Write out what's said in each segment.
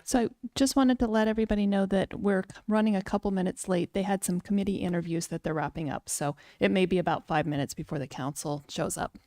So I just wanted to let everybody know that we're running a couple minutes late. They had some committee interviews that they're wrapping up, so it may be about 5 minutes before the council shows up.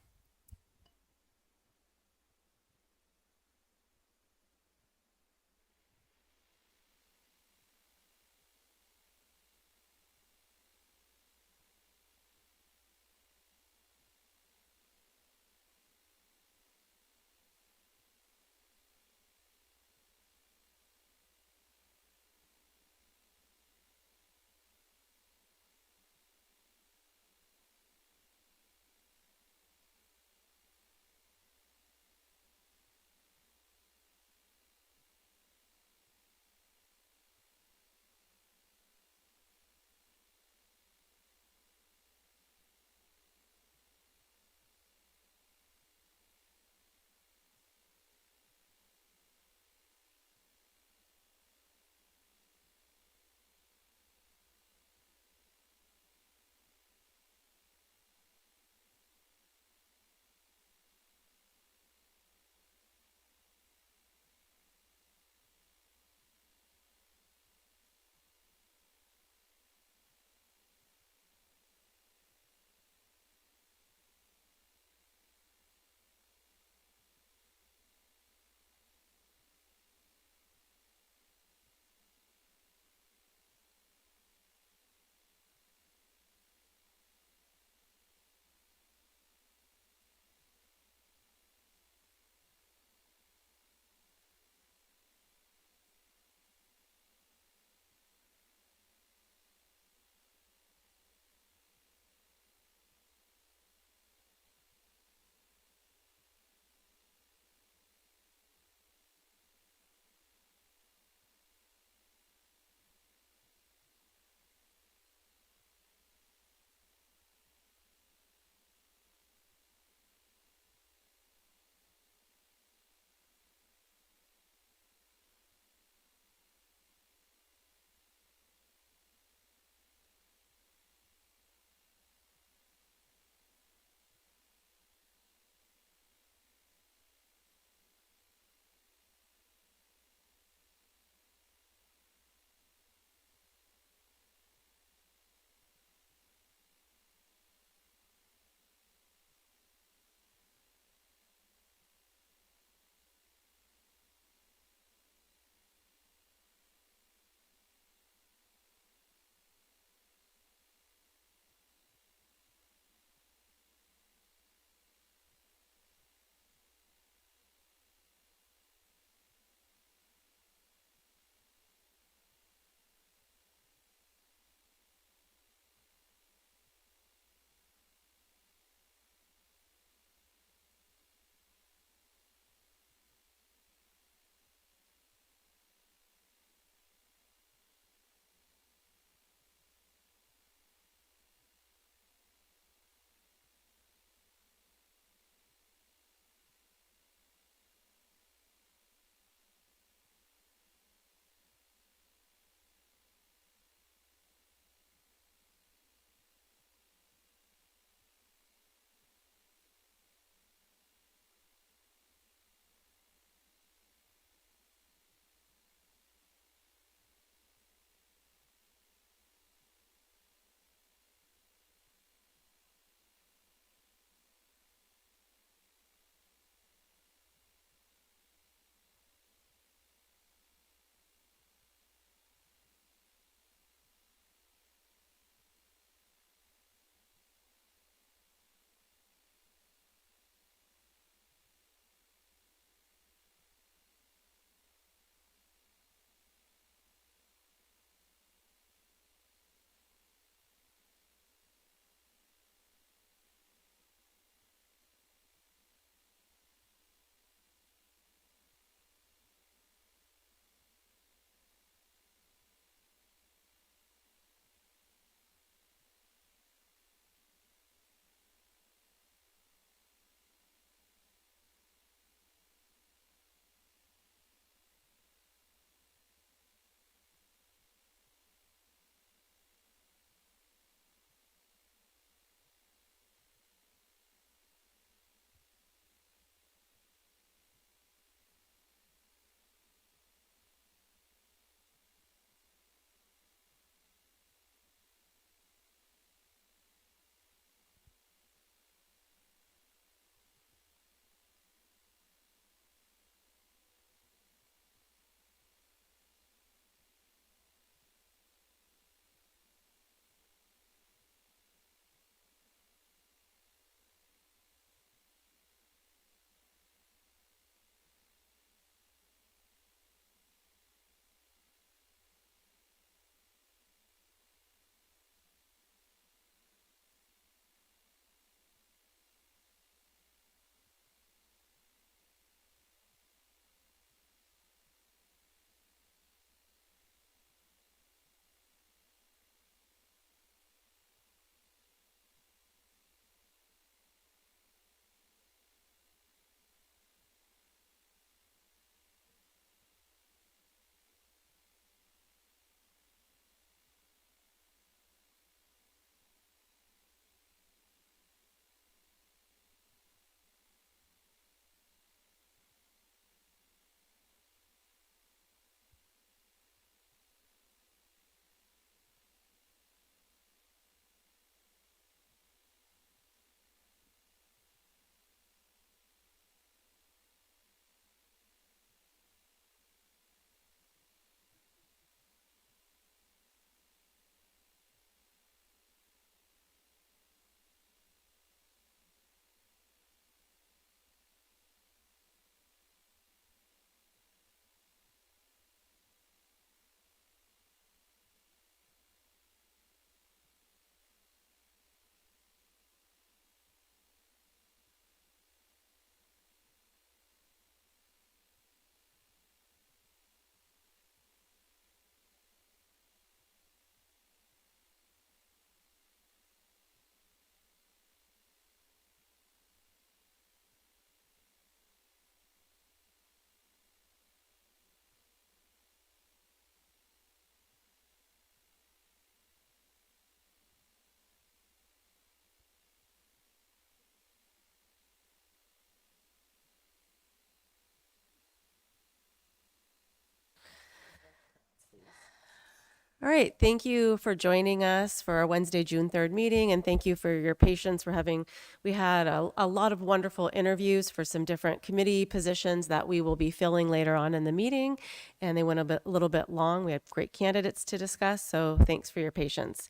All right, thank you for joining us for our Wednesday, June 3rd meeting, and thank you for your patience. We had a lot of wonderful interviews for some different committee positions that we will be filling later on in the meeting, and they went a little bit long. We had great candidates to discuss, so thanks for your patience.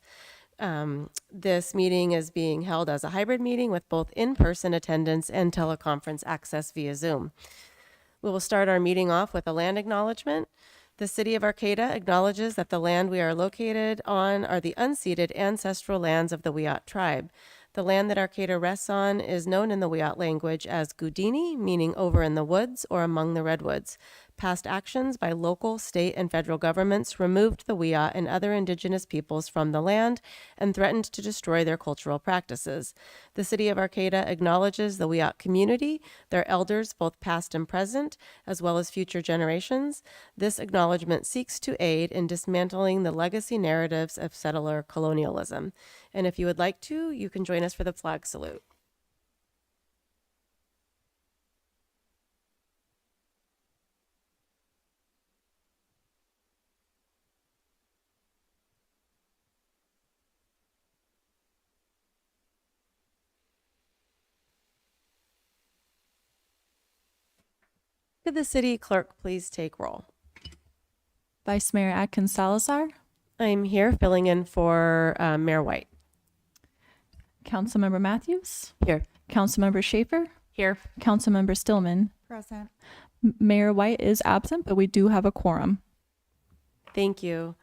This meeting is being held as a hybrid meeting with both in-person attendance and teleconference access via Zoom. We will start our meeting off with a land acknowledgement. The City of Arcata acknowledges that the land we are located on are the unceded ancestral lands of the Wiyot tribe. The land that Arcata rests on is known in the Wiyot language as Gudini, meaning over in the woods or among the redwoods. Past actions by local, state, and federal governments removed the Wiyot and other indigenous peoples from the land and threatened to destroy their cultural practices. The City of Arcata acknowledges the Wiyot community, their elders, both past and present, as well as future generations. This acknowledgement seeks to aid in dismantling the legacy narratives of settler colonialism. And if you would like to, you can join us for the flag salute. Could the city clerk please take roll? Vice Mayor Atkins Salazar, I'm here filling in for Mayor White. Councilmember Matthews, Here. Councilmember Schaefer, Here. Councilmember Stillman. Present. Mayor White is absent, but we do have a quorum. Thank you.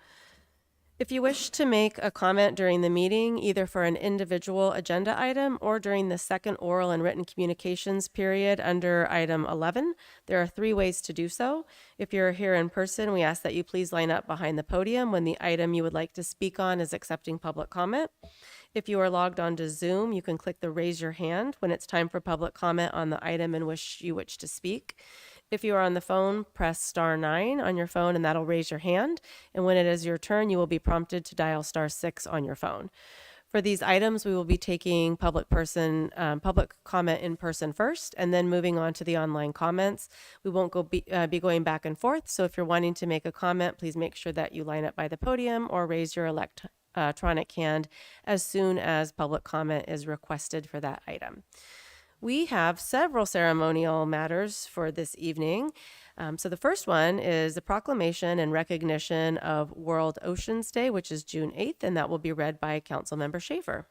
If you wish to make a comment during the meeting, either for an individual agenda item or during the second oral and written communications period under item 11, there are 3 ways to do so. If you're here in person, we ask that you please line up behind the podium when the item you would like to speak on is accepting public comment. If you are logged on to Zoom, you can click the raise your hand when it's time for public comment on the item in which you wish to speak. If you are on the phone, press star 9 on your phone and that'll raise your hand. And when it is your turn, you will be prompted to dial star 6 on your phone. For these items, we will be taking public comment in person first, and then moving on to the online comments. We won't be going back and forth. So if you're wanting to make a comment, please make sure that you line up by the podium or raise your electronic hand as soon as public comment is requested for that item. We have several ceremonial matters for this evening. So the first one is the proclamation and recognition of World Oceans Day, which is June 8th, and that will be read by Councilmember Schaefer.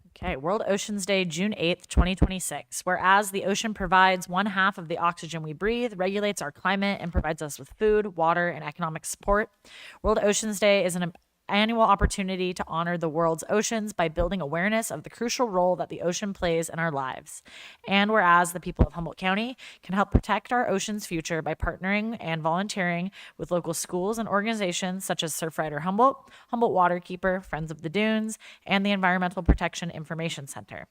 Okay, World Oceans Day, June 8th, 2026. Whereas the ocean provides 1/2 of the oxygen we breathe, regulates our climate, and provides us with food, water, and economic support, World Oceans Day is an annual opportunity to honor the world's oceans by building awareness of the crucial role that the ocean plays in our lives. And whereas the people of Humboldt County can help protect our ocean's future by partnering and volunteering with local schools and organizations such as Surfrider Humboldt, Humboldt Waterkeeper, Friends of the Dunes, and the Environmental Protection Information Center.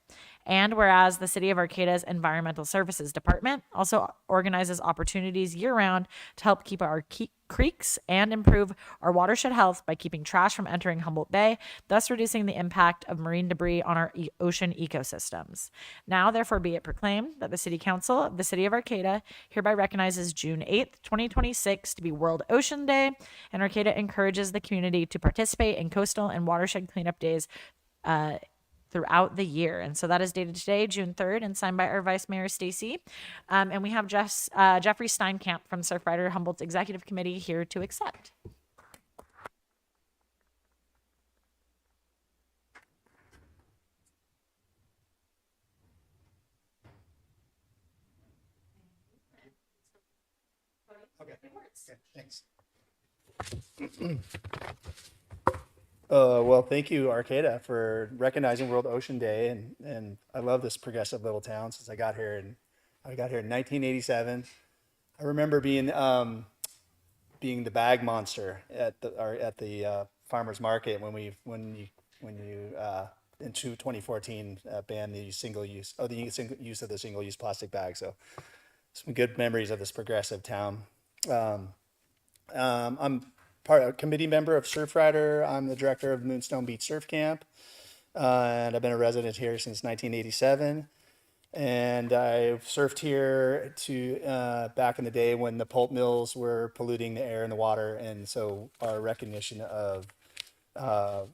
And whereas the City of Arcata's Environmental Services Department also organizes opportunities year-round to help keep our creeks and improve our watershed health by keeping trash from entering Humboldt Bay, thus reducing the impact of marine debris on our ocean ecosystems. Now, therefore, be it proclaimed that the City Council of the City of Arcata hereby recognizes June 8th, 2026 to be World Ocean Day, and Arcata encourages the community to participate in coastal and watershed cleanup days throughout the year. And so that is dated today, June 3rd, and signed by our Vice Mayor, Stacy. And we have Jeffrey Steinkamp from Surfrider Humboldt's Executive Committee here to accept. Okay, thanks. Well, thank you, Arcata, for recognizing World Ocean Day, and I love this progressive little town since I got here, in 1987. I remember being the bag monster at the farmers market when you in 2014 banned the use of the single use plastic bag. So some good memories of this progressive town. I'm a committee member of Surfrider. I'm the director of Moonstone Beach Surf Camp, and I've been a resident here since 1987. And I surfed here to back in the day when the pulp mills were polluting the air and the water, and so our recognition of or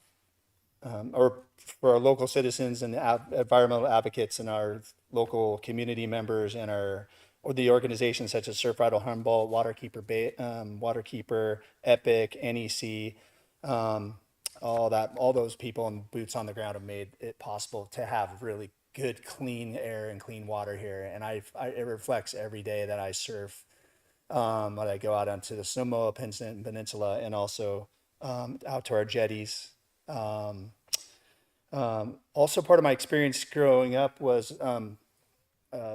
for our local citizens and environmental advocates and our local community members and our or the organizations such as Surf Idle Humboldt, Waterkeeper, Epic, NEC, all those people and boots on the ground have made it possible to have really good, clean air and clean water here. And it reflects every day that I surf, when I go out onto the Samoa Peninsula and also out to our jetties. Also, part of my experience growing up was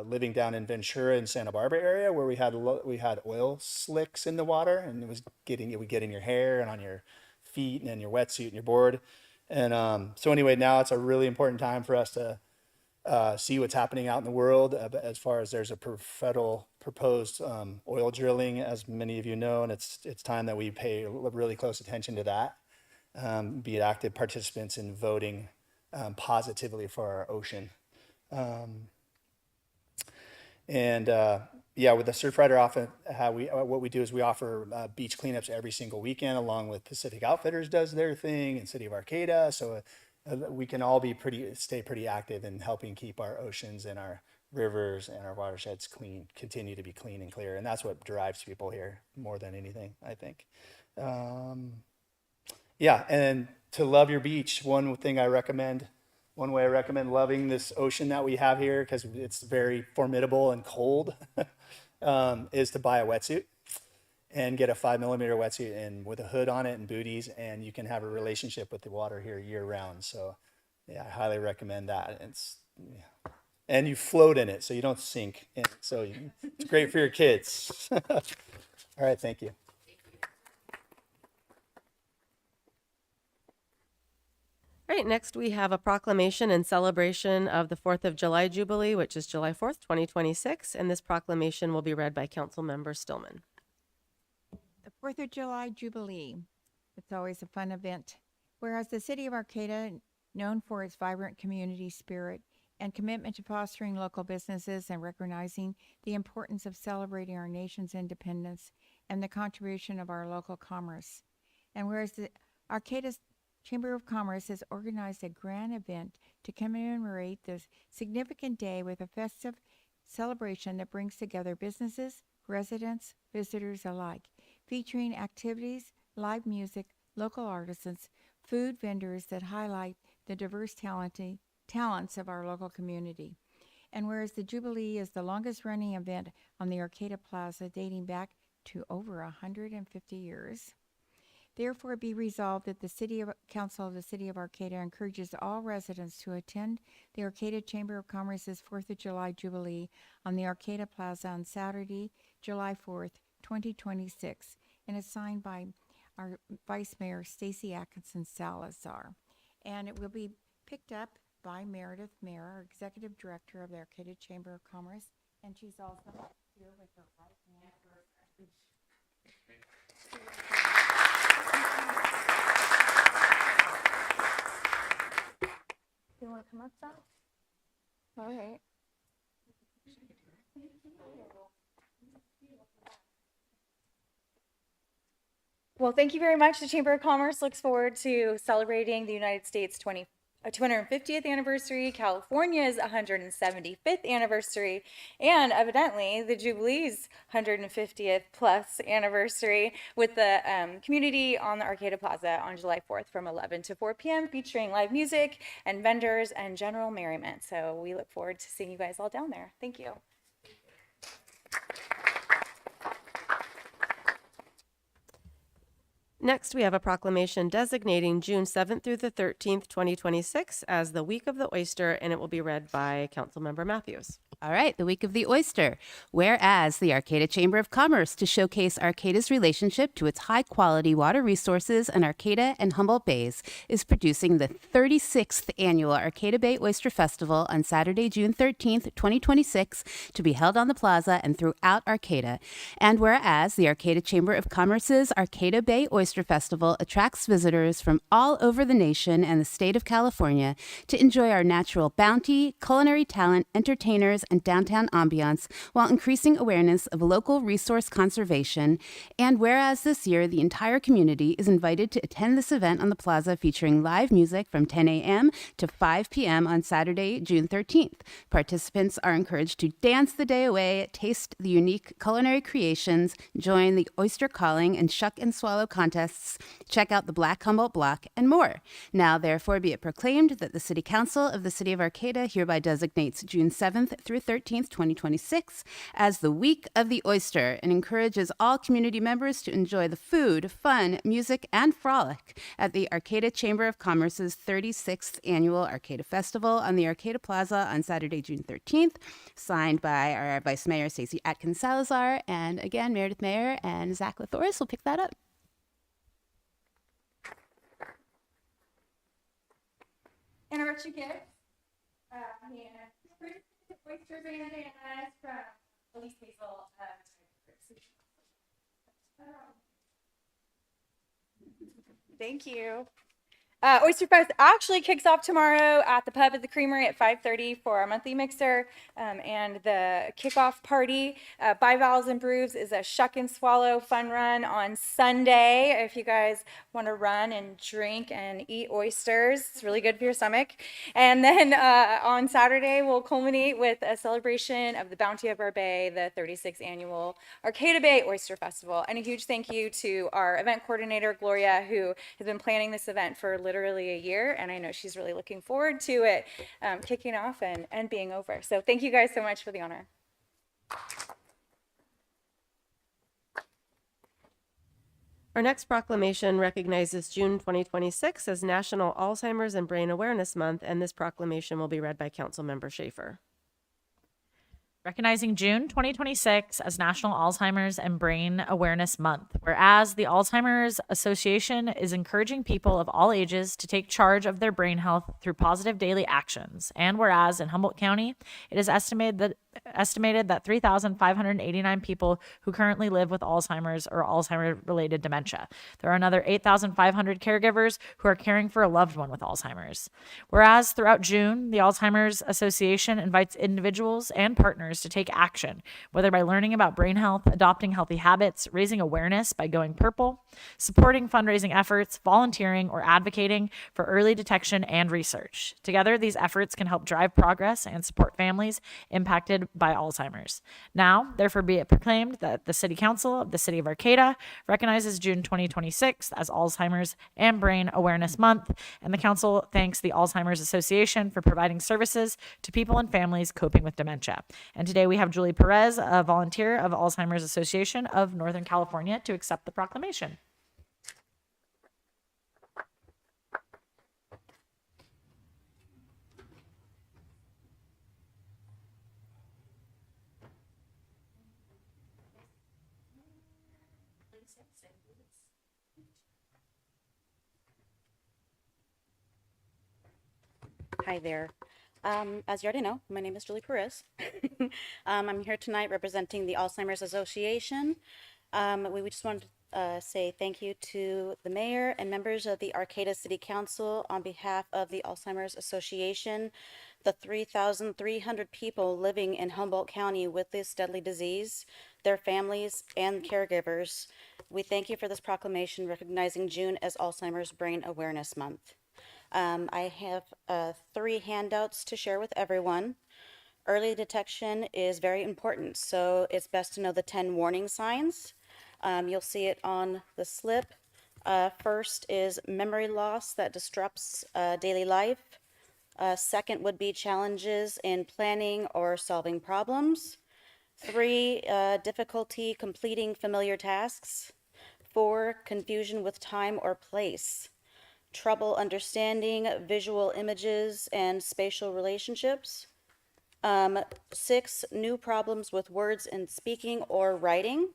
living down in Ventura and Santa Barbara area, where we had oil slicks in the water, and it would get in your hair and on your feet and in your wetsuit and your board. And so anyway, now it's a really important time for us to see what's happening out in the world as far as there's a federal proposed oil drilling, as many of you know, and it's time that we pay really close attention to that. Be active participants in voting positively for our ocean. Yeah, with the Surfrider, often what we do is we offer beach cleanups every single weekend, along with Pacific Outfitters does their thing and City of Arcata. So we can all stay pretty active in helping keep our oceans and our rivers and our watersheds clean, continue to be clean and clear, and that's what drives people here more than anything, I think. Yeah, and to love your beach, one way I recommend loving this ocean that we have here, because it's very formidable and cold, is to buy a wetsuit and get a 5mm wetsuit and with a hood on it and booties, and you can have a relationship with the water here year round. So yeah, I highly recommend that. And you float in it, so you don't sink in it. So it's great for your kids. All right, thank you. All right, next we have a proclamation in celebration of the 4th of July Jubilee, which is July 4th, 2026, and this proclamation will be read by Councilmember Stillman. The 4th of July Jubilee. It's always a fun event. Whereas the city of Arcata, known for its vibrant community spirit and commitment to fostering local businesses and recognizing the importance of celebrating our nation's independence and the contribution of our local commerce. And whereas the Arcata's Chamber of Commerce has organized a grand event to commemorate this significant day with a festive celebration that brings together businesses, residents, visitors alike, featuring activities, live music, local artisans, food vendors that highlight the diverse talents of our local community. And whereas the Jubilee is the longest running event on the Arcata Plaza dating back to over 150 years, therefore be resolved that the Council of the City of Arcata encourages all residents to attend the Arcata Chamber of Commerce's 4th of July Jubilee on the Arcata Plaza on Saturday, July 4th, 2026, and is signed by our Vice Mayor Stacy Atkinson Salazar. And it will be picked up by Meredith Mayer, our Executive Director of the Arcata Chamber of Commerce, and she's also here with her right hand. You want to come up, Zach? All right. Well, thank you very much. The Chamber of Commerce looks forward to celebrating the United States 250th anniversary, California's 175th anniversary, and evidently the Jubilee's 150th plus anniversary with the community on the Arcata Plaza on July 4th from 11 to 4 p.m. featuring live music and vendors and general merriment. So we look forward to seeing you guys all down there. Thank you. Next, we have a proclamation designating June 7th through the 13th, 2026 as the Week of the Oyster, and it will be read by Councilmember Matthews. All right, the week of the oyster. Whereas the Arcata Chamber of Commerce, to showcase Arcata's relationship to its high quality water resources in Arcata and Humboldt Bays, is producing the 36th annual Arcata Bay Oyster Festival on Saturday, June 13th, 2026, to be held on the plaza and throughout Arcata. And whereas the Arcata Chamber of Commerce's Arcata Bay Oyster Festival attracts visitors from all over the nation and the state of California to enjoy our natural bounty, culinary talent, entertainers, and downtown ambiance while increasing awareness of local resource conservation. And whereas this year the entire community is invited to attend this event on the plaza featuring live music from 10 a.m. to 5 p.m. on Saturday, June 13th. Participants are encouraged to dance the day away, taste the unique culinary creations, join the oyster calling and shuck and swallow contests, check out the Black Humboldt Block, and more. Now, therefore, be it proclaimed that the City Council of the City of Arcata hereby designates June 7th through 13th, 2026 as the Week of the Oyster and encourages all community members to enjoy the food, fun, music, and frolic at the Arcata Chamber of Commerce's 36th Annual Arcata Festival on the Arcata Plaza on Saturday, June 13th, signed by our Vice Mayor Stacey Atkins Salazar, and again, Meredith Mayer and Zach Lathoris will pick that up. Anniversary gift. Oyster bananas from Elise Hazel. Thank you. Oyster Fest actually kicks off tomorrow at the pub at the Creamery at 5:30 for our monthly mixer, and the kickoff party. By Vowels and Brews is a shuck and swallow fun run on Sunday. If you guys want to run and drink and eat oysters, it's really good for your stomach. And then on Saturday, we'll culminate with a celebration of the bounty of our bay, the 36th annual Arcata Bay Oyster Festival. And a huge thank you to our event coordinator, Gloria, who has been planning this event for literally a year, and I know she's really looking forward to it kicking off and being over. So thank you guys so much for the honor. Our next proclamation recognizes June 2026 as National Alzheimer's and Brain Awareness Month, and this proclamation will be read by Councilmember Schaefer. Recognizing June 2026 as National Alzheimer's and Brain Awareness Month, whereas the Alzheimer's Association is encouraging people of all ages to take charge of their brain health through positive daily actions, and whereas in Humboldt County, it is estimated that 3,589 people who currently live with Alzheimer's or Alzheimer-related dementia. There are another 8,500 caregivers who are caring for a loved one with Alzheimer's. Whereas throughout June, the Alzheimer's Association invites individuals and partners to take action, whether by learning about brain health, adopting healthy habits, raising awareness by going purple, supporting fundraising efforts, volunteering, or advocating for early detection and research. Together, these efforts can help drive progress and support families impacted by Alzheimer's. Now, therefore, be it proclaimed that the City Council of the City of Arcata recognizes June 2026 as Alzheimer's and Brain Awareness Month, and the Council thanks the Alzheimer's Association for providing services to people and families coping with dementia. And today we have Julie Perez, a volunteer of Alzheimer's Association of Northern California, to accept the proclamation. Hi there. As you already know, my name is Julie Perez. I'm here tonight representing the Alzheimer's Association. We just wanted to say thank you to the mayor and members of the Arcata City Council on behalf of the Alzheimer's Association, the 3,300 people living in Humboldt County with this deadly disease, their families, and caregivers. We thank you for this proclamation recognizing June as Alzheimer's Brain Awareness Month. I have 3 handouts to share with everyone. Early detection is very important, so it's best to know the 10 warning signs. You'll see it on the slip. First is memory loss that disrupts daily life. Second would be challenges in planning or solving problems. 3, difficulty completing familiar tasks. 4, confusion with time or place. Trouble understanding visual images and spatial relationships. 6, new problems with words in speaking or writing.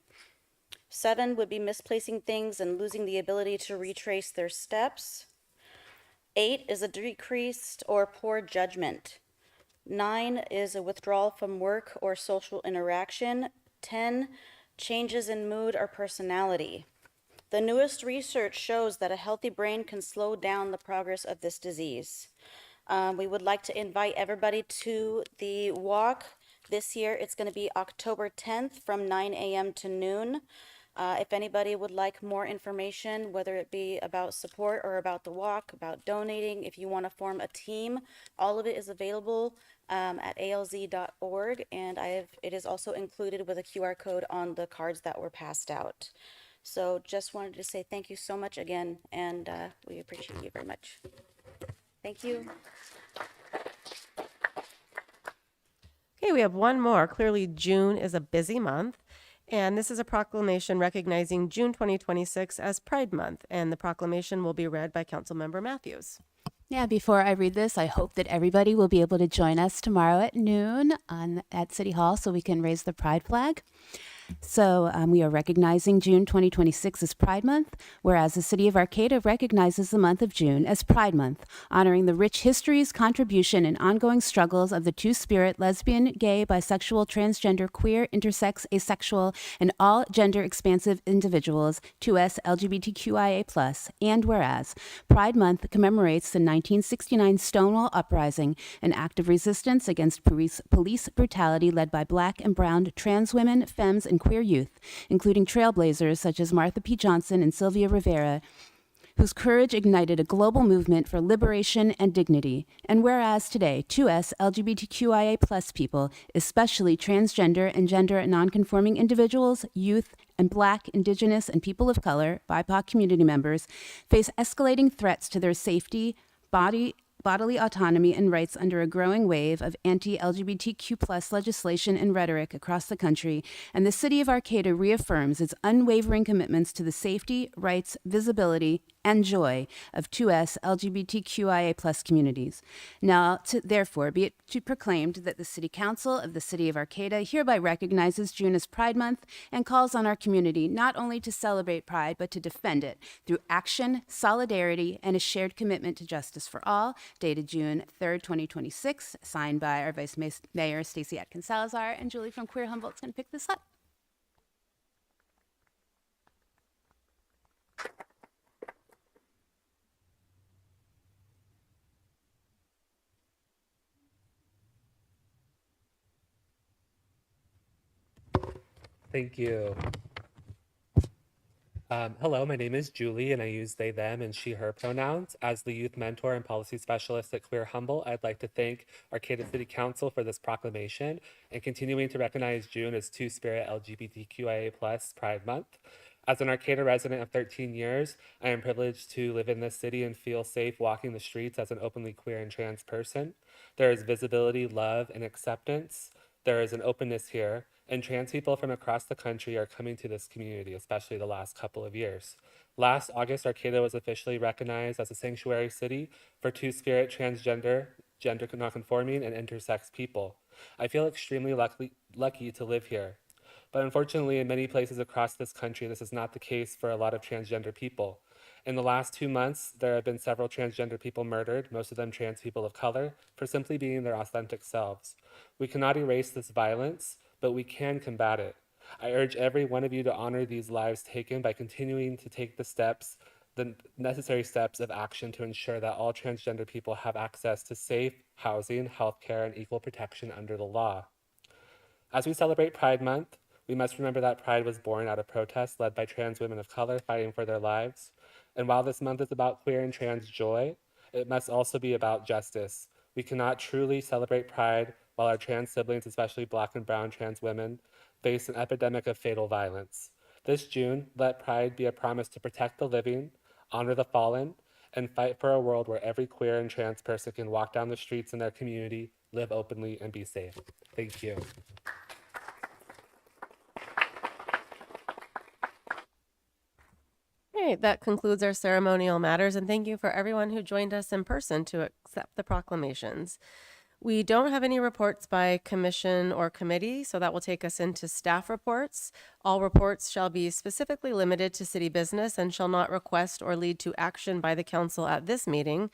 7 would be misplacing things and losing the ability to retrace their steps. 8 is a decreased or poor judgment. 9 is a withdrawal from work or social interaction. 10, changes in mood or personality. The newest research shows that a healthy brain can slow down the progress of this disease. We would like to invite everybody to the walk. This year, it's going to be October 10th from 9 a.m. to noon. If anybody would like more information, whether it be about support or about the walk, about donating, if you want to form a team, all of it is available at alz.org, and it is also included with a QR code on the cards that were passed out. So just wanted to say thank you so much again, and we appreciate you very much. Thank you. Okay, we have one more. Clearly, June is a busy month, and this is a proclamation recognizing June 2026 as Pride Month, and the proclamation will be read by Councilmember Matthews. Yeah, before I read this, I hope that everybody will be able to join us tomorrow at noon at City Hall so we can raise the pride flag. So we are recognizing June 2026 as Pride Month, whereas the City of Arcata recognizes the month of June as Pride Month, honoring the rich histories, contribution, and ongoing struggles of the two-spirit, lesbian, gay, bisexual, transgender, queer, intersex, asexual, and all gender-expansive individuals, 2S, LGBTQIA+, and whereas Pride Month commemorates the 1969 Stonewall Uprising, an act of resistance against police brutality led by Black and brown trans women, femmes, and queer youth, including trailblazers such as Martha P. Johnson and Sylvia Rivera, whose courage ignited a global movement for liberation and dignity. And whereas today, 2S LGBTQIA+ people, especially transgender and gender nonconforming individuals, youth, and Black, Indigenous, and people of color, BIPOC community members, face escalating threats to their safety, bodily autonomy, and rights under a growing wave of anti-LGBTQ+ legislation and rhetoric across the country, and the City of Arcata reaffirms its unwavering commitments to the safety, rights, visibility, and joy of 2S LGBTQIA+ communities. Now, therefore, be it proclaimed that the City Council of the City of Arcata hereby recognizes June as Pride Month and calls on our community not only to celebrate Pride, but to defend it through action, solidarity, and a shared commitment to justice for all, dated June 3rd, 2026, signed by our Vice Mayor, Stacey Atkins Salazar, and Julie from Queer Humboldt's going to pick this up. Thank you. Hello, my name is Julie, and I use they, them, and she, her pronouns. As the youth mentor and policy specialist at Queer Humboldt, I'd like to thank Arcata City Council for this proclamation and continuing to recognize June as Two-Spirit LGBTQIA+ Pride Month. As an Arcata resident of 13 years, I am privileged to live in this city and feel safe walking the streets as an openly queer and trans person. There is visibility, love, and acceptance. There is an openness here, and trans people from across the country are coming to this community, especially the last couple of years. Last August, Arcata was officially recognized as a sanctuary city for two-spirit, transgender, gender nonconforming, and intersex people. I feel extremely lucky to live here. But unfortunately, in many places across this country, this is not the case for a lot of transgender people. In the last 2 months, there have been several transgender people murdered, most of them trans people of color, for simply being their authentic selves. We cannot erase this violence, but we can combat it. I urge every one of you to honor these lives taken by continuing to take the necessary steps of action to ensure that all transgender people have access to safe housing, healthcare, and equal protection under the law. As we celebrate Pride Month, we must remember that Pride was born out of protests led by trans women of color fighting for their lives. And while this month is about queer and trans joy, it must also be about justice. We cannot truly celebrate Pride while our trans siblings, especially Black and brown trans women, face an epidemic of fatal violence. This June, let Pride be a promise to protect the living, honor the fallen, and fight for a world where every queer and trans person can walk down the streets in their community, live openly, and be safe. Thank you. All right, that concludes our ceremonial matters, and thank you for everyone who joined us in person to accept the proclamations. We don't have any reports by commission or committee, so that will take us into staff reports. All reports shall be specifically limited to city business and shall not request or lead to action by the council at this meeting.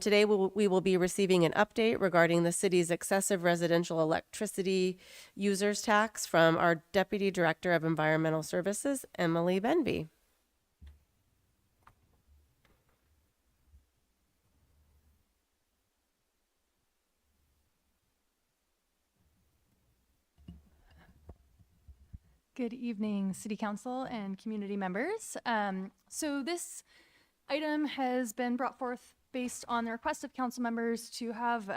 Today, we will be receiving an update regarding the city's excessive residential electricity users tax from our Deputy Director of Environmental Services, Emily Benby. Good evening, City Council and community members. So this item has been brought forth based on the request of council members to have,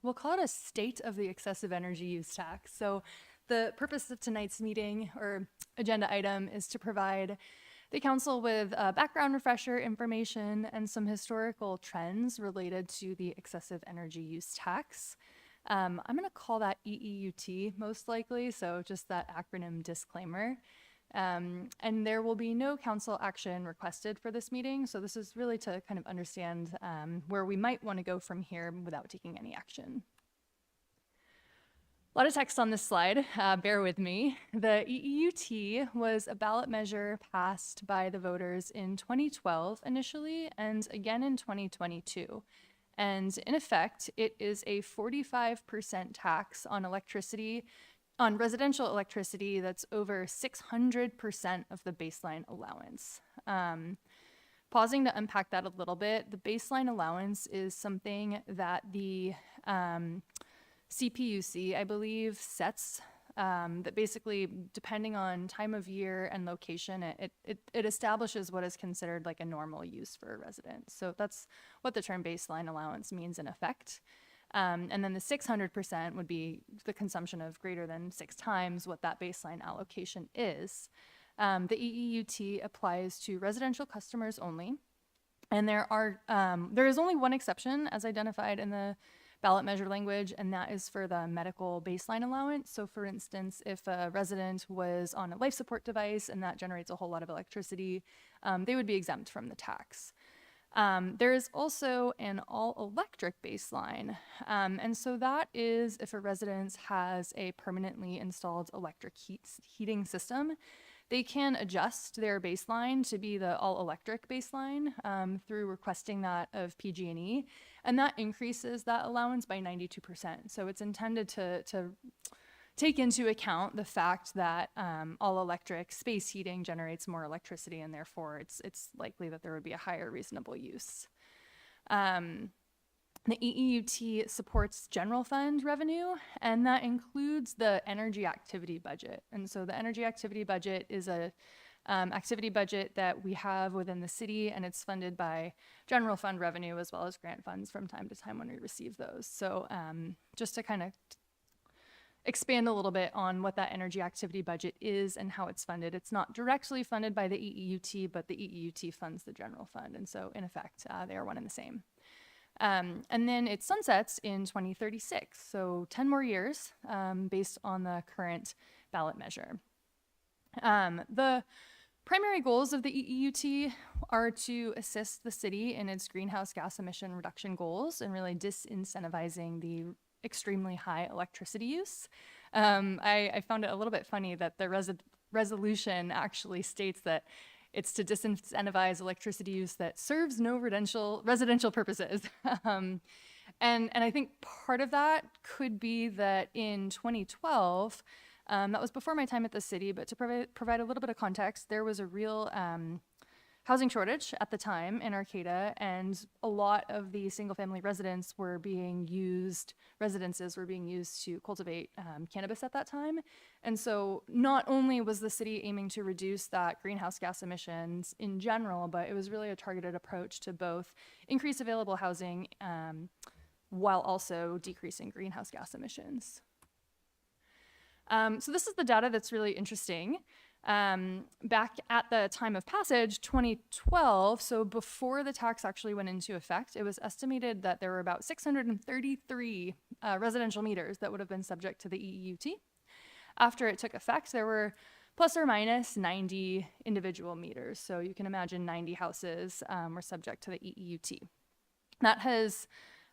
we'll call it a state of the excessive energy use tax. So the purpose of tonight's meeting or agenda item is to provide the council with background refresher information and some historical trends related to the excessive energy use tax. I'm going to call that EEUT most likely, so just that acronym disclaimer. And there will be no council action requested for this meeting, so this is really to kind of understand where we might want to go from here without taking any action. A lot of text on this slide, bear with me. The EEUT was a ballot measure passed by the voters in 2012 initially, and again in 2022. And in effect, it is a 45% tax on electricity, on residential electricity that's over 600% of the baseline allowance. Pausing to unpack that a little bit, the baseline allowance is something that the CPUC, I believe, sets that basically, depending on time of year and location, it establishes what is considered like a normal use for a resident. So that's what the term baseline allowance means in effect. And then the 600% would be the consumption of greater than 6 times what that baseline allocation is. The EEUT applies to residential customers only. And there is only one exception as identified in the ballot measure language, and that is for the medical baseline allowance. So for instance, if a resident was on a life support device and that generates a whole lot of electricity, they would be exempt from the tax. There is also an all-electric baseline, and so that is if a residence has a permanently installed electric heating system. They can adjust their baseline to be the all-electric baseline through requesting that of PG&E, and that increases that allowance by 92%. So it's intended to take into account the fact that all-electric space heating generates more electricity, and therefore it's likely that there would be a higher reasonable use. The EEUT supports general fund revenue, and that includes the energy activity budget. And so the energy activity budget is a activity budget that we have within the city, and it's funded by general fund revenue as well as grant funds from time to time when we receive those. So just to kind of expand a little bit on what that energy activity budget is and how it's funded. It's not directly funded by the EEUT, but the EEUT funds the general fund. And so in effect, they are one and the same. And then it sunsets in 2036, so 10 more years based on the current ballot measure. The primary goals of the EEUT are to assist the city in its greenhouse gas emission reduction goals and really disincentivizing the extremely high electricity use. I found it a little bit funny that the resolution actually states that it's to disincentivize electricity use that serves no residential purposes. And I think part of that could be that in 2012, that was before my time at the city, but to provide a little bit of context, there was a real housing shortage at the time in Arcata, and a lot of the single-family residences were being used to cultivate cannabis at that time. And so not only was the city aiming to reduce that greenhouse gas emissions in general, but it was really a targeted approach to both increase available housing while also decreasing greenhouse gas emissions. So this is the data that's really interesting. Back at the time of passage, 2012, so before the tax actually went into effect, it was estimated that there were about 633 residential meters that would have been subject to the EEUT. After it took effect, there were plus or minus 90 individual meters. So you can imagine 90 houses were subject to the EEUT. That has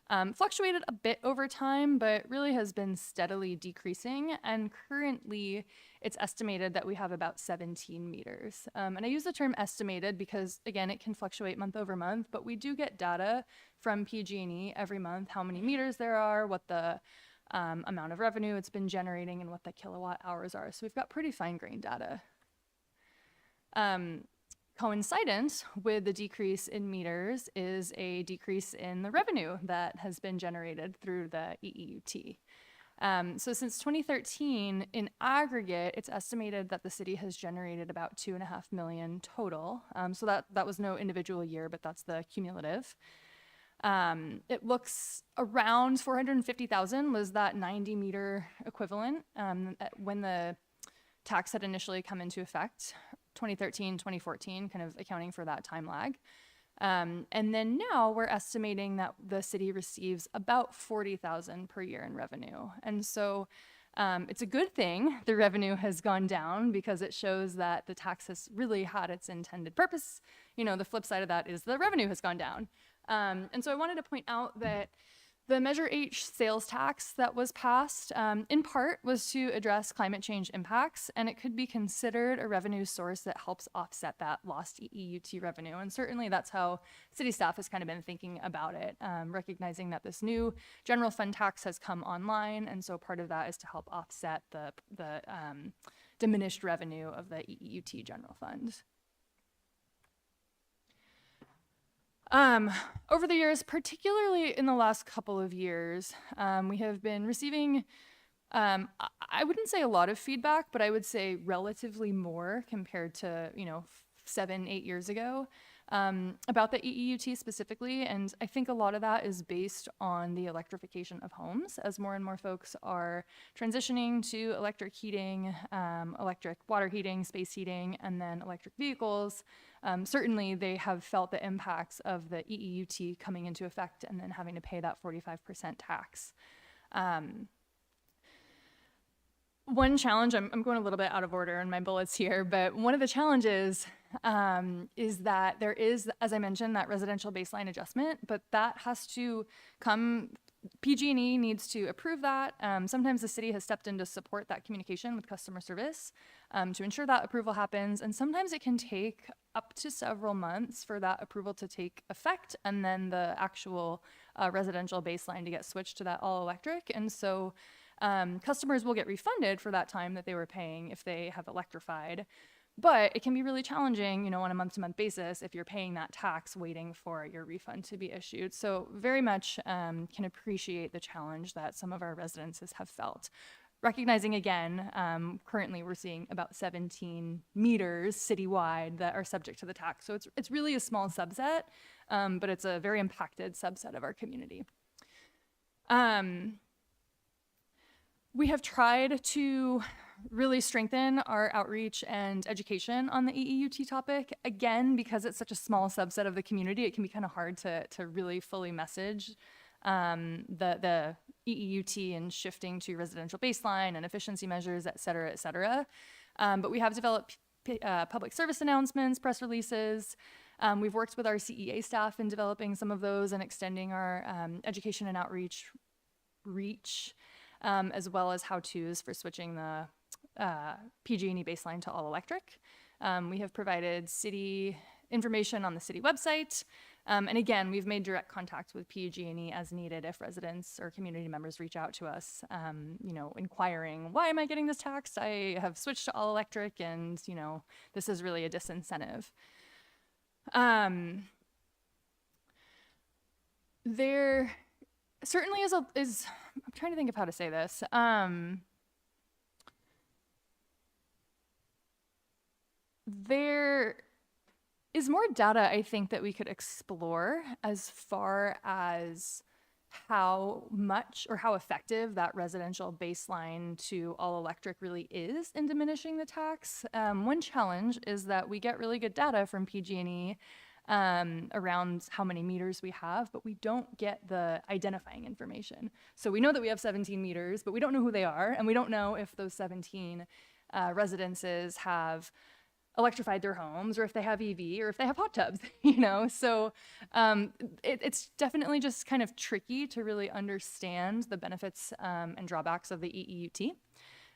fluctuated a bit over time, but really has been steadily decreasing. And currently, it's estimated that we have about 17 meters. And I use the term estimated because, again, it can fluctuate month over month, but we do get data from PG&E every month, how many meters there are, what the amount of revenue it's been generating, and what the kilowatt hours are. So we've got pretty fine-grained data. Coincident with the decrease in meters is a decrease in the revenue that has been generated through the EEUT. So since 2013, in aggregate, it's estimated that the city has generated about 2.5 million total. So that was no individual year, but that's the cumulative. It looks around 450,000 was that 90 meter equivalent when the tax had initially come into effect. 2013, 2014, kind of accounting for that time lag. And then now we're estimating that the city receives about 40,000 per year in revenue. And so it's a good thing the revenue has gone down because it shows that the tax has really had its intended purpose. You know, the flip side of that is the revenue has gone down. And so I wanted to point out that the Measure H sales tax that was passed, in part, was to address climate change impacts, and it could be considered a revenue source that helps offset that lost EEUT revenue. And certainly that's how city staff has kind of been thinking about it, recognizing that this new general fund tax has come online, and so part of that is to help offset the diminished revenue of the EEUT general fund. Over the years, particularly in the last couple of years, we have been receiving, I wouldn't say a lot of feedback, but I would say relatively more compared to, 7-8 years ago, about the EEUT specifically. And I think a lot of that is based on the electrification of homes as more and more folks are transitioning to electric heating, electric water heating, space heating, and then electric vehicles. Certainly they have felt the impacts of the EEUT coming into effect and then having to pay that 45% tax. One challenge, I'm going a little bit out of order in my bullets here, but one of the challenges is that there is, as I mentioned, that residential baseline adjustment, but that has to come, PG&E needs to approve that. Sometimes the city has stepped in to support that communication with customer service to ensure that approval happens, and sometimes it can take up to several months for that approval to take effect and then the actual residential baseline to get switched to that all electric. And so customers will get refunded for that time that they were paying if they have electrified. But it can be really challenging, on a month-to-month basis if you're paying that tax waiting for your refund to be issued. So very much can appreciate the challenge that some of our residences have felt. Recognizing again, currently we're seeing about 17 meters citywide that are subject to the tax. So it's really a small subset, but it's a very impacted subset of our community. We have tried to really strengthen our outreach and education on the EEUT topic. Again, because it's such a small subset of the community, it can be kind of hard to really fully message the EEUT and shifting to residential baseline and efficiency measures, et cetera, et cetera. But we have developed public service announcements, press releases. We've worked with our CEA staff in developing some of those and extending our education and outreach reach, as well as how-tos for switching the PG&E baseline to all electric. We have provided city information on the city website. And again, we've made direct contact with PG&E as needed if residents or community members reach out to us, inquiring, why am I getting this tax? I have switched to all electric and, this is really a disincentive. There certainly is, I'm trying to think of how to say this. There is more data, I think, that we could explore as far as how much or how effective that residential baseline to all electric really is in diminishing the tax. One challenge is that we get really good data from PG&E around how many meters we have, but we don't get the identifying information. So we know that we have 17 meters, but we don't know who they are, and we don't know if those 17 residences have electrified their homes, or if they have EV, or if they have hot tubs, you know? So it's definitely just kind of tricky to really understand the benefits and drawbacks of the EEUT.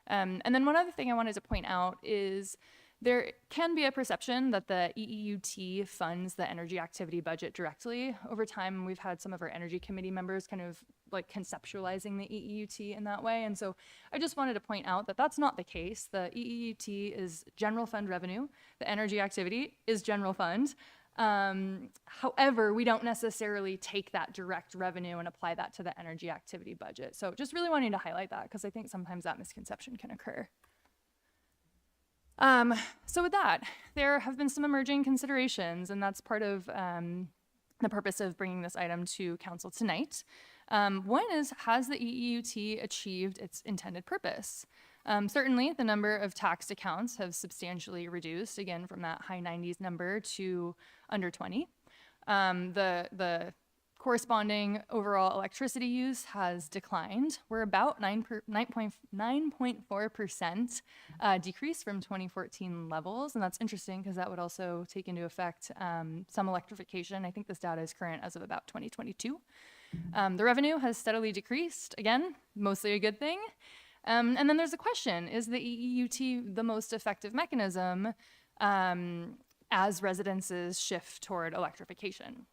And then one other thing I wanted to point out is there can be a perception that the EEUT funds the energy activity budget directly. Over time, we've had some of our energy committee members kind of like conceptualizing the EEUT in that way. And so I just wanted to point out that that's not the case. The EEUT is general fund revenue. The energy activity is general fund. However, we don't necessarily take that direct revenue and apply that to the energy activity budget. So just really wanting to highlight that because I think sometimes that misconception can occur. So with that, there have been some emerging considerations, and that's part of the purpose of bringing this item to council tonight. One is, has the EEUT achieved its intended purpose? Certainly, the number of taxed accounts have substantially reduced, again, from that high 90s number to under 20. The corresponding overall electricity use has declined. We're about 9.4% decrease from 2014 levels, and that's interesting because that would also take into effect some electrification. I think this data is current as of about 2022. The revenue has steadily decreased, again, mostly a good thing. And then there's a question, is the EEUT the most effective mechanism as residences shift toward electrification?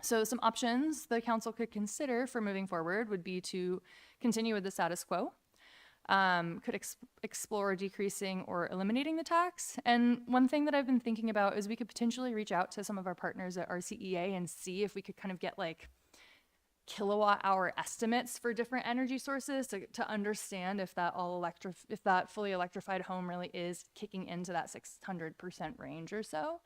So some options the council could consider for moving forward would be to continue with the status quo, could explore decreasing or eliminating the tax. And one thing that I've been thinking about is we could potentially reach out to some of our partners at RCEA and see if we could kind of get like kilowatt hour estimates for different energy sources to understand if that if that fully electrified home really is kicking into that 600% range or so.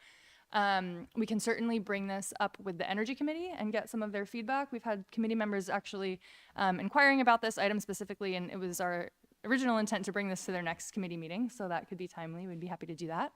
We can certainly bring this up with the Energy Committee and get some of their feedback. We've had committee members actually inquiring about this item specifically, and it was our original intent to bring this to their next committee meeting, so that could be timely. We'd be happy to do that.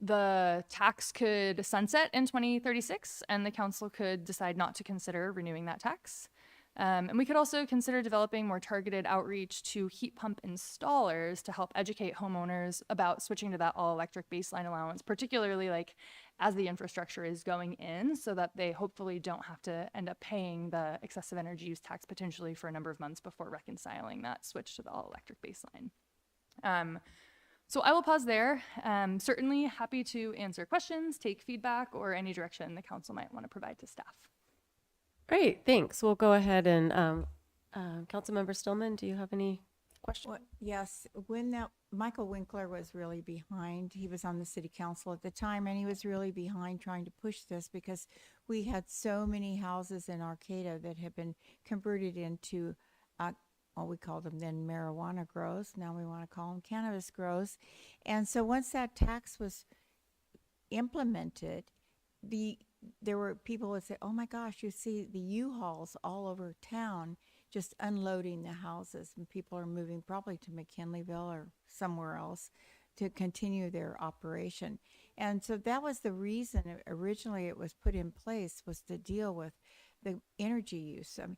The tax could sunset in 2036, and the council could decide not to consider renewing that tax. And we could also consider developing more targeted outreach to heat pump installers to help educate homeowners about switching to that all-electric baseline allowance, particularly like as the infrastructure is going in, so that they hopefully don't have to end up paying the excessive energy use tax potentially for a number of months before reconciling that switch to the all-electric baseline. So I will pause there. Certainly happy to answer questions, take feedback, or any direction the council might want to provide to staff. Great, thanks. We'll go ahead and Councilmember Stillman, do you have any questions? Well, yes, when that Michael Winkler was really behind, he was on the city council at the time, and he was really behind trying to push this because we had so many houses in Arcata that had been converted into, well, we called them then marijuana grows. Now we want to call them cannabis grows. And so once that tax was implemented, there were people would say, oh my gosh, you see the U-Hauls all over town just unloading the houses, and people are moving probably to McKinleyville or somewhere else to continue their operation. And so that was the reason originally it was put in place, was to deal with the energy use. I mean,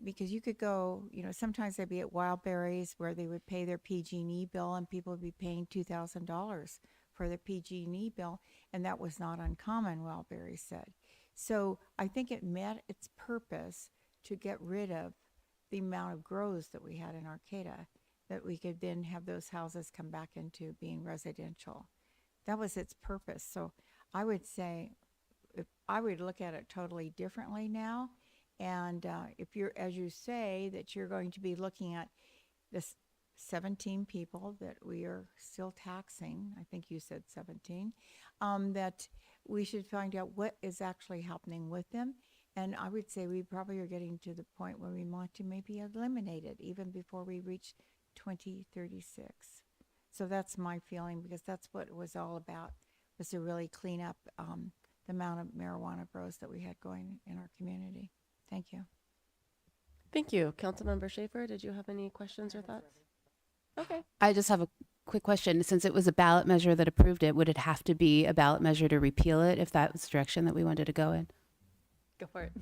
because you could go, you know, sometimes they'd be at Wildberries where they would pay their PG&E bill, and people would be paying $2,000 for their PG&E bill, and that was not uncommon, Wildberry said. So I think it met its purpose to get rid of the amount of grows that we had in Arcata, that we could then have those houses come back into being residential. That was its purpose. So I would say, I would look at it totally differently now. And if you're, as you say, that you're going to be looking at this 17 people that we are still taxing, I think you said 17, that we should find out what is actually happening with them. And I would say we probably are getting to the point where we want to maybe eliminate it even before we reach 2036. So that's my feeling, because that's what it was all about, was to really clean up the amount of marijuana grows that we had going in our community. Thank you. Thank you. Councilmember Schaefer, did you have any questions or thoughts? Okay. I just have a quick question. Since it was a ballot measure that approved it, would it have to be a ballot measure to repeal it if that was the direction that we wanted to go in? Go for it.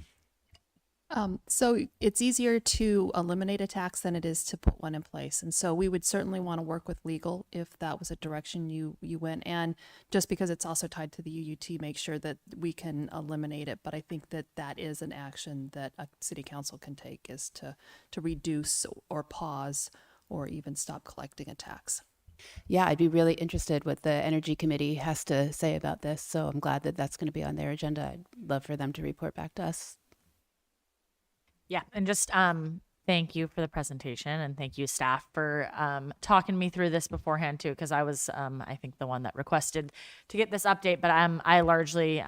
So it's easier to eliminate a tax than it is to put one in place. And so we would certainly want to work with legal if that was a direction you went. And just because it's also tied to the UUT, make sure that we can eliminate it. But I think that that is an action that a city council can take, is to reduce or pause or even stop collecting a tax. Yeah, I'd be really interested what the Energy Committee has to say about this. So I'm glad that that's going to be on their agenda. I'd love for them to report back to us. Yeah, and just thank you for the presentation, and thank you staff for talking me through this beforehand too, because I was I think the one that requested to get this update. But I largely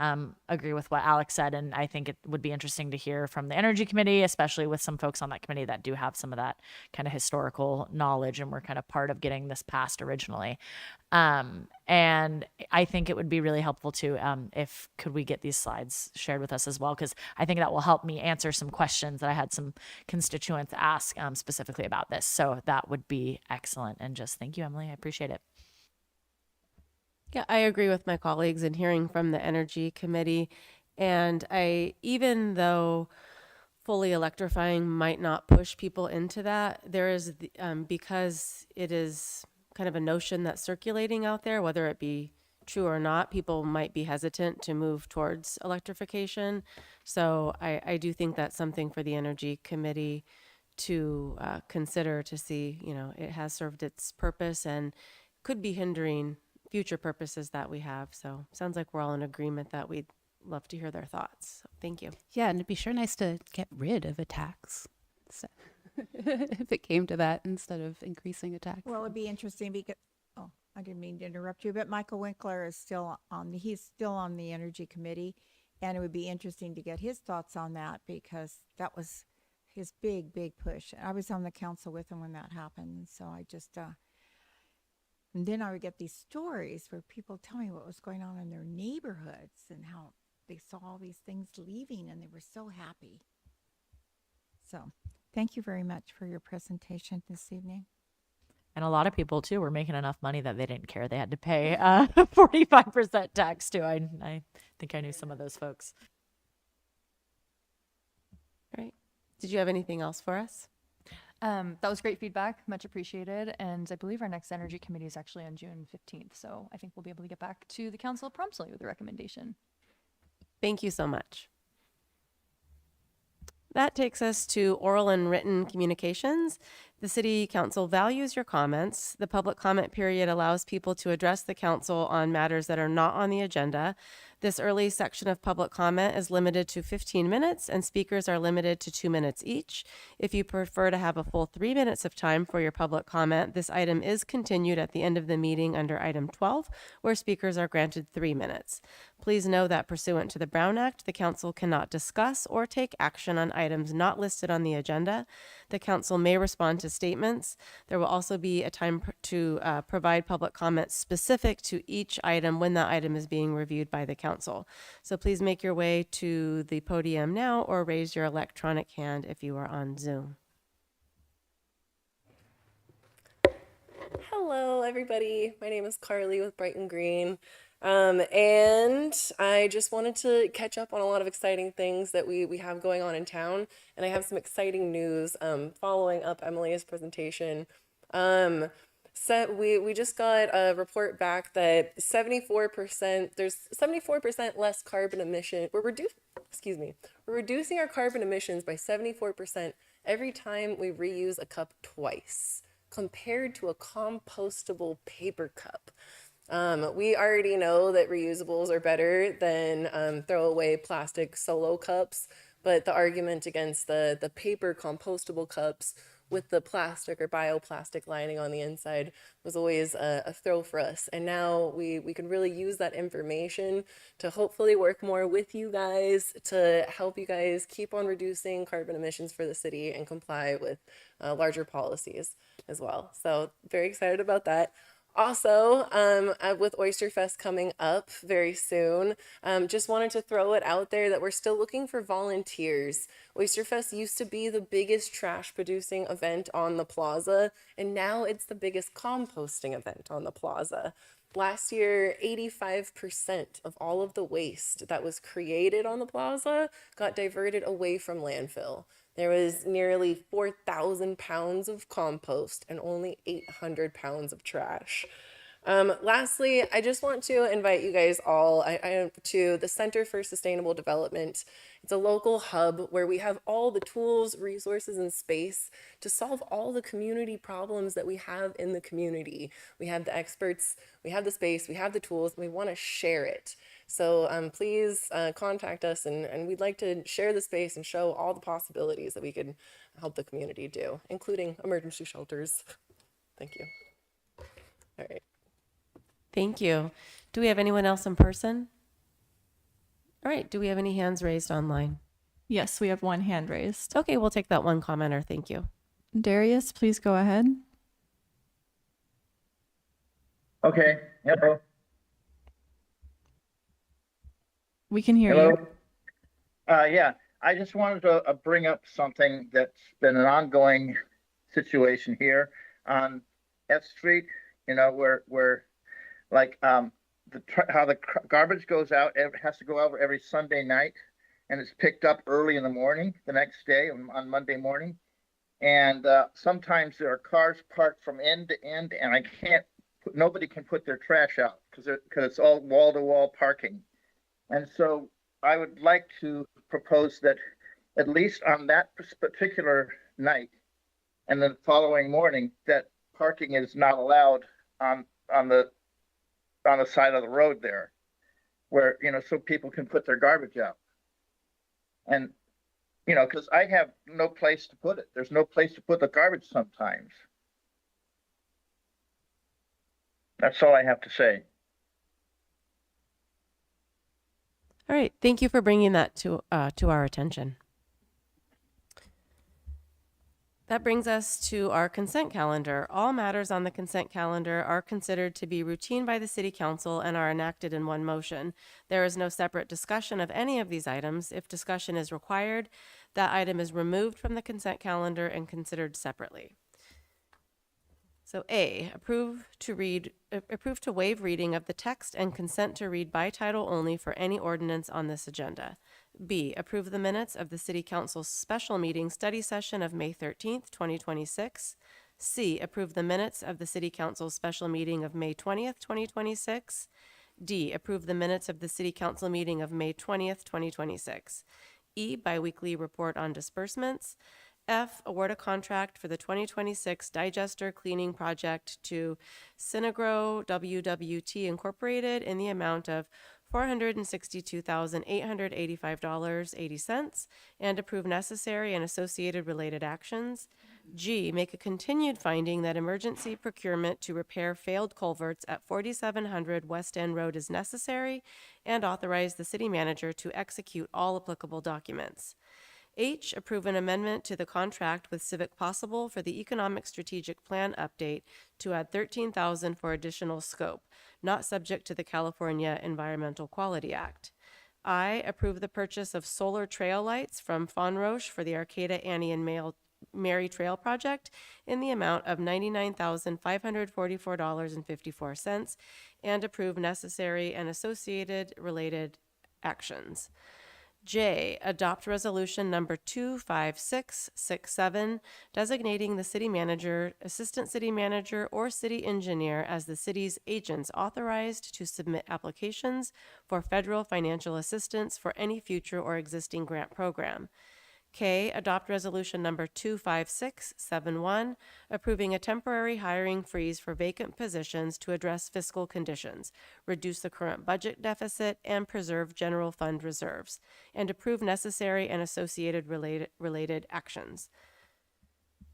agree with what Alex said, and I think it would be interesting to hear from the Energy Committee, especially with some folks on that committee that do have some of that kind of historical knowledge and were kind of part of getting this passed originally. And I think it would be really helpful too, if could we get these slides shared with us as well, because I think that will help me answer some questions that I had some constituents ask specifically about this. So that would be excellent. And just thank you, Emily. I appreciate it. Yeah, I agree with my colleagues in hearing from the Energy Committee. And even though fully electrifying might not push people into that, there is, because it is kind of a notion that's circulating out there, whether it be true or not, people might be hesitant to move towards electrification. So I do think that's something for the Energy Committee to consider, to see, it has served its purpose and could be hindering future purposes that we have. So sounds like we're all in agreement that we'd love to hear their thoughts. So thank you. Yeah, and it'd be sure nice to get rid of a tax. So if it came to that, instead of increasing a tax. Well, it'd be interesting because, oh, I didn't mean to interrupt you, but Michael Winkler is he's still on the Energy Committee, and it would be interesting to get his thoughts on that, because that was his big push. I was on the council with him when that happened, so I just, and then I would get these stories where people tell me what was going on in their neighborhoods and how they saw all these things leaving and they were so happy. So thank you very much for your presentation this evening. And a lot of people too were making enough money that they didn't care they had to pay 45% tax too. I think I knew some of those folks. All right. Did you have anything else for us? That was great feedback, much appreciated. And I believe our next Energy Committee is actually on June 15th. So I think we'll be able to get back to the council promptly with a recommendation. Thank you so much. That takes us to oral and written communications. The City Council values your comments. The public comment period allows people to address the council on matters that are not on the agenda. This early section of public comment is limited to 15 minutes, and speakers are limited to 2 minutes each. If you prefer to have a full 3 minutes of time for your public comment, this item is continued at the end of the meeting under item 12, where speakers are granted 3 minutes. Please know that pursuant to the Brown Act, the council cannot discuss or take action on items not listed on the agenda. The council may respond to statements. There will also be a time to provide public comments specific to each item when that item is being reviewed by the council. So please make your way to the podium now or raise your electronic hand if you are on Zoom. Hello, everybody. My name is Carly with Brighton Green. And I just wanted to catch up on a lot of exciting things that we have going on in town. And I have some exciting news following up Emily's presentation. We just got a report back that 74%, there's 74% less carbon emission. We're reducing our carbon emissions by 74% every time we reuse a cup twice, compared to a compostable paper cup. We already know that reusables are better than throwaway plastic solo cups, but the argument against the paper compostable cups with the plastic or bioplastic lining on the inside was always a throw for us. And now we can really use that information to hopefully work more with you guys to help you guys keep on reducing carbon emissions for the city and comply with larger policies as well. So very excited about that. Also, with Oyster Fest coming up very soon, just wanted to throw it out there that we're still looking for volunteers. Oyster Fest used to be the biggest trash producing event on the plaza, and now it's the biggest composting event on the plaza. Last year, 85% of all of the waste that was created on the plaza got diverted away from landfill. There was nearly 4,000 pounds of compost and only 800 pounds of trash. Lastly, I just want to invite you guys all to the Center for Sustainable Development. It's a local hub where we have all the tools, resources, and space to solve all the community problems that we have in the community. We have the experts, we have the space, we have the tools, and we want to share it. So please contact us, and we'd like to share the space and show all the possibilities that we could help the community do, including emergency shelters. Thank you. All right. Thank you. Do we have anyone else in person? All right. Do we have any hands raised online? Yes, we have one hand raised. Okay, we'll take that one commenter. Thank you. Darius, please go ahead. Okay. Hello. We can hear Hello. you. Yeah, I just wanted to bring up something that's been an ongoing situation here on F Street. You know, where like how the garbage goes out, it has to go out every Sunday night, and it's picked up early in the morning the next day on Monday morning. And sometimes there are cars parked from end to end, and nobody can put their trash out because it's all wall-to-wall parking. And so I would like to propose that at least on that particular night and the following morning, that parking is not allowed on the side of the road there, where, you know, so people can put their garbage out. And, you know, because I have no place to put it. There's no place to put the garbage sometimes. That's all I have to say. All right. Thank you for bringing that to our attention. That brings us to our consent calendar. All matters on the consent calendar are considered to be routine by the City Council and are enacted in one motion. There is no separate discussion of any of these items. If discussion is required, that item is removed from the consent calendar and considered separately. So A, approve to waive reading of the text and consent to read by title only for any ordinance on this agenda. B, approve the minutes of the City Council's special meeting study session of May 13th, 2026. C, approve the minutes of the City Council's special meeting of May 20th, 2026. D, approve the minutes of the City Council meeting of May 20th, 2026. E, biweekly report on disbursements. F, award a contract for the 2026 digester cleaning project to Synagro WWT Incorporated in the amount of $462,885.80 and approve necessary and associated related actions. G, make a continued finding that emergency procurement to repair failed culverts at 4700 West End Road is necessary and authorize the city manager to execute all applicable documents. H, approve an amendment to the contract with Civic Possible for the Economic Strategic Plan update to add $13,000 for additional scope, not subject to the California Environmental Quality Act. I, approve the purchase of solar trail lights from Fonroche for the Arcata Annie and Mary Trail project in the amount of $99,544.54 and approve necessary and associated related actions. J, adopt resolution number 25667, designating the city manager, assistant city manager, or city engineer as the city's agents authorized to submit applications for federal financial assistance for any future or existing grant program. K, adopt resolution number 25671, approving a temporary hiring freeze for vacant positions to address fiscal conditions, reduce the current budget deficit, and preserve general fund reserves, and approve necessary and associated related actions.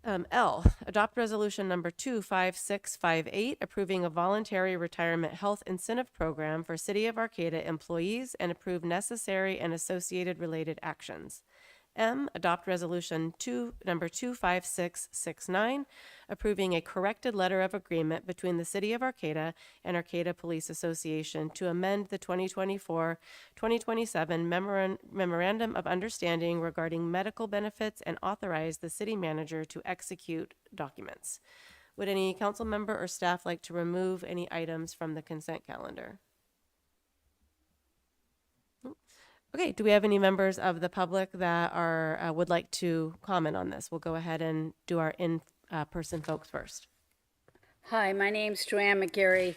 L, adopt resolution number 25658, approving a voluntary retirement health incentive program for City of Arcata employees and approve necessary and associated related actions. M, adopt resolution number 25669, approving a corrected letter of agreement between the City of Arcata and Arcata Police Association to amend the 2024-2027 Memorandum of Understanding regarding medical benefits and authorize the city manager to execute documents. Would any council member or staff like to remove any items from the consent calendar? Okay, do we have any members of the public that are would like to comment on this? We'll go ahead and do our in-person folks first. Hi, my name's Joanne McGarry.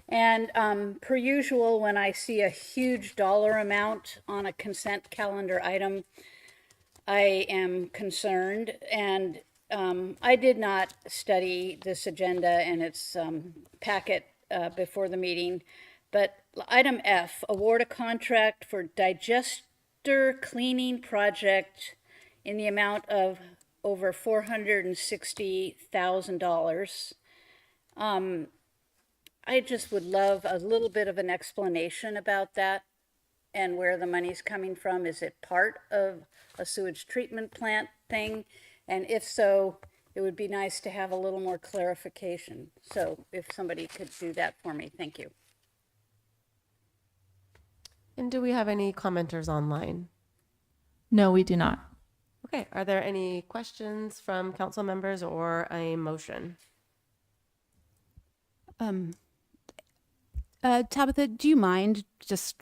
And per usual, when I see a huge dollar amount on a consent calendar item, I am concerned. And I did not study this agenda and its packet before the meeting. But item F, award a contract for digester cleaning project in the amount of over $460,000. I just would love a little bit of an explanation about that and where the money's coming from. Is it part of a sewage treatment plant thing? And if so, it would be nice to have a little more clarification. So if somebody could do that for me, thank you. And do we have any commenters online? No, we do not. Okay, are there any questions from council members or a motion? Tabitha, do you mind, just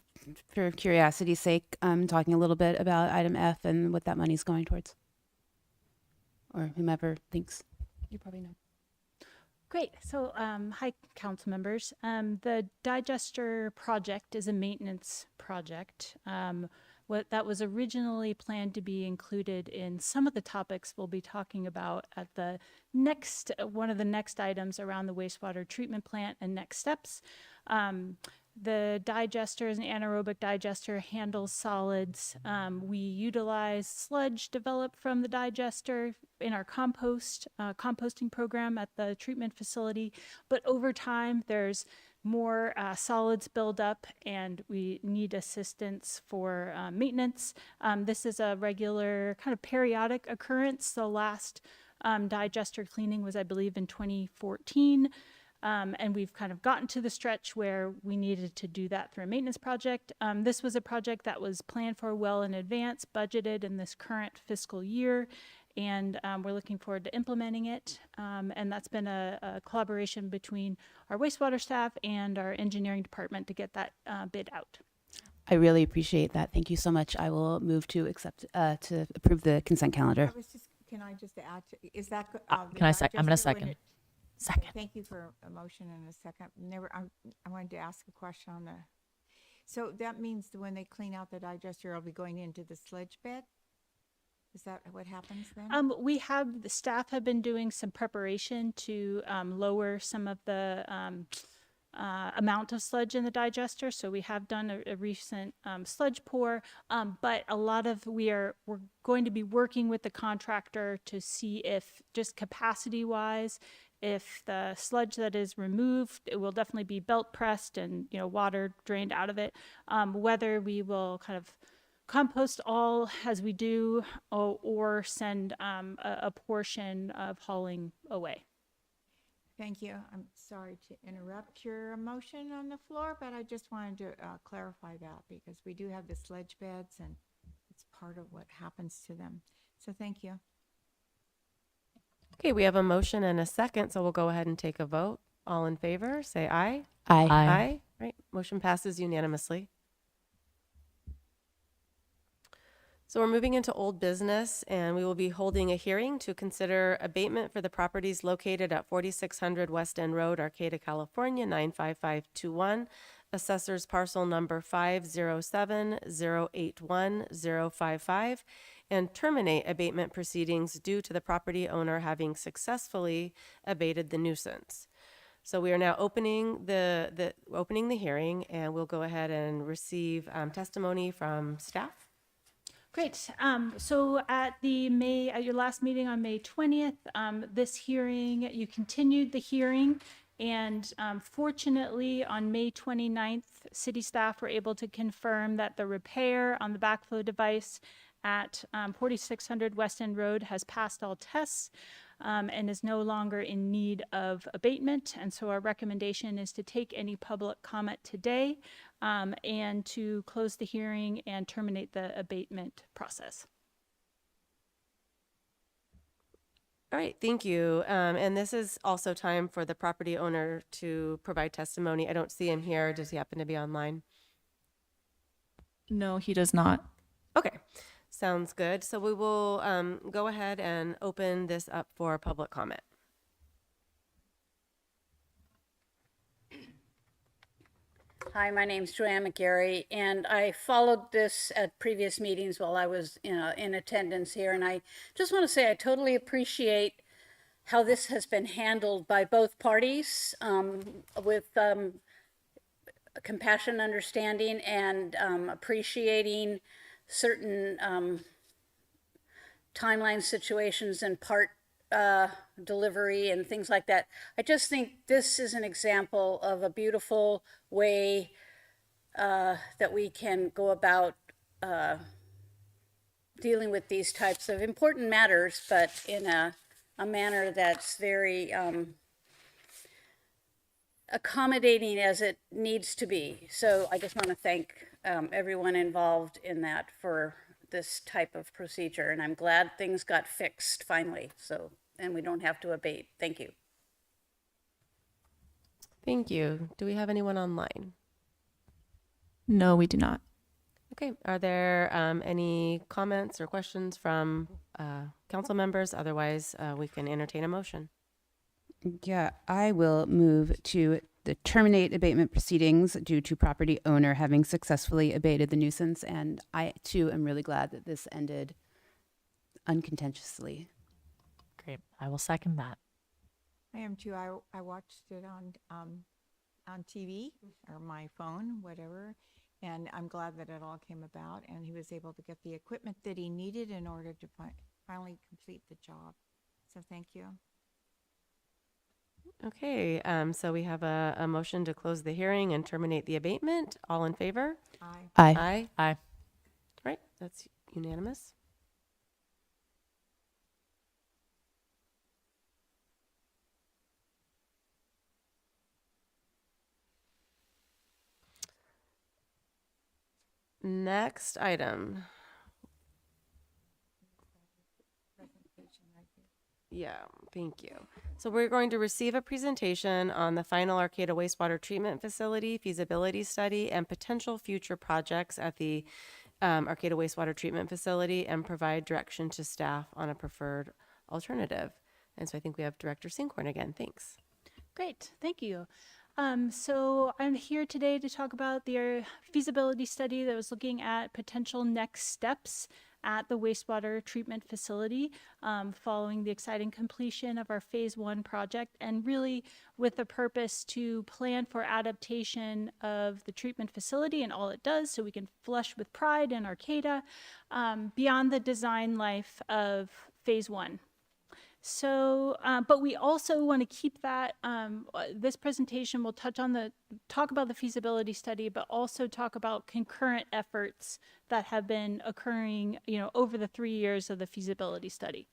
for curiosity's sake, talking a little bit about item F and what that money's going towards? Or whomever thinks. You probably know. Great. So, hi, council members. The digester project is a maintenance project. What that was originally planned to be included in some of the topics we'll be talking about at the next, one of the next items around the wastewater treatment plant and next steps. The digester is an anaerobic digester, handles solids. We utilize sludge developed from the digester in our composting program at the treatment facility. But over time, there's more solids build up and we need assistance for maintenance. This is a regular kind of periodic occurrence. The last digester cleaning was, I believe, in 2014. And we've kind of gotten to the stretch where we needed to do that through a maintenance project. This was a project that was planned for well in advance, budgeted in this current fiscal year, and we're looking forward to implementing it. And that's been a collaboration between our wastewater staff and our engineering department to get that bid out. I really appreciate that. Thank you so much. I will move to approve the consent calendar. Can I just add to, is that? I'm going to second. Okay, thank you for a motion and a second. I wanted to ask a question on the, so that means that when they clean out the digester, it'll be going into the sludge bed? Is that what happens then? The staff have been doing some preparation to lower some of the amount of sludge in the digester. So we have done a recent sludge pour, but a lot of we're going to be working with the contractor to see if just capacity wise, if the sludge that is removed, it will definitely be belt pressed and water drained out of it. Whether we will kind of compost all as we do, or send a portion of hauling away. Thank you. I'm sorry to interrupt your motion on the floor, but I just wanted to clarify that because we do have the sludge beds and it's part of what happens to them. So thank you. Okay, we have a motion and a second, so we'll go ahead and take a vote. All in favor, say aye. Aye. Aye. Right, motion passes unanimously. So we're moving into old business, and we will be holding a hearing to consider abatement for the properties located at 4600 West End Road, Arcata, California, 95521. Assessor's parcel number 507081055, and terminate abatement proceedings due to the property owner having successfully abated the nuisance. So we are now opening the hearing, and we'll go ahead and receive testimony from staff. Great. So at your last meeting on May 20th, this hearing, you continued the hearing. And fortunately, on May 29th, city staff were able to confirm that the repair on the backflow device at 4600 West End Road has passed all tests and is no longer in need of abatement. And so our recommendation is to take any public comment today and to close the hearing and terminate the abatement process. All right, thank you. And this is also time for the property owner to provide testimony. I don't see him here. Does he happen to be online? No, he does not. Okay, sounds good. So we will go ahead and open this up for public comment. Hi, my name's Joanne McGarry, and I followed this at previous meetings while I was in attendance here. And I just want to say I totally appreciate how this has been handled by both parties with compassion, understanding, and appreciating certain timeline situations and part delivery and things like that. I just think this is an example of a beautiful way that we can go about dealing with these types of important matters, but in a manner that's very accommodating as it needs to be. So I just want to thank everyone involved in that for this type of procedure. And I'm glad things got fixed finally. So, and we don't have to abate. Thank you. Thank you. Do we have anyone online? No, we do not. Okay, are there any comments or questions from council members? Otherwise, we can entertain a motion. Yeah, I will move to terminate abatement proceedings due to property owner having successfully abated the nuisance. And I, too, am really glad that this ended uncontentiously. Great. I will second that. I am too. I watched it on TV or my phone, whatever, and I'm glad that it all came about and he was able to get the equipment that he needed in order to finally complete the job. So thank you. Okay, so we have a motion to close the hearing and terminate the abatement. All in favor? Aye. Aye. Aye. Aye. Right, that's unanimous. Next item. Yeah, thank you. So we're going to receive a presentation on the final Arcata wastewater treatment facility feasibility study and potential future projects at the Arcata wastewater treatment facility and provide direction to staff on a preferred alternative. And so I think we have Director Sinkhorn again. Thanks. Great, thank you. So I'm here today to talk about the feasibility study that was looking at potential next steps at the wastewater treatment facility following the exciting completion of our phase 1 project, and really with the purpose to plan for adaptation of the treatment facility and all it does so we can flush with pride in Arcata beyond the design life of phase 1. So, but we also want to keep that, this presentation will talk about the feasibility study, but also talk about concurrent efforts that have been occurring, over the 3 years of the feasibility study.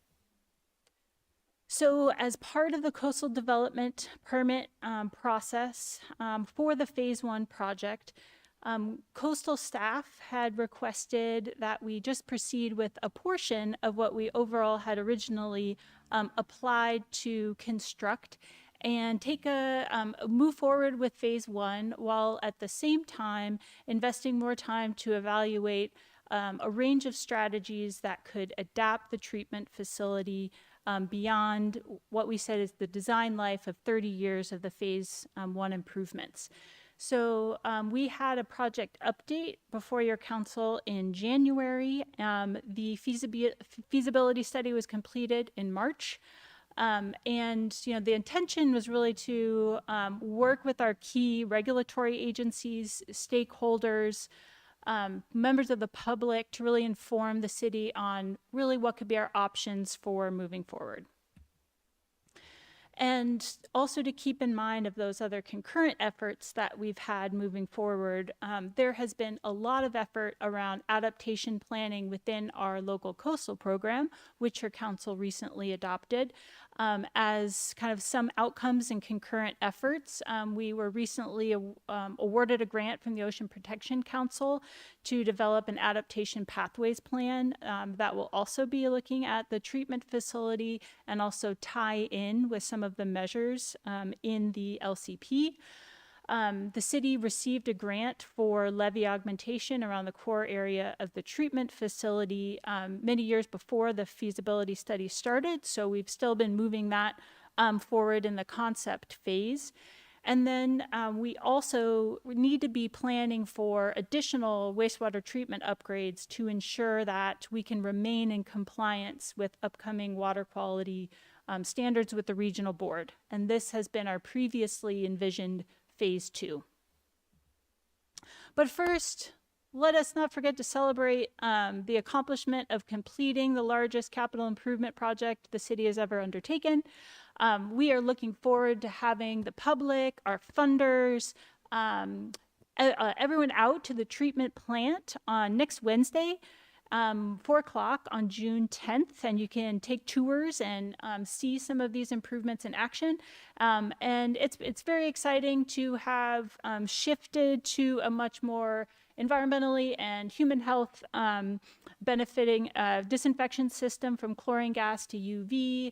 So as part of the coastal development permit process for the phase 1 project, coastal staff had requested that we just proceed with a portion of what we overall had originally applied to construct and take move forward with phase 1 while at the same time investing more time to evaluate a range of strategies that could adapt the treatment facility beyond what we said is the design life of 30 years of the phase 1 improvements. So we had a project update before your council in January. The feasibility study was completed in March. And the intention was really to work with our key regulatory agencies, stakeholders, members of the public to really inform the city on really what could be our options for moving forward. And also to keep in mind of those other concurrent efforts that we've had moving forward, there has been a lot of effort around adaptation planning within our local coastal program, which your council recently adopted. As kind of some outcomes and concurrent efforts, we were recently awarded a grant from the Ocean Protection Council to develop an adaptation pathways plan that will also be looking at the treatment facility and also tie in with some of the measures in the LCP. The city received a grant for levee augmentation around the core area of the treatment facility many years before the feasibility study started, so we've still been moving that forward in the concept phase. And then we also need to be planning for additional wastewater treatment upgrades to ensure that we can remain in compliance with upcoming water quality standards with the regional board. And this has been our previously envisioned phase 2. But first, let us not forget to celebrate the accomplishment of completing the largest capital improvement project the city has ever undertaken. We are looking forward to having the public, our funders, everyone out to the treatment plant on next Wednesday, 4 o'clock on June 10th, and you can take tours and see some of these improvements in action. And it's very exciting to have shifted to a much more environmentally and human health benefiting disinfection system from chlorine gas to UV.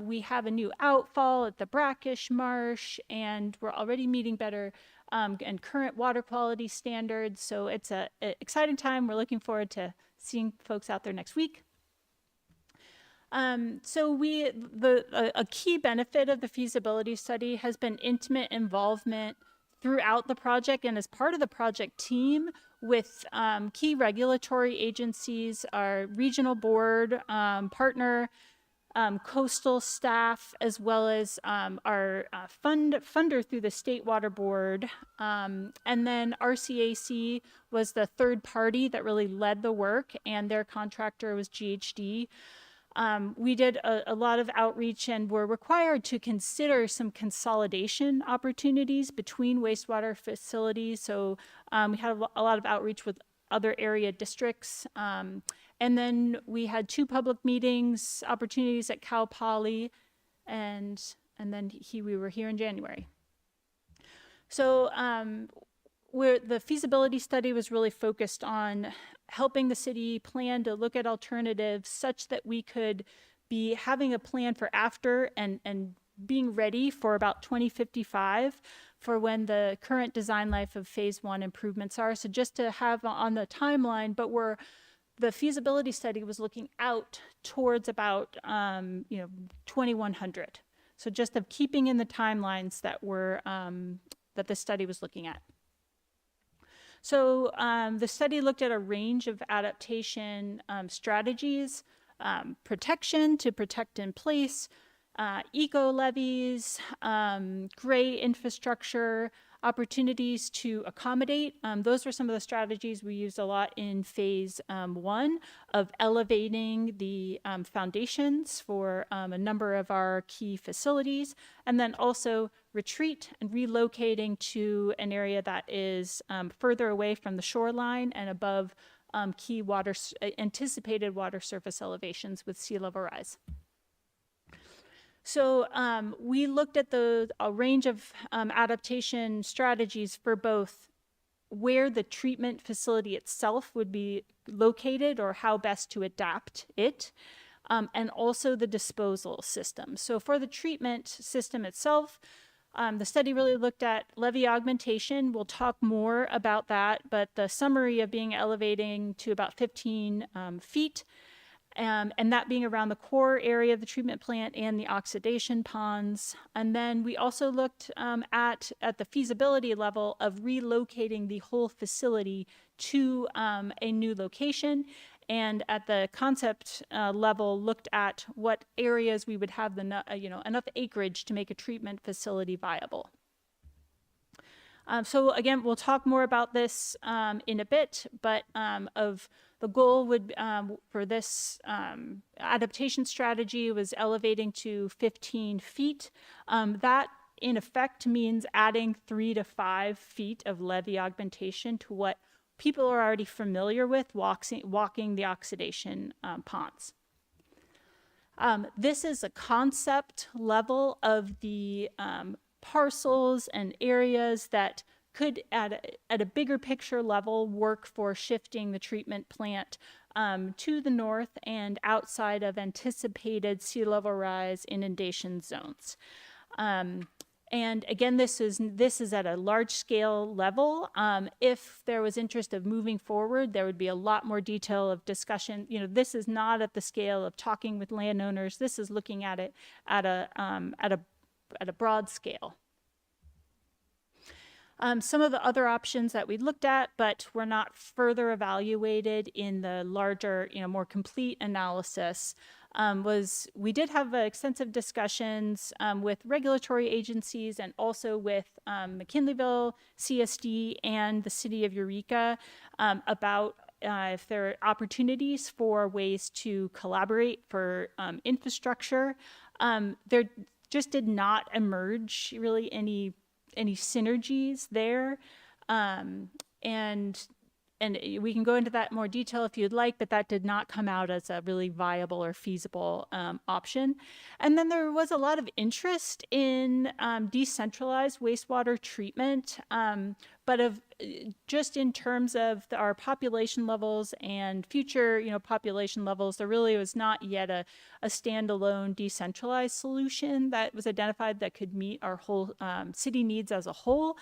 We have a new outfall at the Brackish Marsh, and we're already meeting better and current water quality standards. So it's an exciting time. We're looking forward to seeing folks out there next week. So a key benefit of the feasibility study has been intimate involvement throughout the project and as part of the project team with key regulatory agencies, our regional board, partner, coastal staff, as well as our funder through the State Water Board. And then RCAC was the third party that really led the work, and their contractor was GHD. We did a lot of outreach and were required to consider some consolidation opportunities between wastewater facilities. So we had a lot of outreach with other area districts. And then we had 2 public meetings, opportunities at Cal Poly, and then we were here in January. So where the feasibility study was really focused on helping the city plan to look at alternatives such that we could be having a plan for after and being ready for about 2055 for when the current design life of phase 1 improvements are. So just to have on the timeline, but the feasibility study was looking out towards about 2100. So just of keeping in the timelines that were that the study was looking at. So the study looked at a range of adaptation strategies, protection to protect in place, eco levees, gray infrastructure, opportunities to accommodate. Those were some of the strategies we used a lot in phase 1 of elevating the foundations for a number of our key facilities, and then also retreat and relocating to an area that is further away from the shoreline and above key anticipated water surface elevations with sea level rise. So we looked at a range of adaptation strategies for both where the treatment facility itself would be located or how best to adapt it, and also the disposal system. So for the treatment system itself, the study really looked at levee augmentation. We'll talk more about that, but the summary of being elevating to about 15 feet, and that being around the core area of the treatment plant and the oxidation ponds. And then we also looked at the feasibility level of relocating the whole facility to a new location. And at the concept level, looked at what areas we would have enough acreage to make a treatment facility viable. So again, we'll talk more about this in a bit, but the goal would for this adaptation strategy was elevating to 15 feet. That in effect means adding 3 to 5 feet of levee augmentation to what people are already familiar with walking the oxidation ponds. This is a concept level of the parcels and areas that could, at a bigger picture level, work for shifting the treatment plant to the north and outside of anticipated sea level rise inundation zones. And again, this is at a large scale level. If there was interest of moving forward, there would be a lot more detail of discussion. You know, this is not at the scale of talking with landowners. This is looking at it at a broad scale. Some of the other options that we looked at, but were not further evaluated in the larger, more complete analysis, was we did have extensive discussions with regulatory agencies and also with McKinleyville, CSD, and the city of Eureka about if there are opportunities for ways to collaborate for infrastructure. There just did not emerge really any synergies there. And we can go into that in more detail if you'd like, but that did not come out as a really viable or feasible option. And then there was a lot of interest in decentralized wastewater treatment, but just in terms of our population levels and future, population levels, there really was not yet a standalone decentralized solution that was identified that could meet our whole city needs as a whole,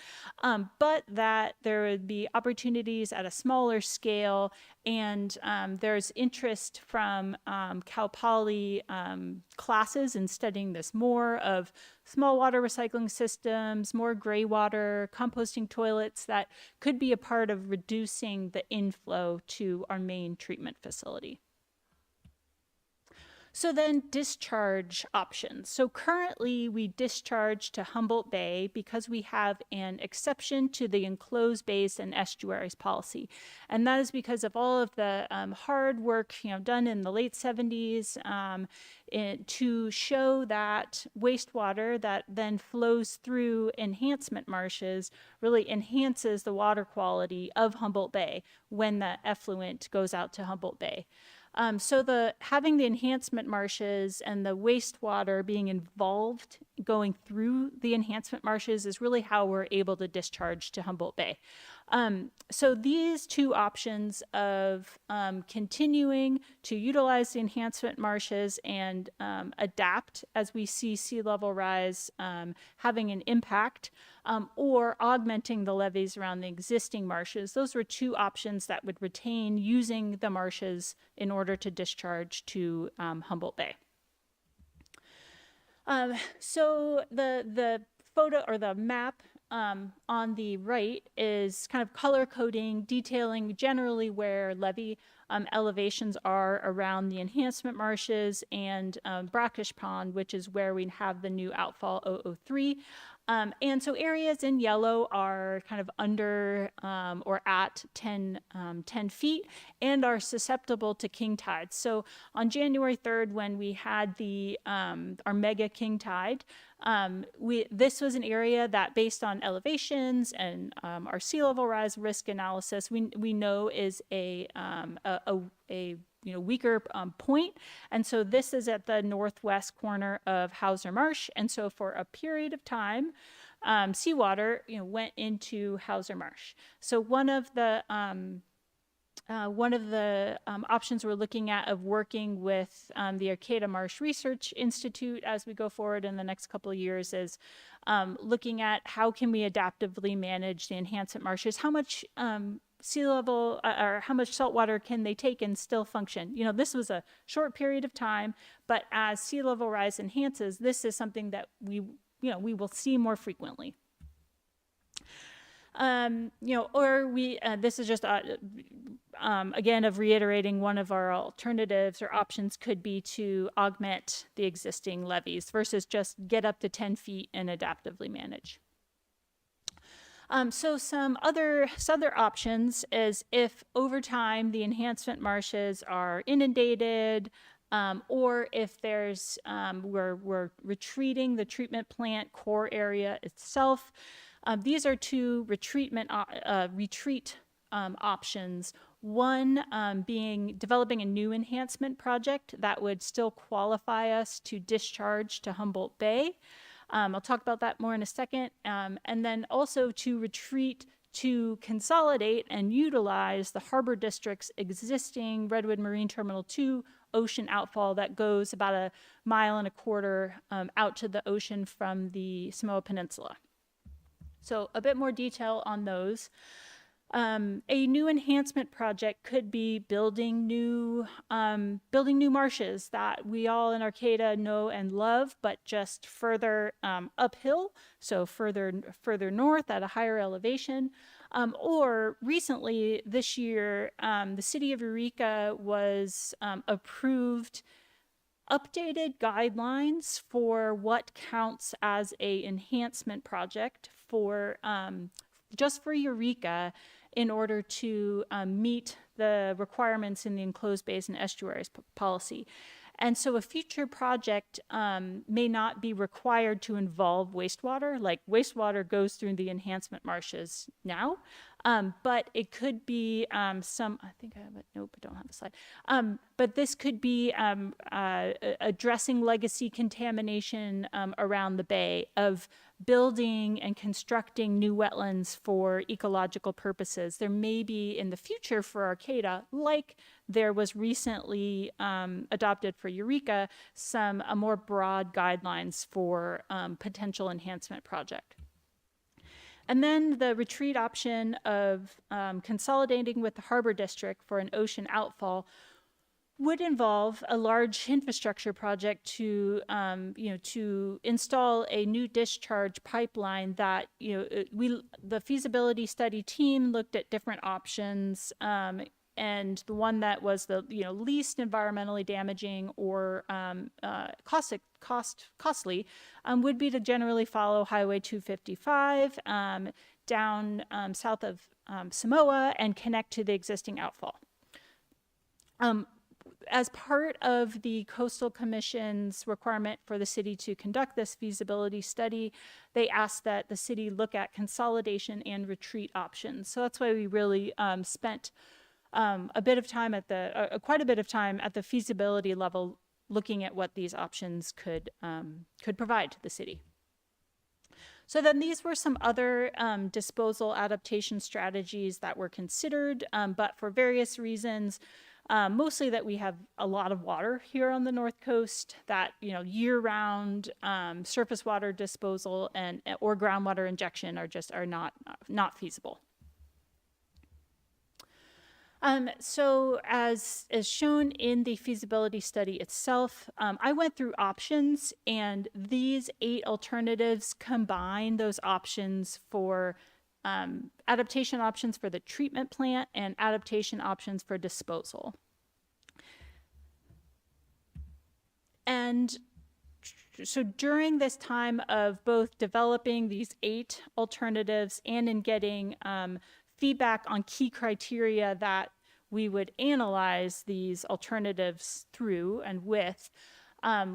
but that there would be opportunities at a smaller scale. And there's interest from Cal Poly classes in studying this more of small water recycling systems, more gray water, composting toilets that could be a part of reducing the inflow to our main treatment facility. So then discharge options. So currently we discharge to Humboldt Bay because we have an exception to the enclosed bays and estuaries policy. And that is because of all of the hard work done in the late 70s to show that wastewater that then flows through enhancement marshes really enhances the water quality of Humboldt Bay when the effluent goes out to Humboldt Bay. So having the enhancement marshes and the wastewater being involved going through the enhancement marshes is really how we're able to discharge to Humboldt Bay. So these two options of continuing to utilize the enhancement marshes and adapt as we see sea level rise having an impact, or augmenting the levees around the existing marshes. Those were two options that would retain using the marshes in order to discharge to Humboldt Bay. So the photo or the map on the right is kind of color coding, detailing generally where levee elevations are around the enhancement marshes and Brackish Pond, which is where we have the new outfall 003. And so areas in yellow are kind of under or at 10 feet and are susceptible to king tides. So on January 3rd, when we had our mega king tide, this was an area that, based on elevations and our sea level rise risk analysis, we know is a weaker point. And so this is at the northwest corner of Hauser Marsh. And so for a period of time, seawater went into Hauser Marsh. So one of the options we're looking at of working with the Arcata Marsh Research Institute as we go forward in the next couple of years is looking at how can we adaptively manage the enhancement marshes, how much sea level or how much salt water can they take and still function. This was a short period of time, but as sea level rise enhances, this is something that we will see more frequently. This is just again of reiterating one of our alternatives or options could be to augment the existing levees versus just get up to 10 feet and adaptively manage. So some other options is if over time the enhancement marshes are inundated, or if there's we're retreating the treatment plant core area itself. These are two retreat options. One being developing a new enhancement project that would still qualify us to discharge to Humboldt Bay. I'll talk about that more in a second. And then also to retreat to consolidate and utilize the Harbor District's existing Redwood Marine Terminal 2 ocean outfall that goes about 1.25 miles out to the ocean from the Samoa Peninsula. So a bit more detail on those. A new enhancement project could be building new marshes that we all in Arcata know and love, but just further uphill, so further north at a higher elevation. Or recently this year, the city of Eureka was approved updated guidelines for what counts as a enhancement project for just for Eureka in order to meet the requirements in the enclosed bays and estuaries policy. And so a future project may not be required to involve wastewater, like wastewater goes through the enhancement marshes now, but it could be I think I have it, nope, I don't have a slide. But this could be addressing legacy contamination around the bay, of building and constructing new wetlands for ecological purposes. There may be in the future for Arcata, like there was recently adopted for Eureka, some more broad guidelines for potential enhancement project. And then the retreat option of consolidating with the Harbor District for an ocean outfall would involve a large infrastructure project to, to install a new discharge pipeline that, the feasibility study team looked at different options, and the one that was the least environmentally damaging or costly would be to generally follow Highway 255 down south of Samoa and connect to the existing outfall. As part of the Coastal Commission's requirement for the city to conduct this feasibility study, they asked that the city look at consolidation and retreat options. So that's why we really spent quite a bit of time at the feasibility level looking at what these options could provide to the city. So then these were some other disposal adaptation strategies that were considered, but for various reasons, mostly that we have a lot of water here on the North Coast, that year-round surface water disposal or groundwater injection are not feasible. So as shown in the feasibility study itself, I went through options, and these 8 alternatives combine those options for adaptation options for the treatment plant and adaptation options for disposal. And so during this time of both developing these 8 alternatives and in getting feedback on key criteria that we would analyze these alternatives through and with,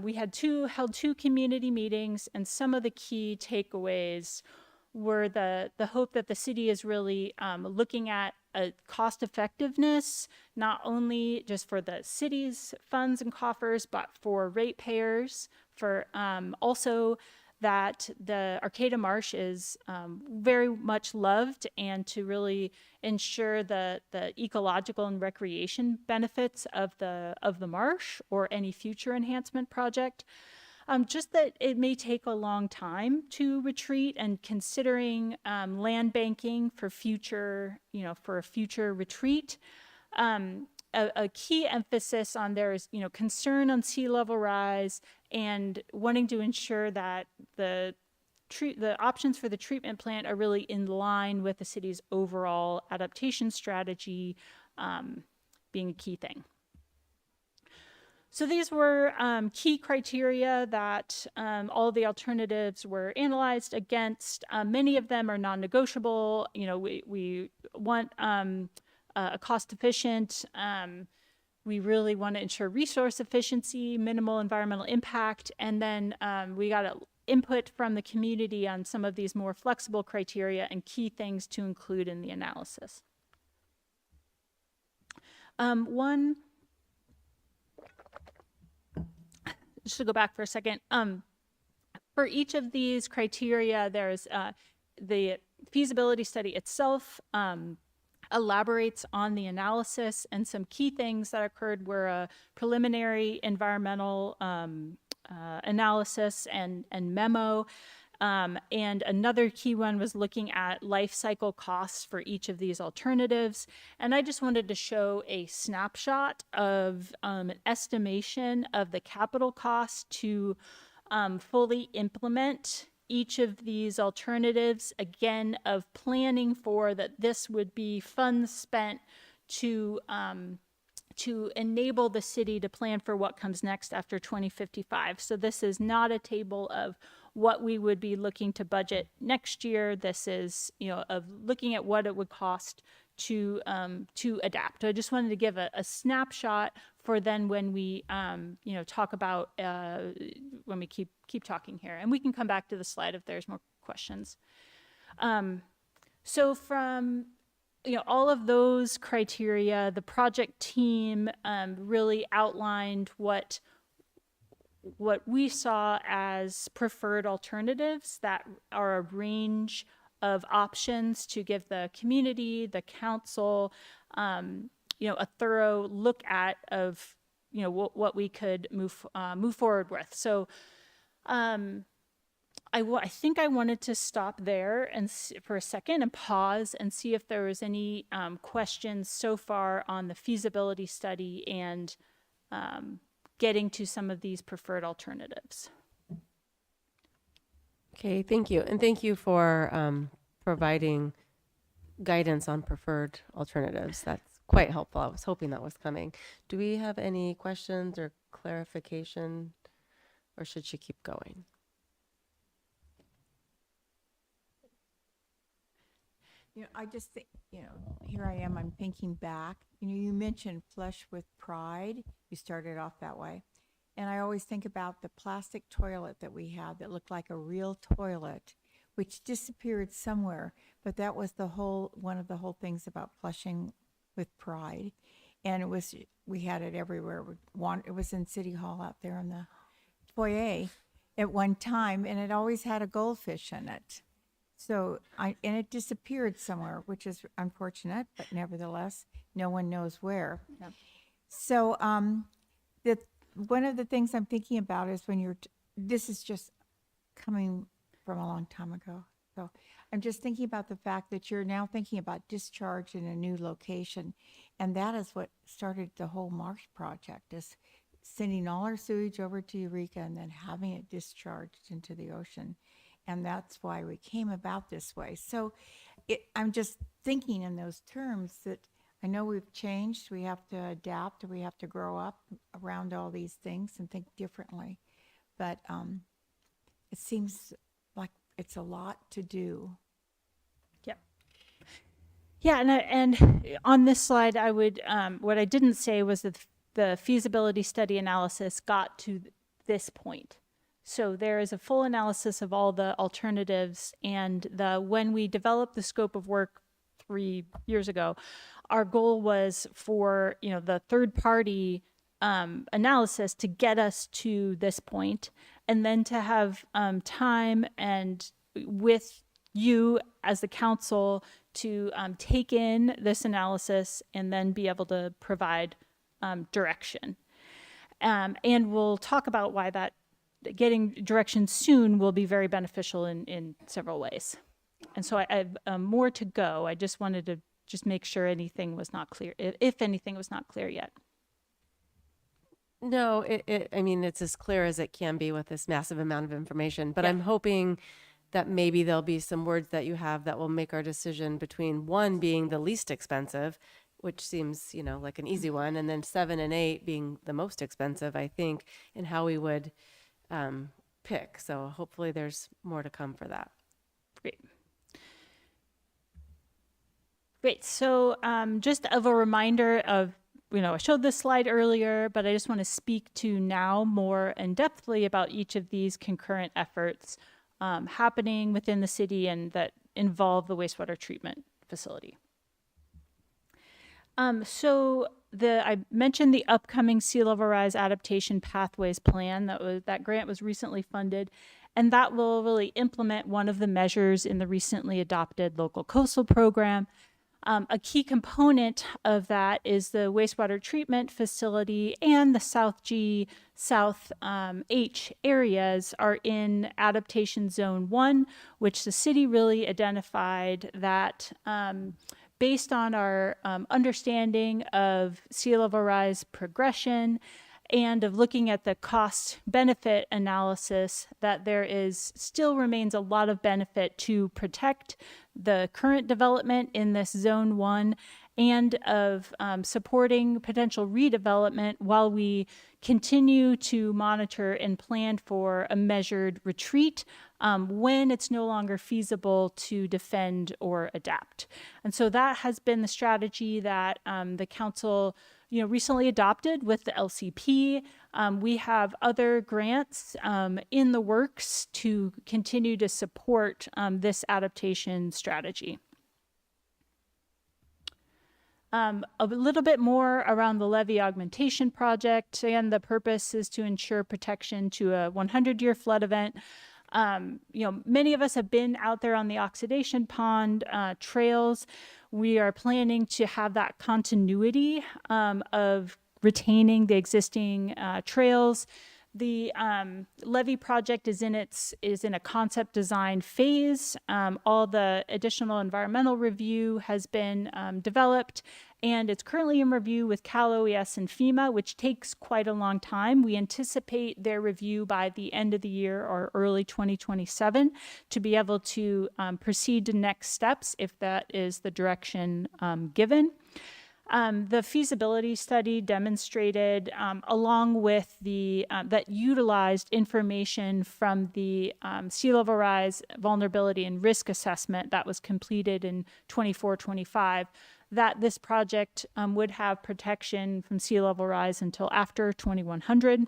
we had held two community meetings, and some of the key takeaways were the hope that the city is really looking at a cost effectiveness, not only just for the city's funds and coffers, but for ratepayers, for also that the Arcata Marsh is very much loved, and to really ensure the ecological and recreation benefits of the marsh or any future enhancement project. Just that it may take a long time to retreat, and considering land banking for a future retreat. A key emphasis on there is, concern on sea level rise and wanting to ensure that the options for the treatment plant are really in line with the city's overall adaptation strategy, being a key thing. So these were key criteria that all the alternatives were analyzed against. Many of them are non-negotiable. We want a cost-efficient. We really want to ensure resource efficiency, minimal environmental impact, and then we got input from the community on some of these more flexible criteria and key things to include in the analysis. One, just to go back for a second, for each of these criteria, there's the feasibility study itself elaborates on the analysis, and some key things that occurred were a preliminary environmental analysis and memo. And another key one was looking at life cycle costs for each of these alternatives. And I just wanted to show a snapshot of an estimation of the capital cost to fully implement each of these alternatives, again, of planning for that this would be funds spent to enable the city to plan for what comes next after 2055. So this is not a table of what we would be looking to budget next year. This is, of looking at what it would cost to adapt. I just wanted to give a snapshot for then when we, talk about, when we keep talking here. And we can come back to the slide if there's more questions. So from all of those criteria, the project team really outlined what we saw as preferred alternatives that are a range of options to give the community, the council, a thorough look at of what we could move forward with. So I think I wanted to stop there and for a second and pause and see if there was any questions so far on the feasibility study and getting to some of these preferred alternatives. Okay, thank you. And thank you for providing guidance on preferred alternatives. That's quite helpful. I was hoping that was coming. Do we have any questions or clarification, or should she keep going? I just think, here I am, I'm thinking back. You mentioned Flush with Pride. You started off that way. And I always think about the plastic toilet that we had that looked like a real toilet, which disappeared somewhere. But that was one of the whole things about Flushing with Pride. And we had it everywhere. It was in City Hall out there in the foyer at one time, and it always had a goldfish in it. So and it disappeared somewhere, which is unfortunate, but nevertheless, no one knows where. Yep. So one of the things I'm thinking about is when this is just coming from a long time ago. So I'm just thinking about the fact that you're now thinking about discharge in a new location. And that is what started the whole Marsh project, is sending all our sewage over to Eureka and then having it discharged into the ocean. And that's why we came about this way. So I'm just thinking in those terms that I know we've changed, we have to adapt, we have to grow up around all these things and think differently. But it seems like it's a lot to do. Yep. Yeah, and on this slide, I would, what I didn't say was that the feasibility study analysis got to this point. So there is a full analysis of all the alternatives, and when we developed the scope of work 3 years ago, our goal was for the third party analysis to get us to this point, and then to have time and with you as the council to take in this analysis and then be able to provide direction. And we'll talk about why that getting direction soon will be very beneficial in several ways. And so I have more to go. I just wanted to make sure anything was not clear, if anything was not clear yet. No, I mean, it's as clear as it can be with this massive amount of information, but Yeah. I'm hoping that maybe there'll be some words that you have that will make our decision between one being the least expensive, which seems, like an easy one, and then 7 and 8 being the most expensive, I think, and how we would pick. So hopefully there's more to come for that. Great. So just of a reminder of, I showed this slide earlier, but I just want to speak to now more in-depthly about each of these concurrent efforts happening within the city and that involve the wastewater treatment facility. So I mentioned the upcoming sea level rise adaptation pathways plan. That grant was recently funded, and that will really implement one of the measures in the recently adopted local coastal program. A key component of that is the wastewater treatment facility, and the South G, South H areas are in adaptation zone 1, which the city really identified that based on our understanding of sea level rise progression and of looking at the cost benefit analysis, that there is still remains a lot of benefit to protect the current development in this zone 1 and of supporting potential redevelopment while we continue to monitor and plan for a measured retreat when it's no longer feasible to defend or adapt. And so that has been the strategy that the council recently adopted with the LCP. We have other grants in the works to continue to support this adaptation strategy. A little bit more around the levee augmentation project, and the purpose is to ensure protection to a 100-year flood event. Many of us have been out there on the oxidation pond trails. We are planning to have that continuity of retaining the existing trails. The levee project is in a concept design phase. All the additional environmental review has been developed, and it's currently in review with Cal OES and FEMA, which takes quite a long time. We anticipate their review by the end of the year or early 2027 to be able to proceed to next steps if that is the direction given. The feasibility study demonstrated, along with that utilized information from the sea level rise vulnerability and risk assessment that was completed in 24-25, that this project would have protection from sea level rise until after 2100.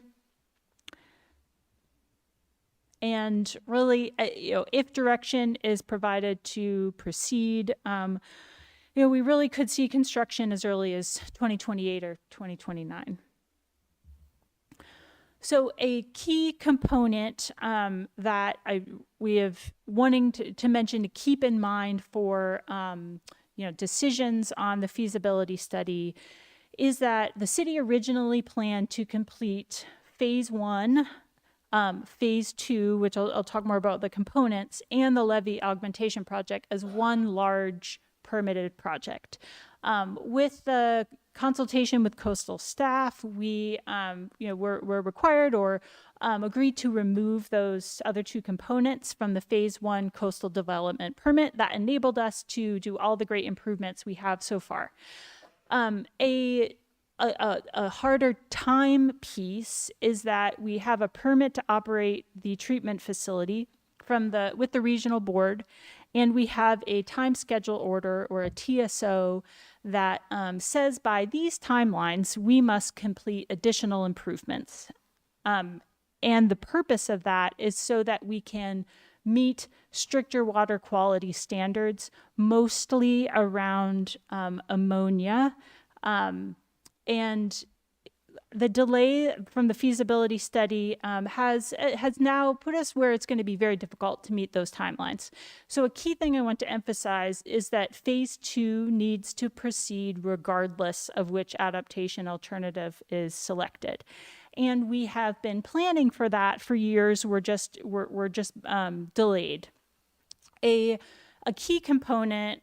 And really, if direction is provided to proceed, we really could see construction as early as 2028 or 2029. So a key component that we have wanting to mention to keep in mind for decisions on the feasibility study is that the city originally planned to complete phase 1, phase 2, which I'll talk more about the components, and the levee augmentation project as one large permitted project. With the consultation with coastal staff, we were required or agreed to remove those other two components from the phase 1 coastal development permit that enabled us to do all the great improvements we have so far. A harder time piece is that we have a permit to operate the treatment facility with the regional board, and we have a time schedule order or a TSO that says by these timelines we must complete additional improvements. And the purpose of that is so that we can meet stricter water quality standards, mostly around ammonia. And the delay from the feasibility study has now put us where it's going to be very difficult to meet those timelines. So a key thing I want to emphasize is that phase 2 needs to proceed regardless of which adaptation alternative is selected. And we have been planning for that for years. We're just delayed. A key component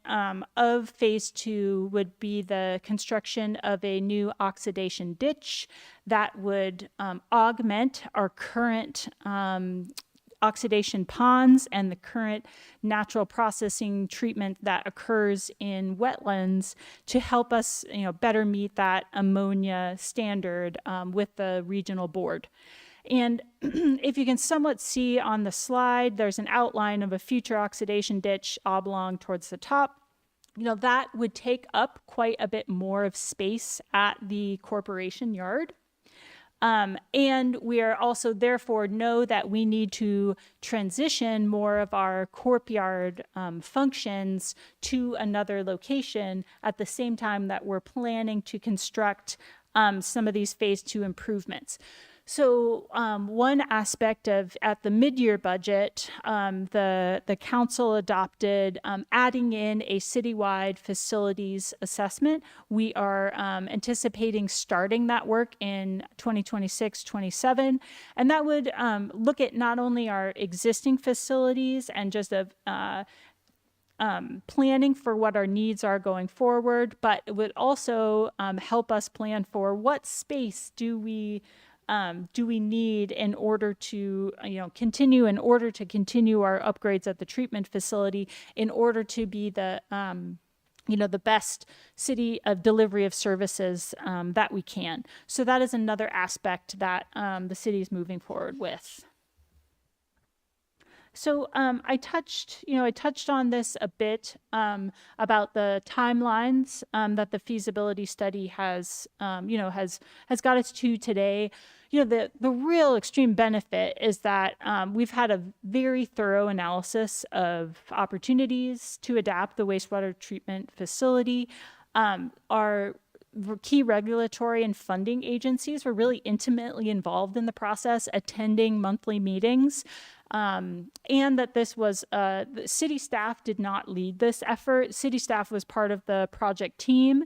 of phase 2 would be the construction of a new oxidation ditch that would augment our current oxidation ponds and the current natural processing treatment that occurs in wetlands to help us better meet that ammonia standard with the regional board. And if you can somewhat see on the slide, there's an outline of a future oxidation ditch oblong towards the top. That would take up quite a bit more of space at the corporation yard. And we are also therefore know that we need to transition more of our courtyard functions to another location at the same time that we're planning to construct some of these phase 2 improvements. So one aspect of at the mid-year budget, the council adopted adding in a citywide facilities assessment. We are anticipating starting that work in 2026-27, and that would look at not only our existing facilities and just planning for what our needs are going forward, but it would also help us plan for what space do we need in order to continue our upgrades at the treatment facility in order to be the the best city of delivery of services that we can. So that is another aspect that the city is moving forward with. So I touched on this a bit about the timelines that the feasibility study has got us to today. The real extreme benefit is that we've had a very thorough analysis of opportunities to adapt the wastewater treatment facility. Our key regulatory and funding agencies were really intimately involved in the process, attending monthly meetings. And that this was, the city staff did not lead this effort. City staff was part of the project team.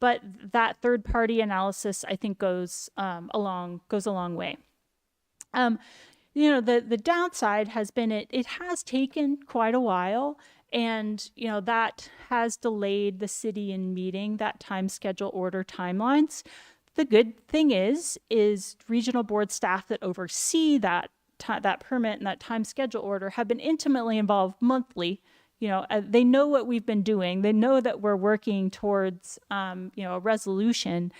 But that third-party analysis, I think, goes a long way. The downside has been it has taken quite a while, and that has delayed the city in meeting that time schedule order timelines. The good thing is regional board staff that oversee that permit and that time schedule order have been intimately involved monthly. They know what we've been doing. They know that we're working towards, a resolution.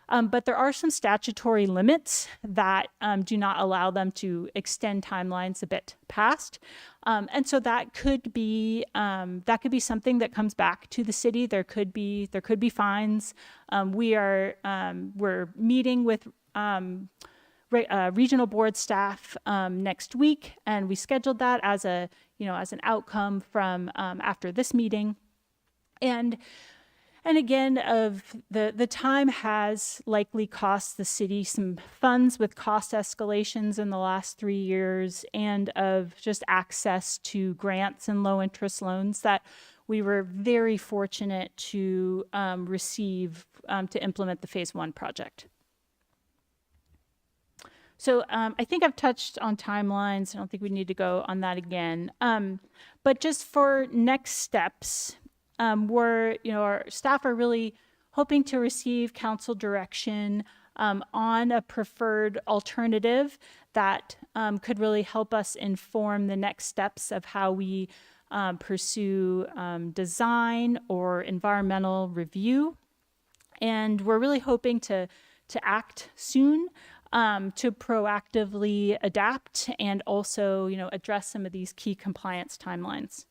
But there are some statutory limits that do not allow them to extend timelines a bit past. And so that could be something that comes back to the city. There could be fines. We're meeting with regional board staff next week, and we scheduled that as an outcome from after this meeting. And again, the time has likely cost the city some funds with cost escalations in the last 3 years, and of just access to grants and low interest loans that we were very fortunate to receive to implement the phase 1 project. So I think I've touched on timelines. I don't think we need to go on that again. But just for next steps, our staff are really hoping to receive council direction on a preferred alternative that could really help us inform the next steps of how we pursue design or environmental review. And we're really hoping to act soon. To proactively adapt and also, address some of these key compliance timelines.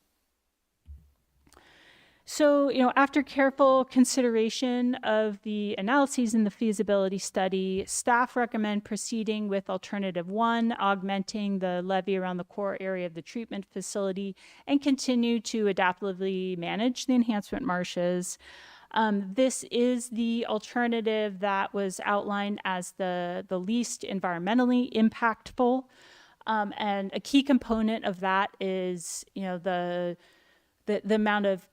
So, after careful consideration of the analyses in the feasibility study, staff recommend proceeding with alternative 1, augmenting the levee around the core area of the treatment facility, and continue to adaptively manage the enhancement marshes. This is the alternative that was outlined as the least environmentally impactful. And a key component of that is, the amount of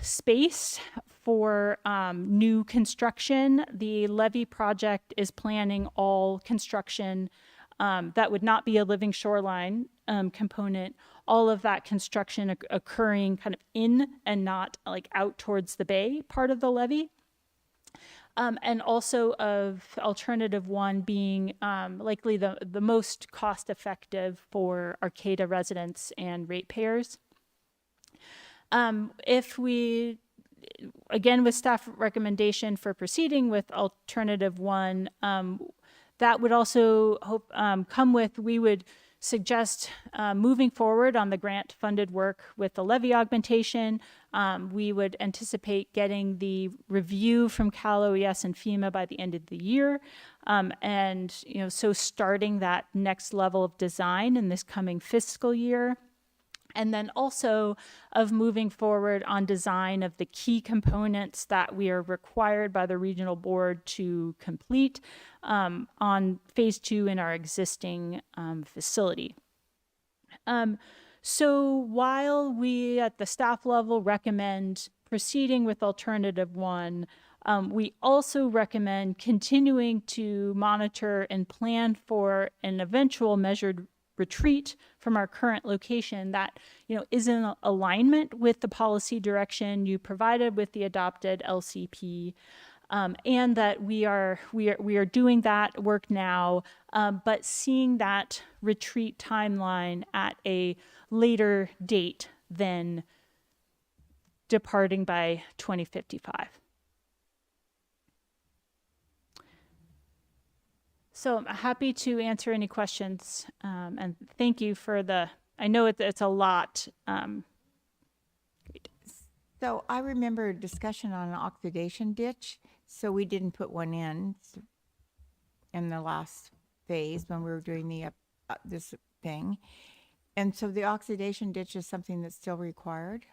space for new construction. The levee project is planning all construction that would not be a living shoreline component, all of that construction occurring kind of in and not like out towards the bay part of the levee. And also of alternative 1 being likely the most cost effective for Arcata residents and ratepayers. If we, again, with staff recommendation for proceeding with alternative 1, that would also we would suggest moving forward on the grant-funded work with the levee augmentation, We would anticipate getting the review from Cal OES and FEMA by the end of the year. And, so starting that next level of design in this coming fiscal year. And then also of moving forward on design of the key components that we are required by the regional board to complete on phase 2 in our existing facility. So while we at the staff level recommend proceeding with alternative 1, we also recommend continuing to monitor and plan for an eventual measured retreat from our current location that is in alignment with the policy direction you provided with the adopted LCP, and that we are doing that work now, but seeing that retreat timeline at a later date than departing by 2055. So I'm happy to answer any questions, and thank you for I know it's a lot. So I remember a discussion on an oxidation ditch, so we didn't put one in the last phase when we were doing the this thing. And so the oxidation ditch is something that's still required?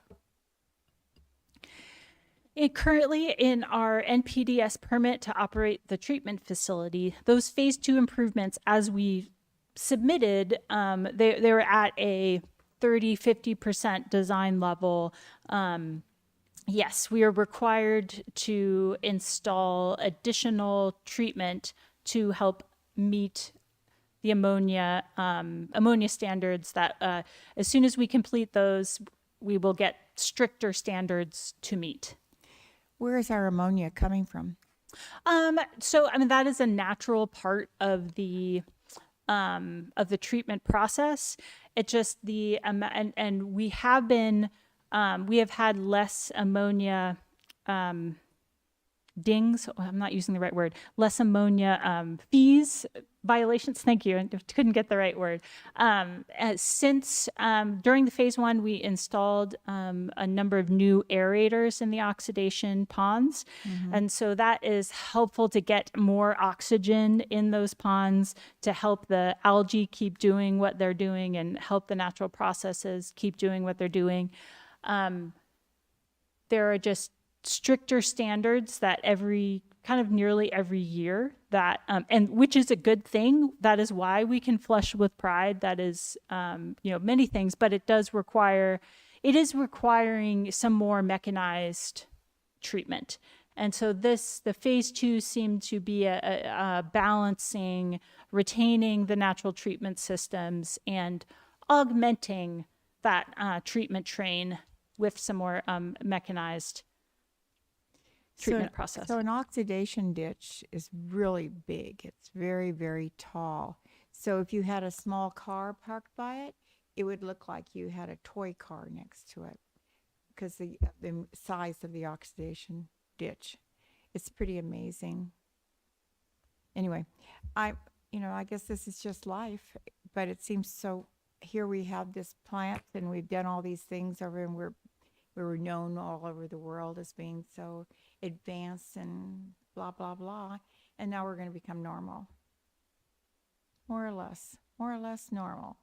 Currently in our NPDS permit to operate the treatment facility, those phase 2 improvements as we submitted, they were at a 30-50% design level. Yes, we are required to install additional treatment to help meet the ammonia standards that as soon as we complete those, we will get stricter standards to meet. Where is our ammonia coming from? So that is a natural part of the treatment process. It just and we have had less ammonia dings. I'm not using the right word. Less ammonia fees violations. Thank you. I couldn't get the right word. Since during the phase 1, we installed a number of new aerators in the oxidation ponds. And so that is helpful to get more oxygen in those ponds to help the algae keep doing what they're doing and help the natural processes keep doing what they're doing. There are just stricter standards that nearly every year that and which is a good thing. That is why we can flush with pride. That is many things, but it is requiring some more mechanized treatment. And so the phase 2 seemed to be a balancing, retaining the natural treatment systems and augmenting that treatment train with some more mechanized treatment process. So an oxidation ditch is really big. It's very, very tall. So if you had a small car parked by it, it would look like you had a toy car next to it because the size of the oxidation ditch. It's pretty amazing. Anyway, I guess this is just life, but it seems so. Here we have this plant and we've done all these things over, and we were known all over the world as being so advanced and blah, blah, blah. And now we're going to become normal. More or less normal.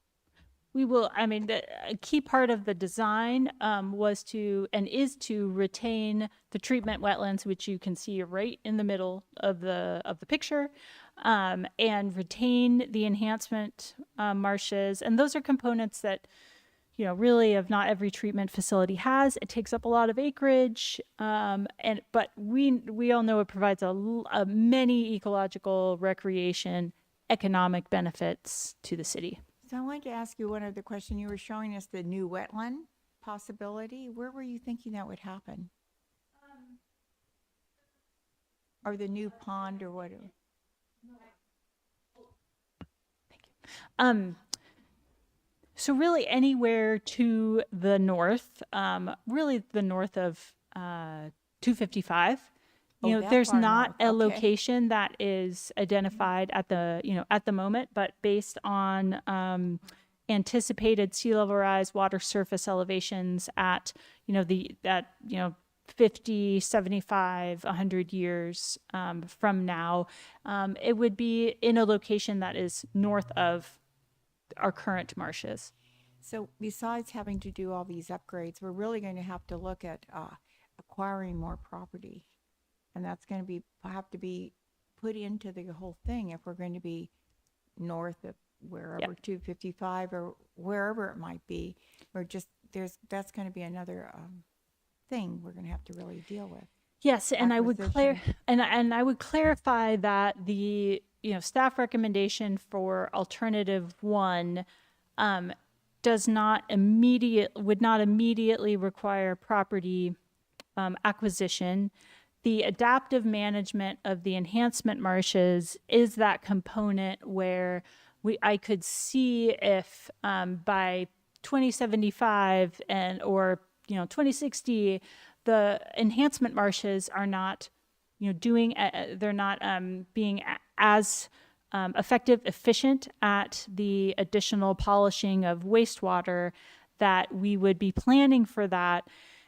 We will, a key part of the design was to retain the treatment wetlands, which you can see right in the middle of the picture, and retain the enhancement marshes. And those are components that really of not every treatment facility has. It takes up a lot of acreage, but we all know it provides a many ecological, recreation, economic benefits to the city. So I wanted to ask you one other question. You were showing us the new wetland possibility. Where were you thinking that would happen? Or the new pond or whatever? Thank you. So really anywhere to the north, really the north of 255. There's not a location that is identified at the moment, but based on anticipated sea level rise, water surface elevations at, 50, 75, 100 years from now, it would be in a location that is north of our current marshes. So besides having to do all these upgrades, we're really going to have to look at acquiring more property. And that's going to have to be put into the whole thing if we're going to be north of wherever, Yep. 255 or wherever it might be. That's going to be another thing we're going to have to really deal with. Yes, and I would Acquisition. and I would clarify that the staff recommendation for alternative 1 would not immediately require property acquisition. The adaptive management of the enhancement marshes is that component where I could see if by 2075 or 2060 the enhancement marshes are not they're not being as effective, efficient at the additional polishing of wastewater, that we would be planning for that.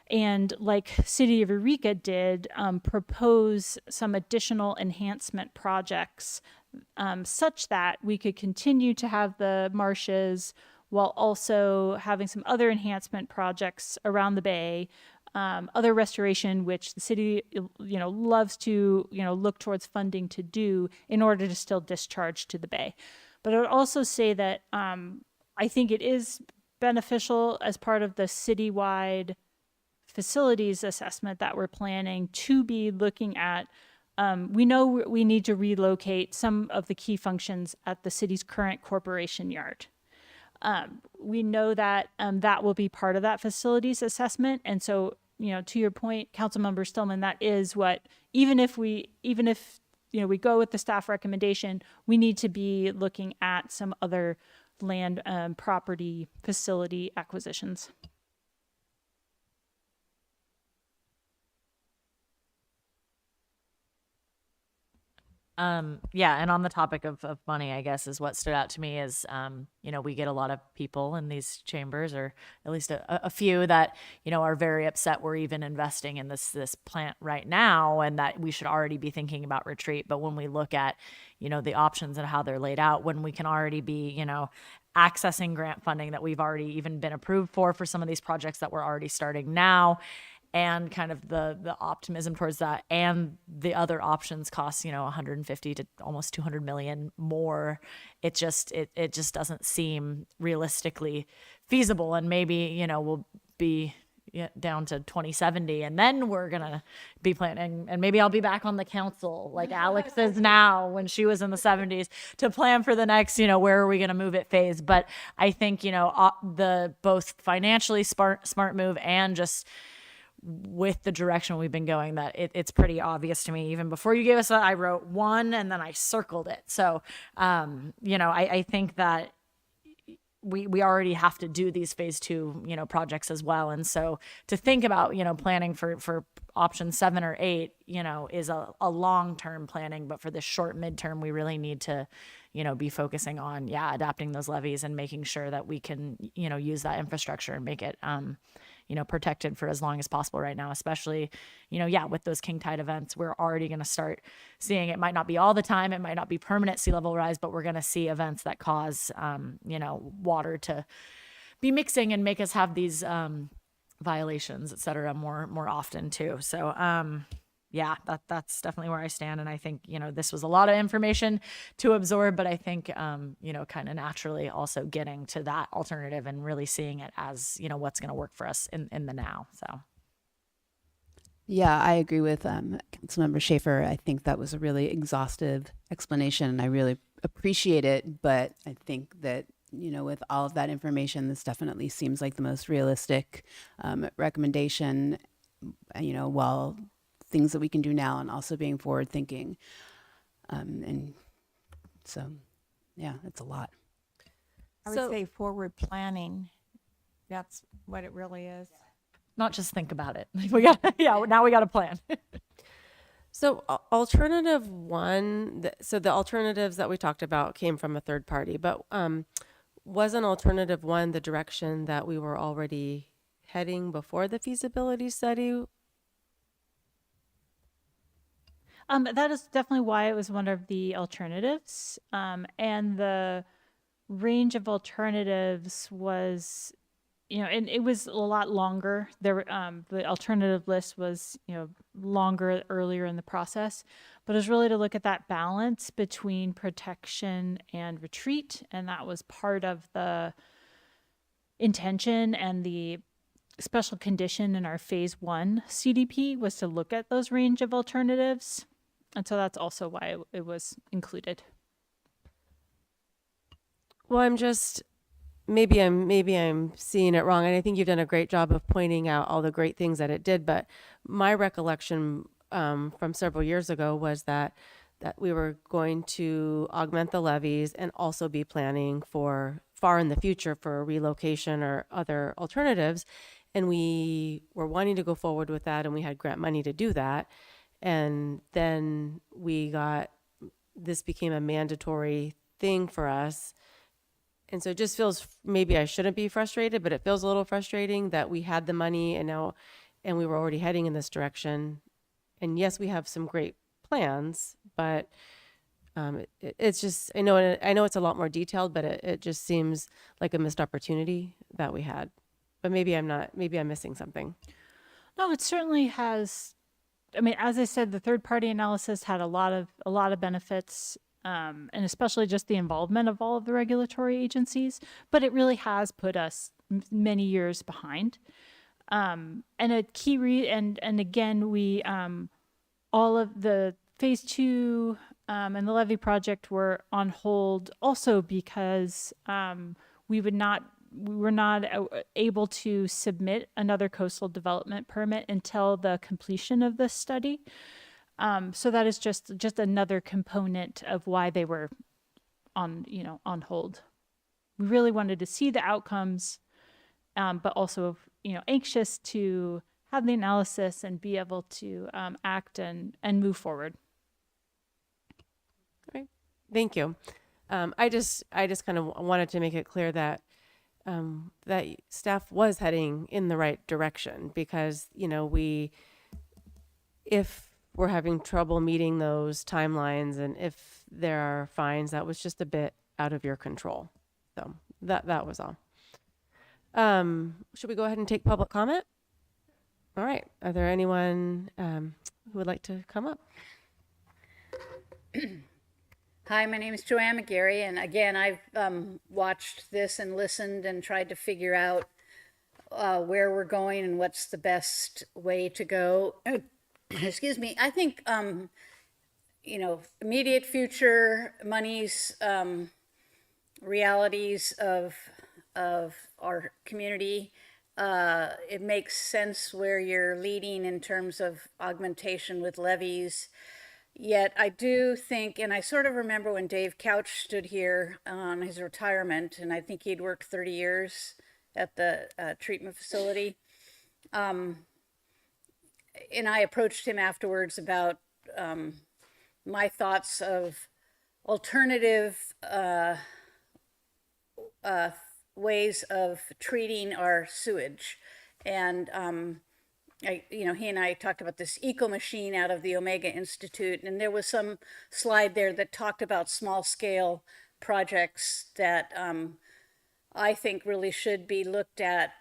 And like City of Eureka did, propose some additional enhancement projects such that we could continue to have the marshes while also having some other enhancement projects around the bay, other restoration, which the city, loves to, look towards funding to do in order to still discharge to the bay. But I would also say that I think it is beneficial as part of the citywide facilities assessment that we're planning to be looking at. We know we need to relocate some of the key functions at the city's current corporation yard. We know that that will be part of that facilities assessment. And so, to your point, Councilmember Stillman, that is what, even if we go with the staff recommendation, we need to be looking at some other land property facility acquisitions. Yeah, and on the topic of money, I guess is what stood out to me is, we get a lot of people in these chambers, or at least a few that, are very upset we're even investing in this plant right now, and that we should already be thinking about retreat. But when we look at, the options and how they're laid out, when we can already be, accessing grant funding that we've already even been approved for some of these projects that we're already starting now, and kind of the optimism towards that, and the other options cost 150 to almost 200 million more. It just doesn't seem realistically feasible, and maybe we'll be down to 2070, and then we're gonna be planning, and maybe I'll be back on the council like Alex is now when she was in the 70s, to plan for the next where are we gonna move it phase. But I think the both financially smart move, and just with the direction we've been going, that it's pretty obvious to me. Even before you gave us that, I wrote 1 and then I circled it. So, I think that we already have to do these phase 2, projects as well. And so to think about, planning for option 7 or 8, is a long-term planning, but for the short midterm, we really need to, be focusing on, adapting those levees and making sure that we can, use that infrastructure and make it, protected for as long as possible right now, especially, with those king tide events. We're already going to start seeing, it might not be all the time, it might not be permanent sea level rise, but we're going to see events that cause, water to be mixing and make us have these violations, et cetera, more often too. So, that's definitely where I stand. And I think, this was a lot of information to absorb, but I think, kind of naturally also getting to that alternative and really seeing it as, what's going to work for us in the now. So. Yeah, I agree with Councilmember Schaefer. I think that was a really exhaustive explanation, and I really appreciate it. But I think that, with all of that information, this definitely seems like the most realistic recommendation, while things that we can do now and also being forward thinking. And so, it's a lot. I would say forward planning. That's what it really is. Not just think about it. Now we got a plan. So alternative 1, so the alternatives that we talked about came from a third party, but wasn't alternative one the direction that we were already heading before the feasibility study? That is definitely why it was one of the alternatives. And the range of alternatives was, and it was a lot longer. The alternative list was, longer earlier in the process, but it was really to look at that balance between protection and retreat. And that was part of the intention and the special condition in our phase 1 CDP was to look at those range of alternatives. And so that's also why it was included. Well, maybe I'm seeing it wrong, and I think you've done a great job of pointing out all the great things that it did. But my recollection from several years ago was that we were going to augment the levies and also be planning for far in the future for relocation or other alternatives, and we were wanting to go forward with that, and we had grant money to do that, and then this became a mandatory thing for us. And so it just feels, maybe I shouldn't be frustrated, but it feels a little frustrating that we had the money and we were already heading in this direction. And yes, we have some great plans, but it's just, I know it's a lot more detailed, but it just seems like a missed opportunity that we had. But maybe I'm missing something. No, it certainly has. I mean, as I said, the third party analysis had a lot of benefits. And especially just the involvement of all of the regulatory agencies, but it really has put us many years behind. And a key and again, we all of the phase 2 and the levee project were on hold also because we were not able to submit another coastal development permit until the completion of this study. So that is just another component of why they were on hold. We really wanted to see the outcomes, but also, anxious to have the analysis and be able to act and move forward. Great, thank you. I just kind of wanted to make it clear that that staff was heading in the right direction because if we're having trouble meeting those timelines and if there are fines, that was just a bit out of your control. So that was all. Should we go ahead and take public comment? All right. Are there anyone who would like to come up? Hi, my name is Joanne McGarry, and again, I've watched this and listened and tried to figure out where we're going and what's the best way to go. Excuse me. I think, immediate future monies, realities of our community. It makes sense where you're leading in terms of augmentation with levies. Yet I do think, and I sort of remember when Dave Couch stood here on his retirement, and I think he'd worked 30 years at the treatment facility. And I approached him afterwards about my thoughts of alternative ways of treating our sewage. And he and I talked about this eco machine out of the Omega Institute, and there was some slide there that talked about small scale projects that I think really should be looked at,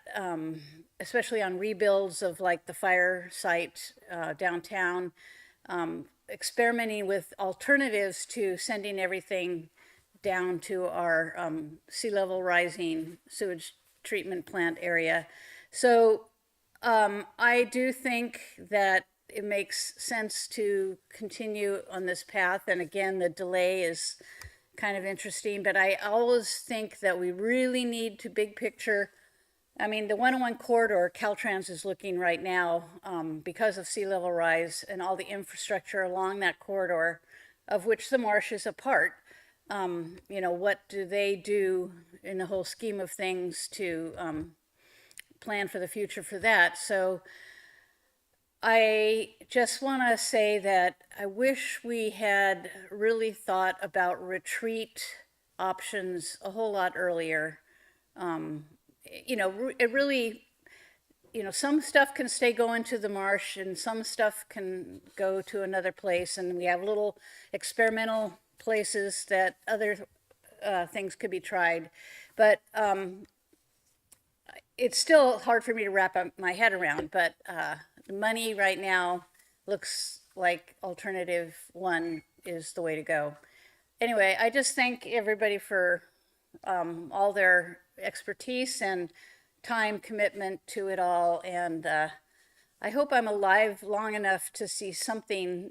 especially on rebuilds of like the fire site downtown, experimenting with alternatives to sending everything down to our sea level rising sewage treatment plant area. So I do think that it makes sense to continue on this path. And again, the delay is kind of interesting, but I always think that we really need to big picture. I mean, the 101 corridor, Caltrans is looking right now because of sea level rise and all the infrastructure along that corridor, of which the marsh is a part. What do they do in the whole scheme of things to plan for the future for that? So I just want to say that I wish we had really thought about retreat options a whole lot earlier. It really, some stuff can stay going to the marsh and some stuff can go to another place. And we have little experimental places that other things could be tried. But it's still hard for me to wrap my head around. But the money right now looks like alternative one is the way to go. Anyway, I just thank everybody for all their expertise and time commitment to it all. And I hope I'm alive long enough to see something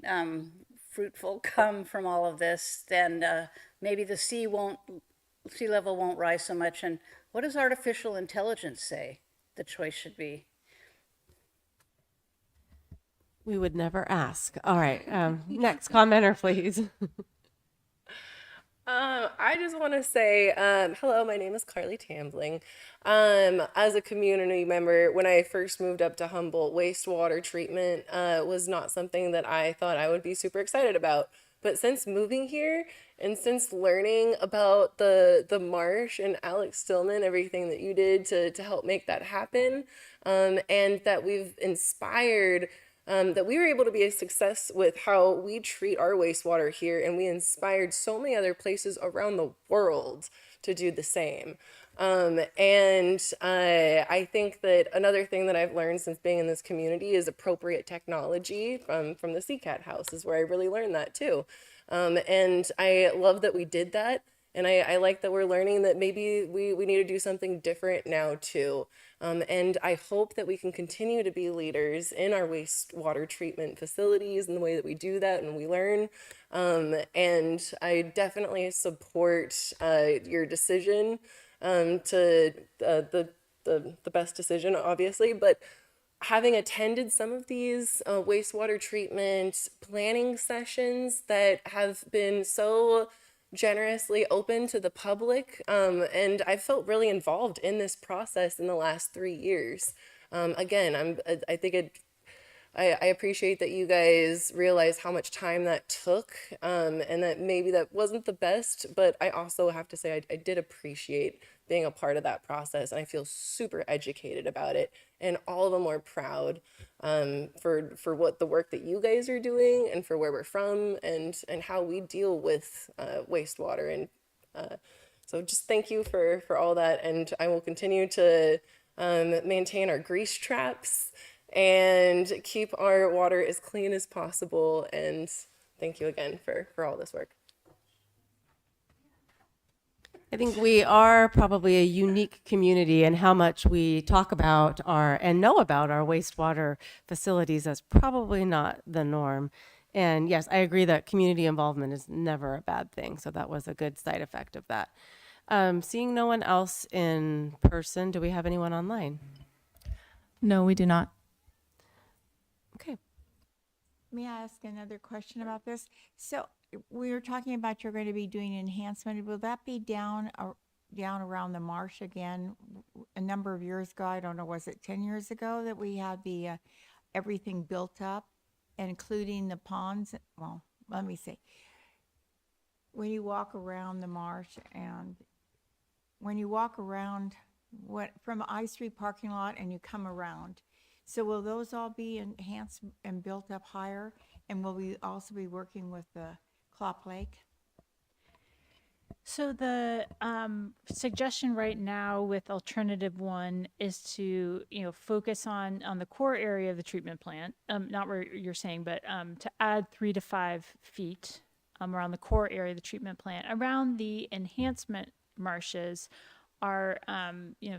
fruitful come from all of this. Then maybe the sea level won't rise so much. And what does artificial intelligence say the choice should be? We would never ask. All right. Next commenter, please. I just want to say, hello, my name is Carly Tambling. As a community member, when I first moved up to Humboldt, wastewater treatment was not something that I thought I would be super excited about. But since moving here and since learning about the marsh and Alex Stillman, everything that you did to help make that happen, and that we've inspired that we were able to be a success with how we treat our wastewater here, and we inspired so many other places around the world to do the same. I think that another thing that I've learned since being in this community is appropriate technology from the CCAT house is where I really learned that too. And I love that we did that. And I like that we're learning that maybe we need to do something different now too. And I hope that we can continue to be leaders in our wastewater treatment facilities and the way that we do that and we learn. And I definitely support your decision to the best decision, obviously, but having attended some of these wastewater treatment planning sessions that have been so generously open to the public, and I felt really involved in this process in the last 3 years. Again, I appreciate that you guys realize how much time that took, and that maybe that wasn't the best, but I also have to say I did appreciate being a part of that process, and I feel super educated about it, and all the more proud for what the work that you guys are doing, and for where we're from, and how we deal with wastewater, and so just thank you for all that, and I will continue to maintain our grease traps and keep our water as clean as possible. And thank you again for all this work. I think we are probably a unique community in how much we talk about and know about our wastewater facilities. That's probably not the norm. And yes, I agree that community involvement is never a bad thing. So that was a good side effect of that. Seeing no one else in person, do we have anyone online? No, we do not. Okay. May I ask another question about this? So we were talking about you're going to be doing enhancement. Will that be down around the marsh again? A number of years ago, I don't know, was it 10 years ago that we had the everything built up, including the ponds? Well, let me see. When you walk around the marsh and when you walk around from I Street parking lot and you come around, so will those all be enhanced and built up higher? And will we also be working with the Clop Lake? So the suggestion right now with alternative one is to focus on the core area of the treatment plant, not where you're saying, but to add 3 to 5 feet around the core area of the treatment plant. Around the enhancement marshes, our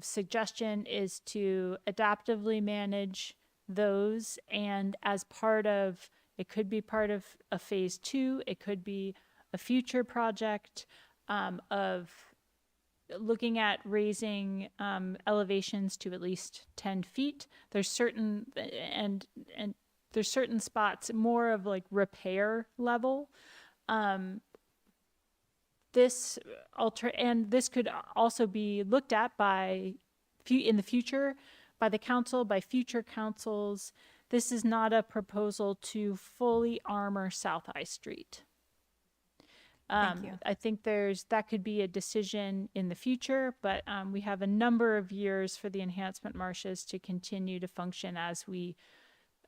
suggestion is to adaptively manage those, and as part of it could be part of a phase 2, it could be a future project of looking at raising elevations to at least 10 feet. There's certain and there's certain spots more of like repair level. This could also be looked at in the future by the council, by future councils. This is not a proposal to fully armor South High Street. Thank you. I think that could be a decision in the future, but we have a number of years for the enhancement marshes to continue to function as we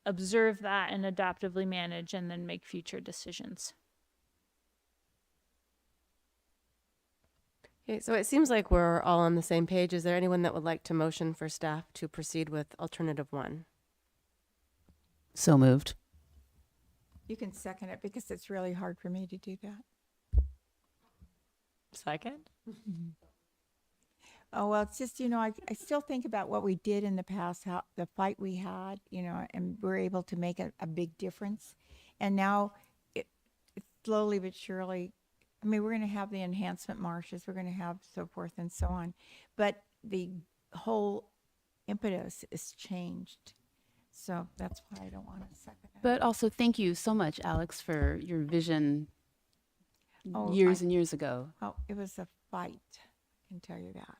observe that and adaptively manage and then make future decisions. Okay, so it seems like we're all on the same page. Is there anyone that would like to motion for staff to proceed with alternative 1? So moved. You can second it because it's really hard for me to do that. Second? Oh, well, it's just, I still think about what we did in the past, how the fight we had, and we're able to make a big difference. And now it's slowly but surely, we're going to have the enhancement marshes, we're going to have so forth and so on. But the whole impetus is changed. So that's why I don't want to second it. But also, thank you so much, Alex, for your vision years and years ago. Oh, it was a fight, I can tell you that.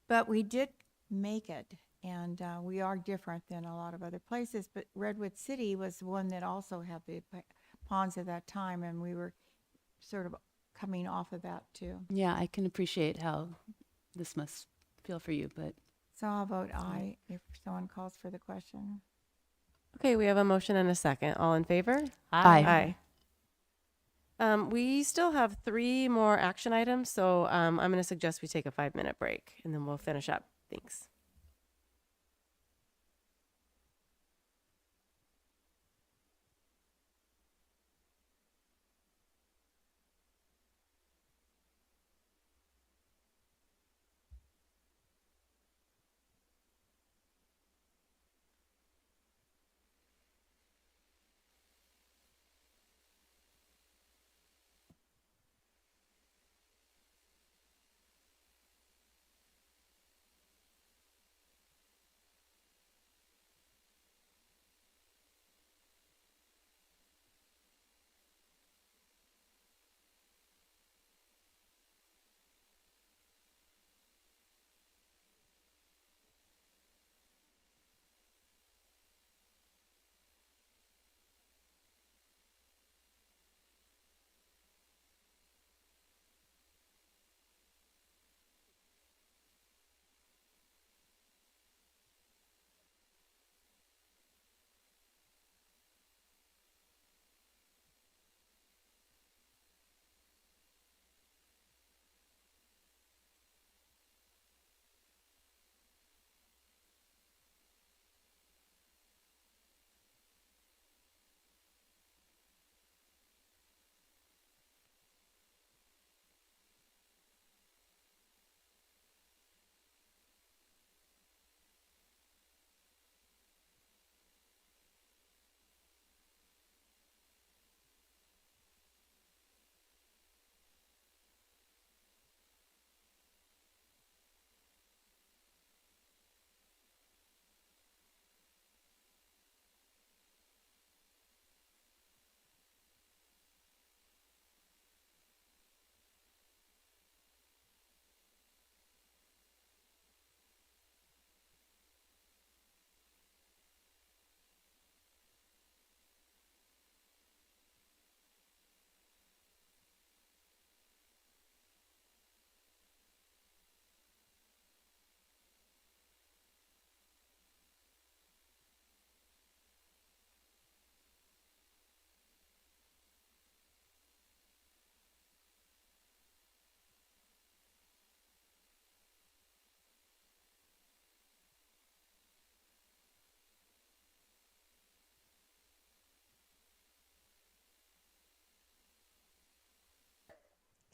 But we did make it, and we are different than a lot of other places. But Redwood City was one that also had the ponds at that time, and we were sort of coming off of that too. Yeah, I can appreciate how this must feel for you, but. So I'll vote aye if someone calls for the question. Okay, we have a motion and a second. All in favor? Aye. We still have 3 more action items, so I'm going to suggest we take a 5-minute break, and then we'll finish up. Thanks.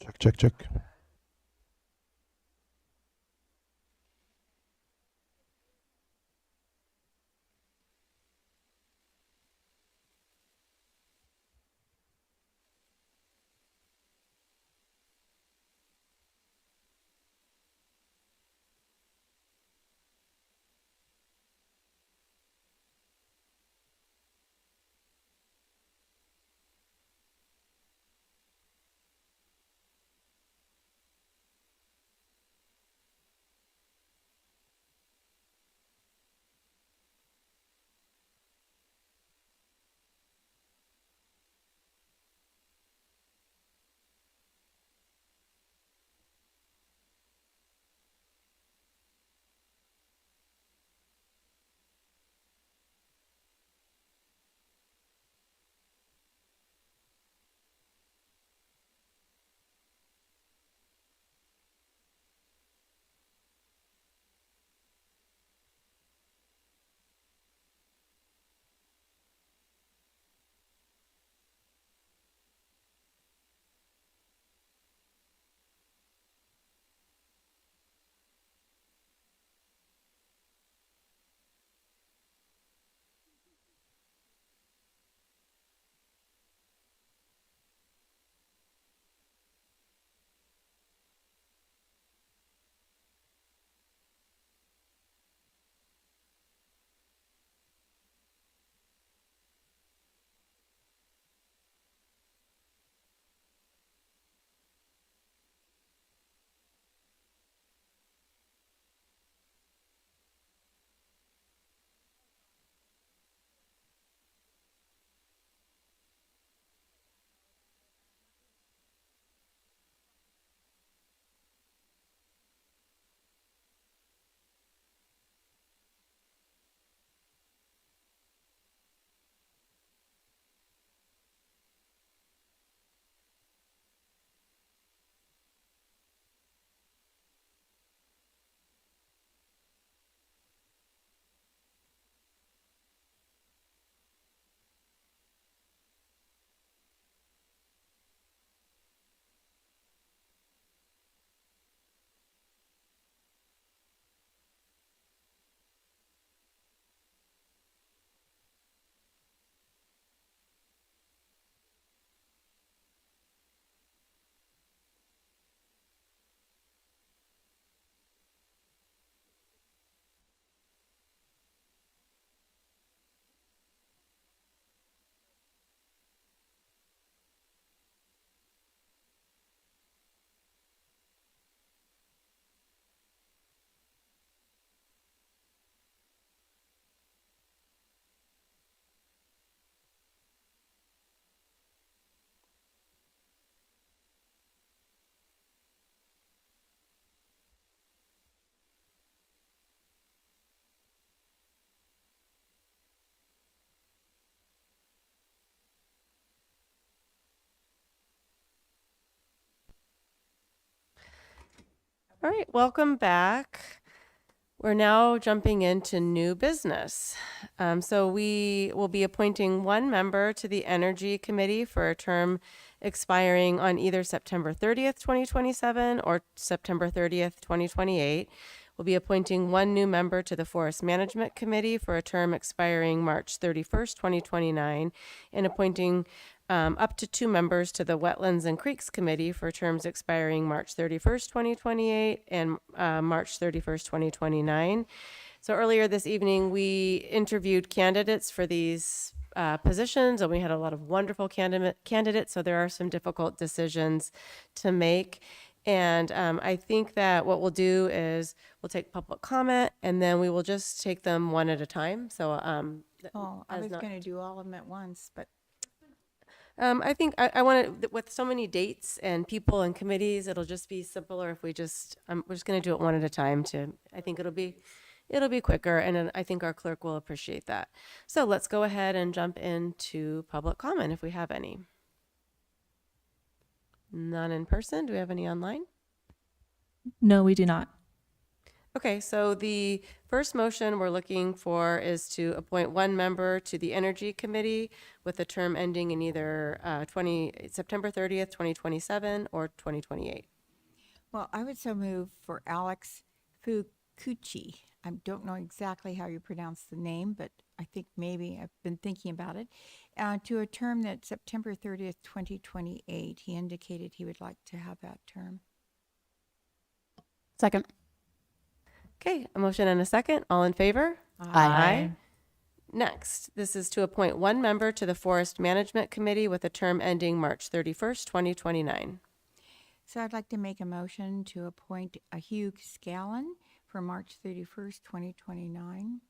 Check, check, check. All right, welcome back. We're now jumping into new business. So we will be appointing one member to the Energy Committee for a term expiring on either September 30th, 2027 or September 30th, 2028. We'll be appointing one new member to the Forest Management Committee for a term expiring March 31st, 2029, and appointing up to two members to the Wetlands and Creeks Committee for terms expiring March 31st, 2028 and March 31st, 2029. So earlier this evening, we interviewed candidates for these positions, and we had a lot of wonderful candidates. So there are some difficult decisions to make. And I think that what we'll do is we'll take public comment, and then we will just take them one at a time. So I was going to do all of them at once, but I think I want to, with so many dates and people and committees, it'll just be simpler if we just, we're just going to do it one at a time I think it'll be quicker, and then I think our clerk will appreciate that. So let's go ahead and jump into public comment if we have any. None in person. Do we have any online? No, we do not. Okay, so the first motion we're looking for is to appoint one member to the Energy Committee with a term ending in either September 30th, 2027 or 2028. well, I would so move for Alex Fukuchi. I don't know exactly how you pronounce the name, but I think maybe I've been thinking about it. To a term that September 30th, 2028. He indicated he would like to have that term. Second. Okay, a motion and a second. All in favor? Aye. Next, this is to appoint one member to the Forest Management Committee with a term ending March 31st, 2029. So I'd like to make a motion to appoint a Hugh Scallon for March 31st, 2029.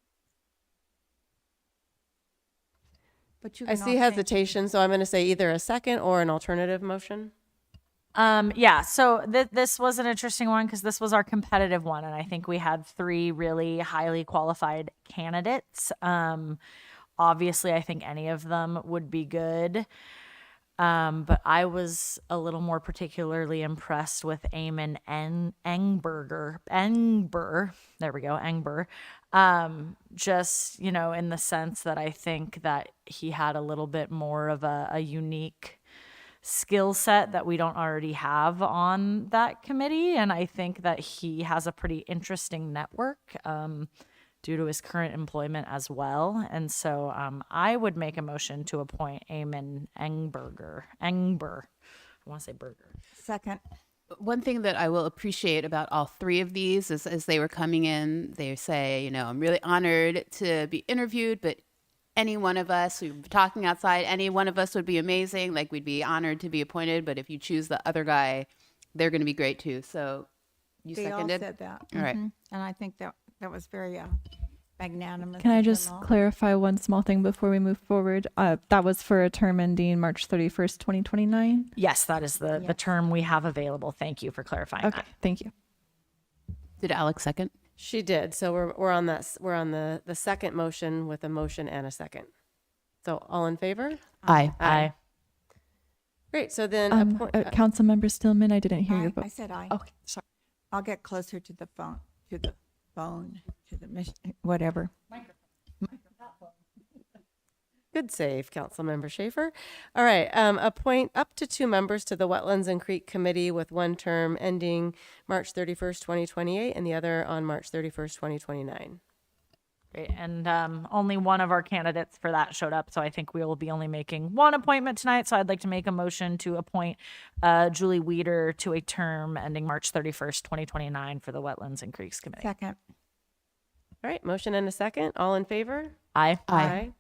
But you I can all see say- hesitation, so I'm going to say either a second or an alternative motion. Yeah, so this was an interesting one because this was our competitive one, and I think we had three really highly qualified candidates. Obviously, I think any of them would be good. But I was a little more particularly impressed with Eamon Engber. There we go, Engber. Just, in the sense that I think that he had a little bit more of a unique skill set that we don't already have on that committee. And I think that he has a pretty interesting network due to his current employment as well. And so I would make a motion to appoint Eamon Engber. I want to say Burger. Second. One thing that I will appreciate about all three of these is as they were coming in, they say, I'm really honored to be interviewed, but any one of us, we were talking outside, any one of us would be amazing. Like, we'd be honored to be appointed, but if you choose the other guy, they're going to be great too. So you They seconded? all said that. All right. And I think that was very magnanimous. Can I of them just all. clarify one small thing before we move forward? That was for a term ending March 31st, 2029. Yes, that is the term we have available. Thank you for clarifying Okay, that. thank you. Did Alex second? She did. So we're on that. We're on the second motion with a motion and a second. So all in favor? Aye. Aye. Great. So then Councilmember Stillman, I didn't hear your vote. I said aye. Okay, sorry. I'll get closer to the phone, whatever. Good save, Councilmember Schaefer. All right, appoint up to two members to the Wetlands and Creek Committee with one term ending March 31st, 2028, and the other on March 31st, 2029. Great. And only one of our candidates for that showed up, so I think we will be only making one appointment tonight. So I'd like to make a motion to appoint Julie Weeder to a term ending March 31st, 2029 for the Wetlands and Creeks Committee. Second. All right, motion and a second. All in favor? Aye. Aye.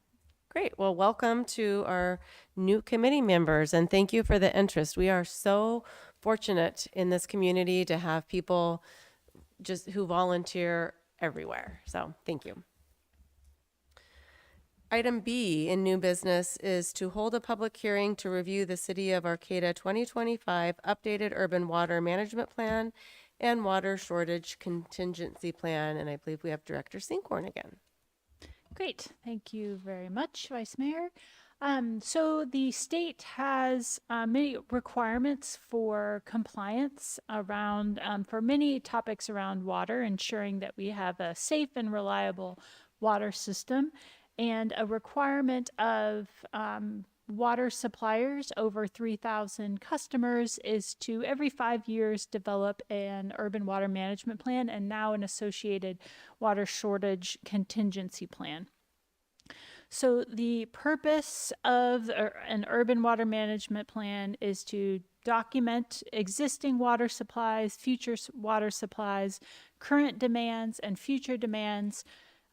Great. Well, welcome to our new committee members, and thank you for the interest. We are so fortunate in this community to have people just who volunteer everywhere. So thank you. Item B in new business is to hold a public hearing to review the City of Arcata 2025 updated urban water management plan and water shortage contingency plan. And I believe we have Director Sinkhorn again. Great. Thank you very much, Vice Mayor. So the state has many requirements for compliance around, for many topics around water, ensuring that we have a safe and reliable water system, and a requirement of water suppliers over 3,000 customers is to every 5 years develop an urban water management plan and now an associated water shortage contingency plan. So the purpose of an urban water management plan is to document existing water supplies, future water supplies, current demands and future demands,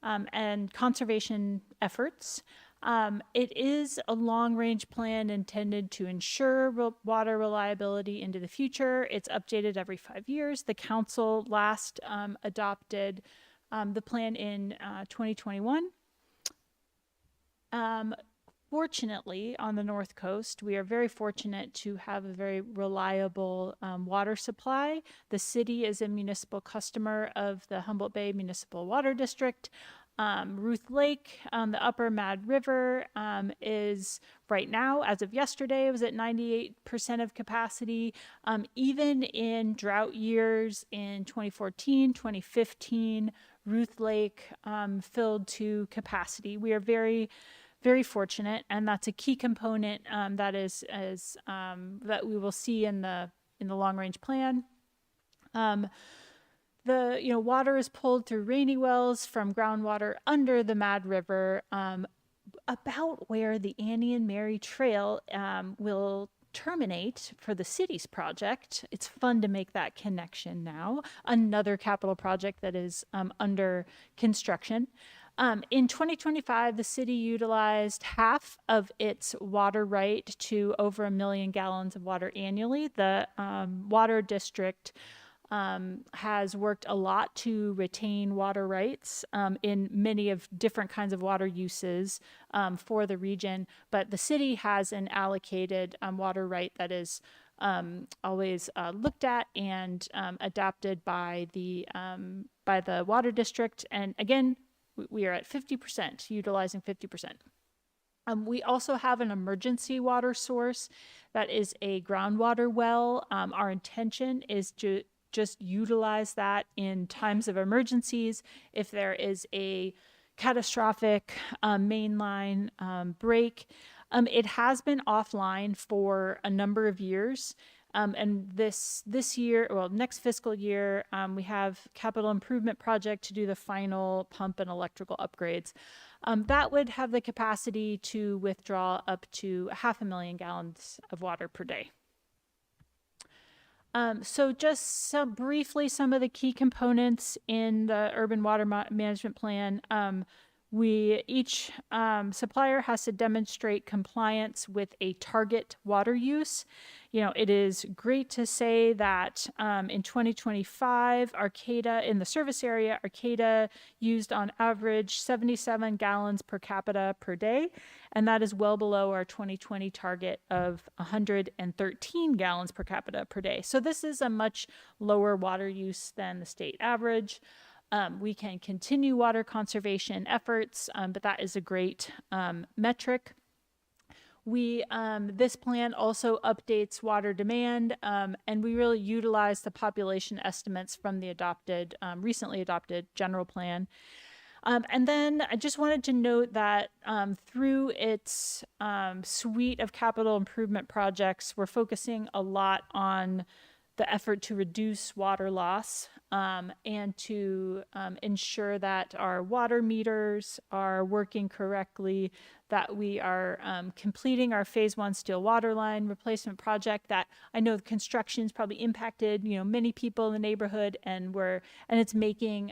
and conservation efforts. It is a long-range plan intended to ensure water reliability into the future. It's updated every 5 years. The council last adopted the plan in 2021. Fortunately, on the North Coast, we are very fortunate to have a very reliable water supply. The city is a municipal customer of the Humboldt Bay Municipal Water District. Ruth Lake on the upper Mad River is right now, as of yesterday, it was at 98% of capacity. Even in drought years in 2014, 2015, Ruth Lake filled to capacity. We are very fortunate, and that's a key component that we will see in the long range plan. The water is pulled through rainy wells from groundwater under the Mad River, about where the Annie and Mary Trail will terminate for the city's project. It's fun to make that connection now. Another capital project that is under construction. In 2025, the city utilized half of its water right to over 1 million gallons of water annually. The water district has worked a lot to retain water rights in many of different kinds of water uses for the region, but the city has an allocated water right that is always looked at and adopted by the water district. And again, we are at 50%, utilizing 50%. We also have an emergency water source that is a groundwater well. Our intention is to just utilize that in times of emergencies. If there is a catastrophic mainline break, it has been offline for a number of years. And this year, well, next fiscal year, we have capital improvement project to do the final pump and electrical upgrades. That would have the capacity to withdraw up to 500,000 gallons of water per day. So just briefly, some of the key components in the urban water management plan. Each supplier has to demonstrate compliance with a target water use. It is great to say that in 2025, Arcata, in the service area, Arcata used on average 77 gallons per capita per day, and that is well below our 2020 target of 113 gallons per capita per day. So this is a much lower water use than the state average. We can continue water conservation efforts, but that is a great metric. This plan also updates water demand, and we really utilize the population estimates from the recently adopted general plan. And then I just wanted to note that through its suite of capital improvement projects, we're focusing a lot on the effort to reduce water loss and to ensure that our water meters are working correctly, that we are completing our phase 1 steel water line replacement project that I know the construction's probably impacted many people in the neighborhood, and it's making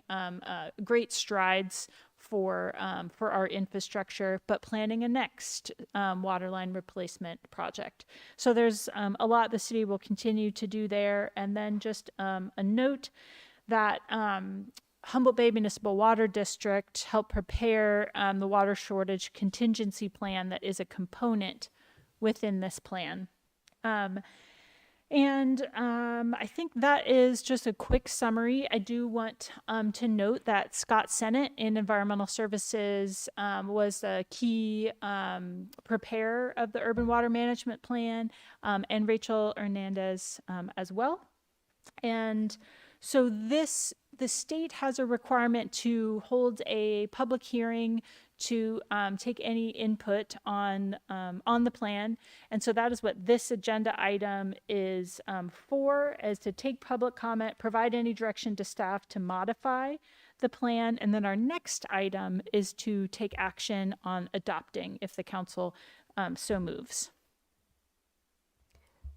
great strides for our infrastructure, but planning a next water line replacement project. So there's a lot the city will continue to do there. And then just a note that Humboldt Bay Municipal Water District helped prepare the water shortage contingency plan that is a component within this plan. And I think that is just a quick summary. I do want to note that Scott Sennett in Environmental Services was a key preparer of the Urban Water Management Plan, and Rachel Hernandez as well. And so the state has a requirement to hold a public hearing to take any input on the plan. And so that is what this agenda item is for, is to take public comment, provide any direction to staff to modify the plan. And then our next item is to take action on adopting if the council so moves.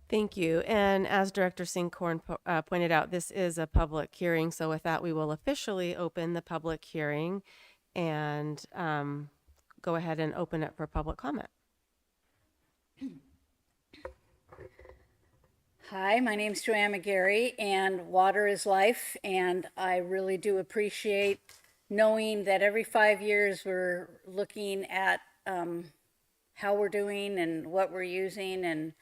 Thank you. And as Director Sinkhorn pointed out, this is a public hearing. So with that, we will officially open the public hearing and go ahead and open it for public comment. Hi, my name's Joanne McGarry, and water is life, and I really do appreciate knowing that every 5 years we're looking at how we're doing and what we're using and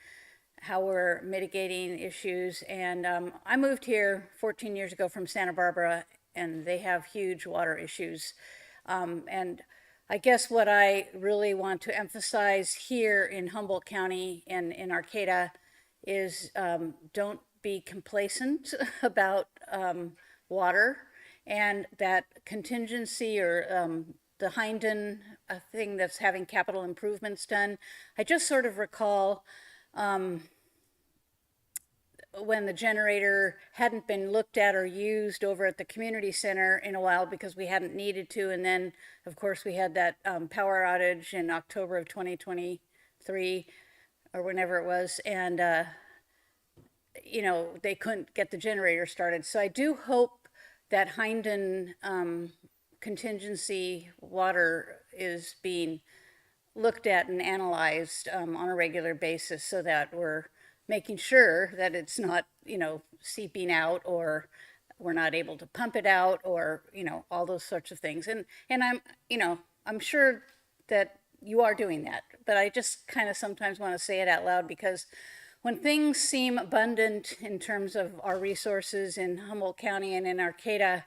how we're mitigating issues. And I moved here 14 years ago from Santa Barbara, and they have huge water issues. And I guess what I really want to emphasize here in Humboldt County and in Arcata is don't be complacent about water, and that contingency or the Hinden thing that's having capital improvements done. I just sort of recall when the generator hadn't been looked at or used over at the community center in a while because we hadn't needed to. And then, of course, we had that power outage in October of 2023 or whenever it was. And, you know, they couldn't get the generator started. So I do hope that Hinden contingency water is being looked at and analyzed on a regular basis so that we're making sure that it's not, you know, seeping out or we're not able to pump it out or, you know, all those sorts of things. And I'm, you know, I'm sure that you are doing that, but I just kind of sometimes want to say it out loud because when things seem abundant in terms of our resources in Humboldt County and in Arcata,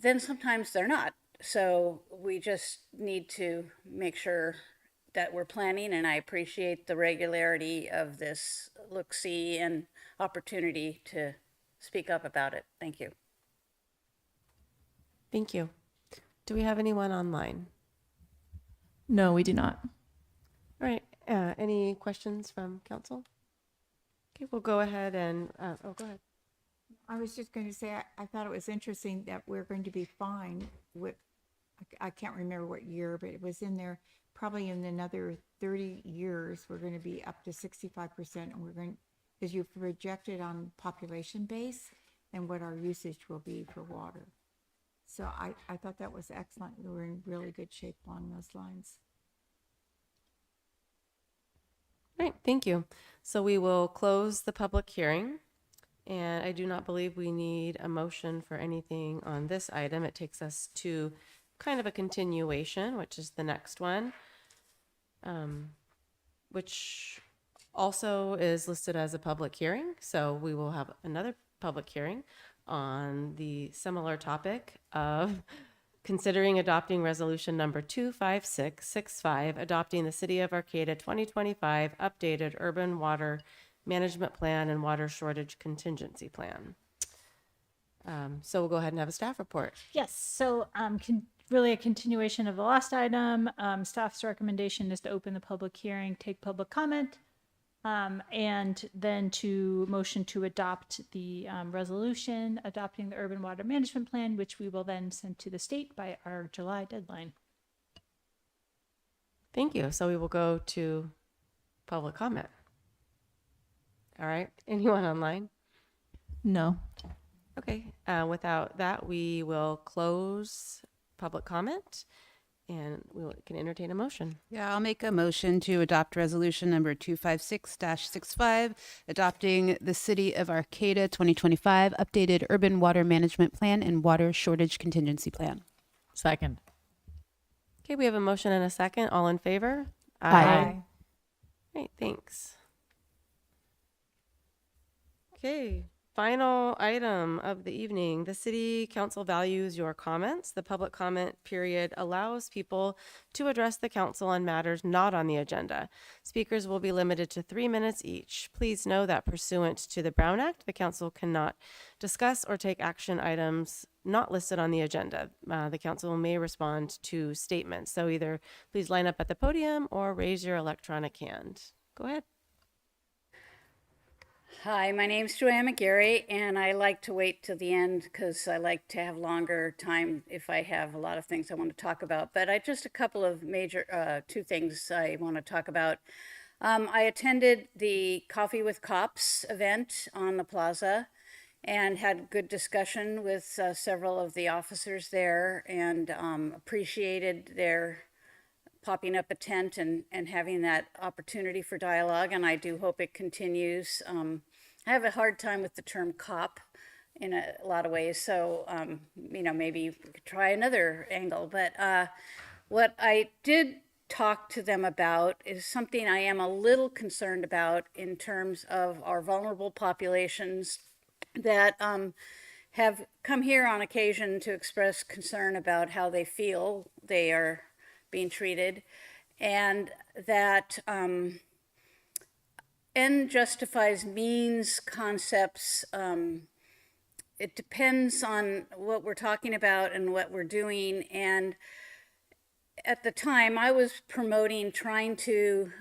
then sometimes they're not. So we just need to make sure that we're planning, and I appreciate the regularity of this look-see and opportunity to speak up about it. Thank you. Thank you. Do we have anyone online? No, we do not. All right. Any questions from council? Okay, we'll go ahead and, go ahead. I was just going to say, I thought it was interesting that we're going to be fined with, I can't remember what year, but it was in there, probably in another 30 years, we're going to be up to 65%. And we're going, because you've projected on population base and what our usage will be for water. So I thought that was excellent. We were in really good shape along those lines. All right, thank you. So we will close the public hearing. And I do not believe we need a motion for anything on this item. It takes us to kind of a continuation, which is the next one, which also is listed as a public hearing. So we will have another public hearing on the similar topic of considering adopting resolution number 25665, adopting the City of Arcata 2025 updated urban water management plan and water shortage contingency plan. So we'll go ahead and have a staff report. Yes, so really a continuation of the last item. Staff's recommendation is to open the public hearing, take public comment, and then to motion to adopt the resolution adopting the urban water management plan, which we will then send to the state by our July deadline. Thank you. So we will go to public comment. All right. Anyone online? No. Okay. Without that, we will close public comment and we can entertain a motion. Yeah, I'll make a motion to adopt resolution number 256-65, adopting the City of Arcata 2025 updated urban water management plan and water shortage contingency plan. Second. Okay, we have a motion and a second. All in favor? Aye. Great, thanks. Okay, final item of the evening. The city council values your comments. The public comment period allows people to address the council on matters not on the agenda. Speakers will be limited to 3 minutes each. Please know that pursuant to the Brown Act, the council cannot discuss or take action items not listed on the agenda. The council may respond to statements. So either please line up at the podium or raise your electronic hand. Go ahead. Hi, my name's Joanne McGarry, and I like to wait till the end because I like to have longer time if I have a lot of things I want to talk about. But I just a couple of major, two things I want to talk about. I attended the Coffee with Cops event on the plaza and had good discussion with several of the officers there, and appreciated their popping up a tent and having that opportunity for dialogue, and I do hope it continues. I have a hard time with the term cop in a lot of ways, so maybe we could try another angle. But what I did talk to them about is something I am a little concerned about in terms of our vulnerable populations that have come here on occasion to express concern about how they feel they are being treated, and that end justifies means concepts. It depends on what we're talking about and what we're doing. And at the time, I was promoting trying to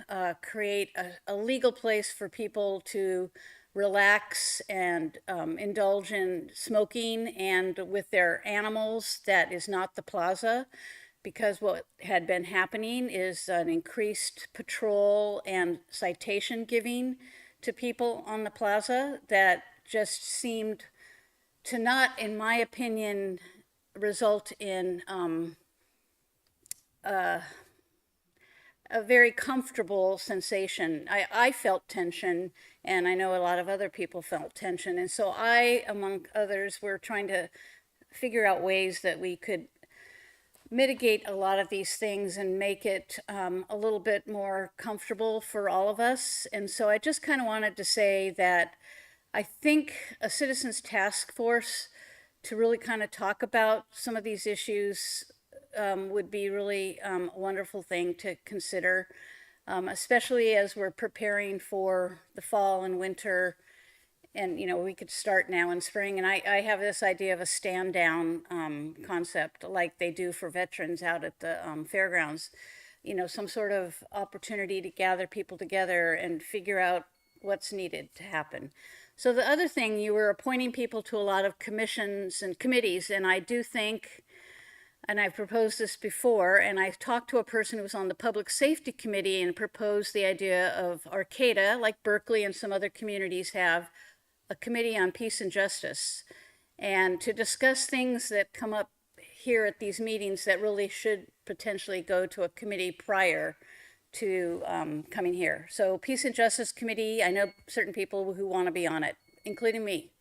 create a legal place for people to relax and indulge in smoking and with their animals that is not the plaza. Because what had been happening is an increased patrol and citation giving to people on the plaza that just seemed to not, in my opinion, result in a very comfortable sensation. I felt tension, and I know a lot of other people felt tension. And so I, among others, were trying to figure out ways that we could mitigate a lot of these things and make it a little bit more comfortable for all of us. And so I just kind of wanted to say that I think a citizens task force to really kind of talk about some of these issues would be really a wonderful thing to consider, especially as we're preparing for the fall and winter. And, we could start now in spring. And I have this idea of a stand down concept like they do for veterans out at the fairgrounds, some sort of opportunity to gather people together and figure out what's needed to happen. So the other thing, you were appointing people to a lot of commissions and committees. And I do think, and I've proposed this before, and I talked to a person who was on the Public Safety Committee and proposed the idea of Arcata, like Berkeley and some other communities have, a committee on peace and justice, and to discuss things that come up here at these meetings that really should potentially go to a committee prior to coming here. So Peace and Justice Committee, I know certain people who want to be on it, including me.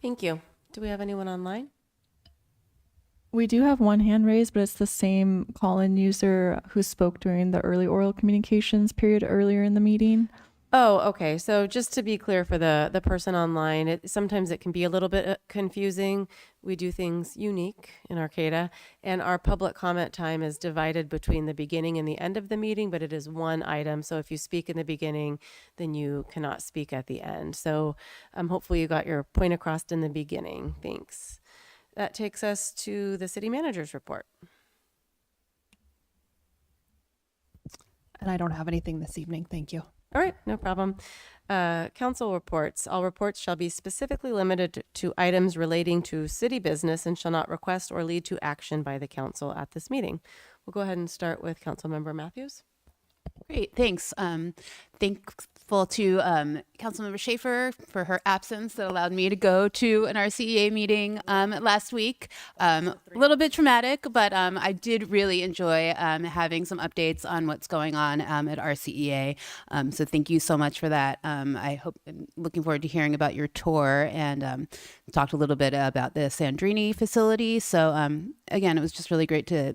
Thank you. Do we have anyone online? We do have one hand raised, but it's the same call-in user who spoke during the early oral communications period earlier in the meeting. Oh, okay. So just to be clear for the person online, sometimes it can be a little bit confusing. We do things unique in Arcata, and our public comment time is divided between the beginning and the end of the meeting, but it is one item. So if you speak in the beginning, then you cannot speak at the end. So hopefully you got your point across in the beginning. Thanks. That takes us to the city manager's report. And I don't have anything this evening. Thank you. All right, no problem. Council reports. All reports shall be specifically limited to items relating to city business and shall not request or lead to action by the council at this meeting. We'll go ahead and start with Councilmember Matthews. Great, thanks. Thankful to Councilmember Schaefer for her absence that allowed me to go to an RCEA meeting last week. A little bit traumatic, but I did really enjoy having some updates on what's going on at RCEA. So thank you so much for that. I'm looking forward to hearing about your tour, and talked a little bit about the Sandrini facility. So again, it was just really great to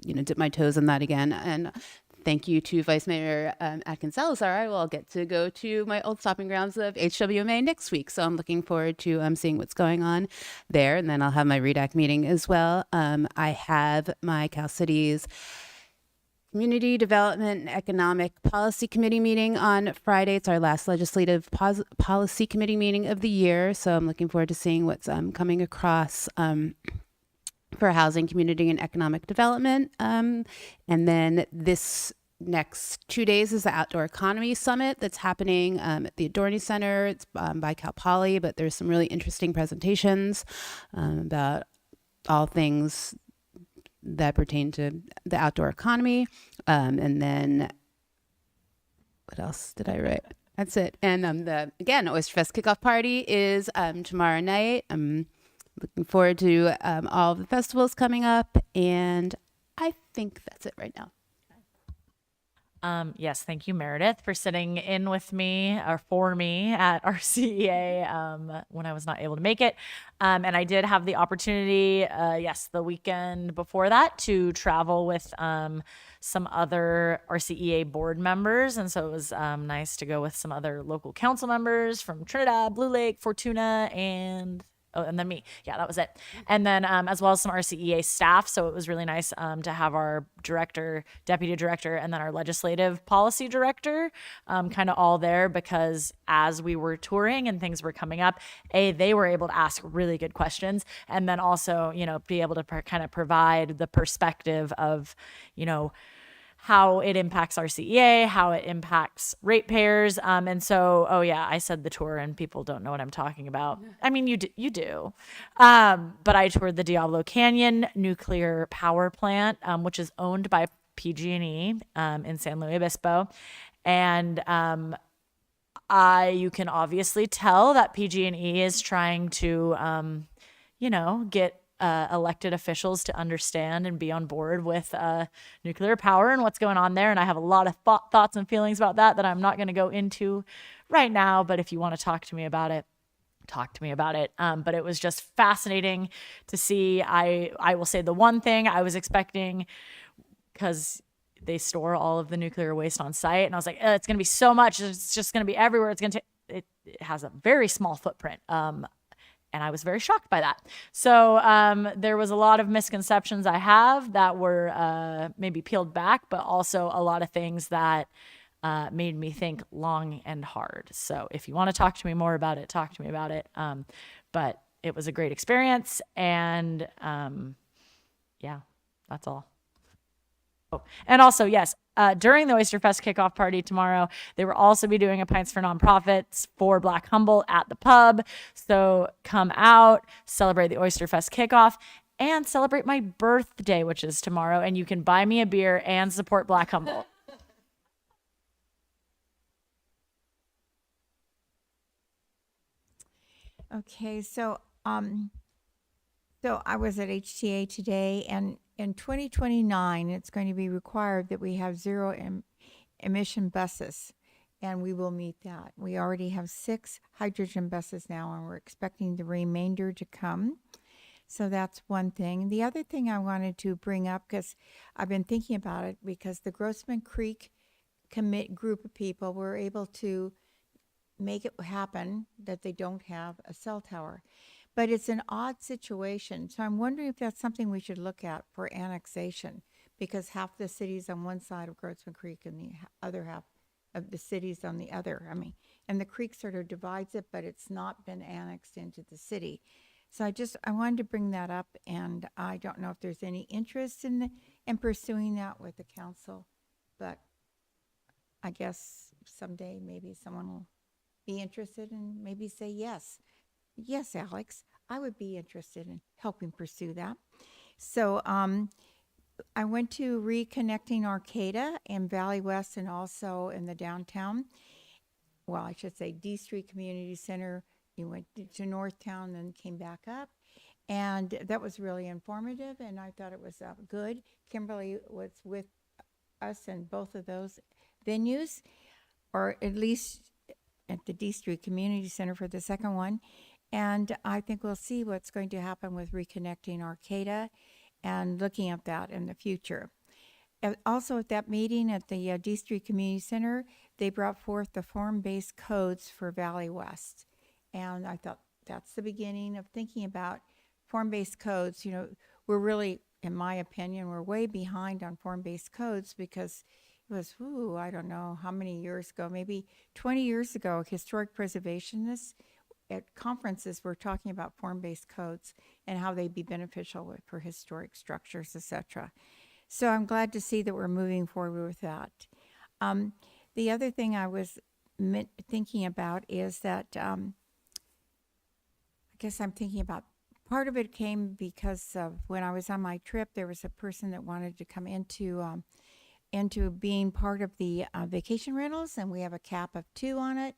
dip my toes in that again. And thank you to Vice Mayor Atkins Salazar. I will get to go to my old stopping grounds of HWMA next week. So I'm looking forward to seeing what's going on there. And then I'll have my REDAC meeting as well. I have my Cal Cities Community Development and Economic Policy Committee meeting on Friday. It's our last legislative policy committee meeting of the year. So I'm looking forward to seeing what's coming across for housing, community, and economic development. And then this next 2 days is the Outdoor Economy Summit that's happening at the Adorney Center. It's by Cal Poly, but there's some really interesting presentations about all things that pertain to the outdoor economy. And then what else did I write? That's it. And again, Oyster Fest kickoff party is tomorrow night. I'm looking forward to all of the festivals coming up, and I think that's it right now. Yes, thank you, Meredith, for sitting in with me or for me at our CEA when I was not able to make it. And I did have the opportunity, the weekend before that, to travel with some other RCEA board members. And so it was nice to go with some other local council members from Trinidad, Blue Lake, Fortuna, and then me. Yeah, that was it. And then as well as some RCEA staff. So it was really nice to have our director, deputy director, and then our legislative policy director kind of all there, because as we were touring and things were coming up, they were able to ask really good questions, and then also, be able to kind of provide the perspective of, how it impacts RCEA, how it impacts ratepayers. And so, I said the tour and people don't know what I'm talking about. I mean, you do. But I toured the Diablo Canyon nuclear power plant, which is owned by PG&E in San Luis Obispo. And you can obviously tell that PG&E is trying to, get elected officials to understand and be on board with nuclear power and what's going on there. And I have a lot of thoughts and feelings about that I'm not going to go into right now. But if you want to talk to me about it, talk to me about it. But it was just fascinating to see. I will say the one thing I was expecting, because they store all of the nuclear waste on site, and I was like, it's going to be so much. It's just going to be everywhere. It has a very small footprint. And I was very shocked by that. So there was a lot of misconceptions I have that were maybe peeled back, but also a lot of things that made me think long and hard. So if you want to talk to me more about it, talk to me about it. But it was a great experience. And that's all. Oh, and also, yes, during the Oyster Fest kickoff party tomorrow, they will also be doing a Pints for Nonprofits for Black Humboldt at the pub. So come out, celebrate the Oyster Fest kickoff, and celebrate my birthday, which is tomorrow. And you can buy me a beer and support Black Humboldt. Okay, so I was at HTA today, and in 2029, it's going to be required that we have zero emission buses, and we will meet that. We already have 6 hydrogen buses now, and we're expecting the remainder to come. So that's one thing. The other thing I wanted to bring up, because I've been thinking about it, because the Grossman Creek group of people were able to make it happen that they don't have a cell tower. But it's an odd situation. So I'm wondering if that's something we should look at for annexation, because half the city's on one side of Grossman Creek and the other half of the city's on the other. And the creek sort of divides it, but it's not been annexed into the city. So I wanted to bring that up, and I don't know if there's any interest in pursuing that with the council, but I guess someday maybe someone will be interested and maybe say yes. Yes, Alex, I would be interested in helping pursue that. So I went to Reconnecting Arcata in Valley West and also in the downtown. Well, I should say D Street Community Center. You went to Northtown and came back up. And that was really informative, and I thought it was good. Kimberly was with us in both of those venues, or at least at the D Street Community Center for the second one. And I think we'll see what's going to happen with Reconnecting Arcata and looking at that in the future. Also at that meeting at the D Street Community Center, they brought forth the form-based codes for Valley West. And I thought that's the beginning of thinking about form-based codes. You know, we're really, in my opinion, we're way behind on form-based codes because it was, I don't know how many years ago, maybe 20 years ago, historic preservationists at conferences were talking about form-based codes and how they'd be beneficial for historic structures, etc. So I'm glad to see that we're moving forward with that. The other thing I was thinking about is that I guess I'm thinking about part of it came because of when I was on my trip, there was a person that wanted to come into being part of the vacation rentals, and we have a cap of 2 on it.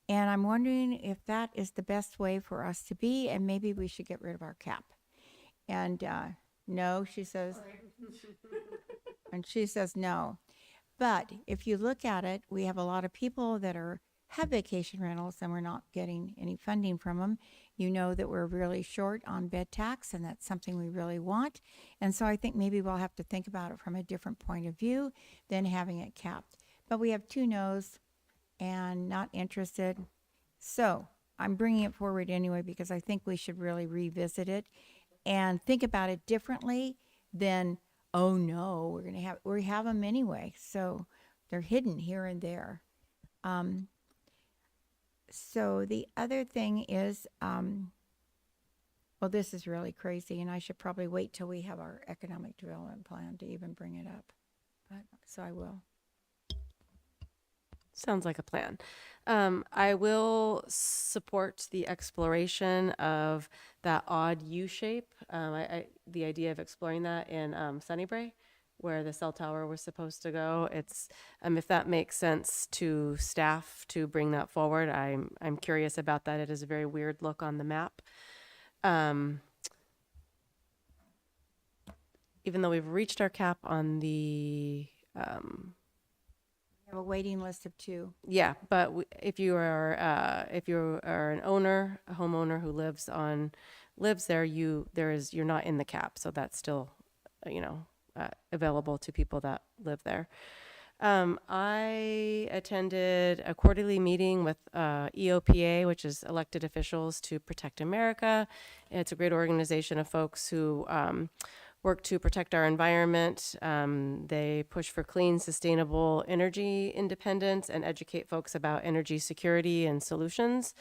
And I'm wondering if that is the best way for us to be, and maybe we should get rid of our cap. And no, she says. And she says no. But if you look at it, we have a lot of people that have vacation rentals and we're not getting any funding from them. You know that we're really short on bed tax, and that's something we really want. And so I think maybe we'll have to think about it from a different point of view than having it capped. But we have 2 no's and not interested. So I'm bringing it forward anyway because I think we should really revisit it and think about it differently than, oh no, we have them anyway. So they're hidden here and there. So the other thing is, well, this is really crazy, and I should probably wait till we have our economic development plan to even bring it up. But so I will. Sounds like a plan. I will support the exploration of that odd U shape. The idea of exploring that in Sunnybray, where the cell tower was supposed to go. It's if that makes sense to staff to bring that forward. I'm curious about that. It is a very weird look on the map. Even though we've reached our cap on the We have a waiting list of 2. yeah, but if you are an owner, a homeowner who lives there, you're not in the cap, so that's still available to people that live there. I attended a quarterly meeting with EOPA, which is Elected Officials to Protect America. And it's a great organization of folks who work to protect our environment. They push for clean, sustainable energy independence and educate folks about energy security and solutions.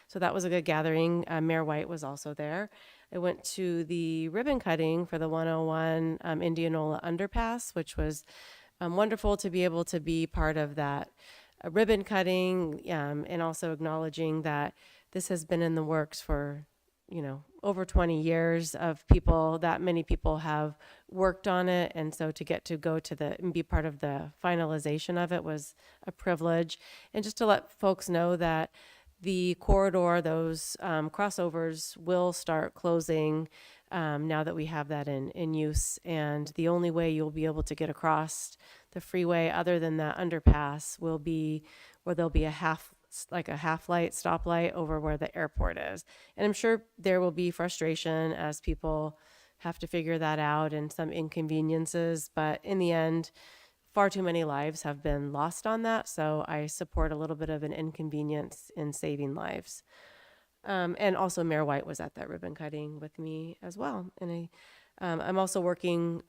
So that was a good gathering. Mayor White was also there. I went to the ribbon cutting for the 101 Indianola Underpass, which was wonderful to be able to be part of that ribbon cutting, and also acknowledging that this has been in the works for over 20 years of people. That many people have worked on it, and so to get to go to and be part of the finalization of it was a privilege. And just to let folks know that the corridor, those crossovers will start closing now that we have that in use. And the only way you'll be able to get across the freeway other than that underpass will be where there'll be a half light stoplight over where the airport is. And I'm sure there will be frustration as people have to figure that out and some inconveniences, but in the end, far too many lives have been lost on that. So I support a little bit of an inconvenience in saving lives. And also Mayor White was at that ribbon cutting with me as well. And I'm also working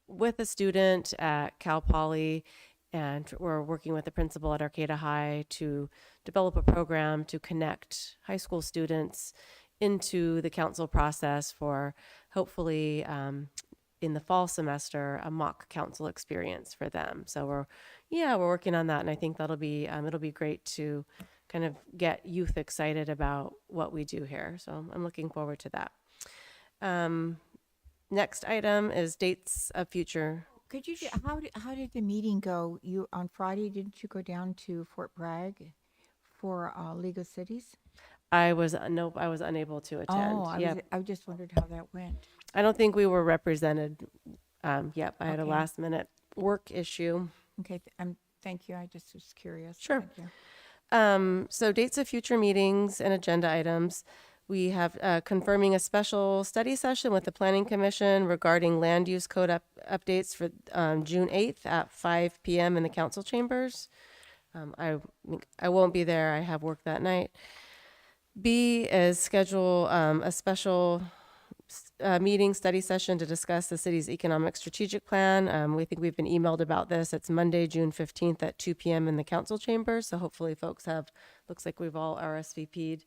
with a student at Cal Poly, and we're working with the principal at Arcata High to develop a program to connect high school students into the council process for hopefully in the fall semester, a mock council experience for them. So we're working on that. And I think it'll be great to kind of get youth excited about what we do here. So I'm looking forward to that. Next item is dates of future. Could you, how did the meeting go? On Friday, didn't you go down to Fort Bragg for League of Cities? I was unable to attend. Oh, I just wondered how that went. I don't think we were represented. Yep, I had a Okay. last minute work issue. Okay, thank you. I just was curious. Sure. Thank you. So dates of future meetings and agenda items. We have confirming a special study session with the Planning Commission regarding land use code updates for June 8th at 5 p.m. in the council chambers. I won't be there. I have work that night. B is schedule a special meeting study session to discuss the city's economic strategic plan. We think we've been emailed about this. It's Monday, June 15th at 2 p.m. in the council chambers. So hopefully folks looks like we've all RSVP'd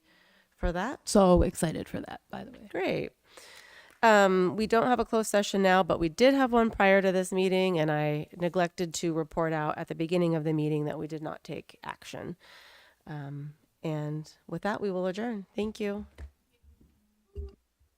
for that. So excited for that, by the way. Great. We don't have a closed session now, but we did have one prior to this meeting, and I neglected to report out at the beginning of the meeting that we did not take action. And with that, we will adjourn. Thank you.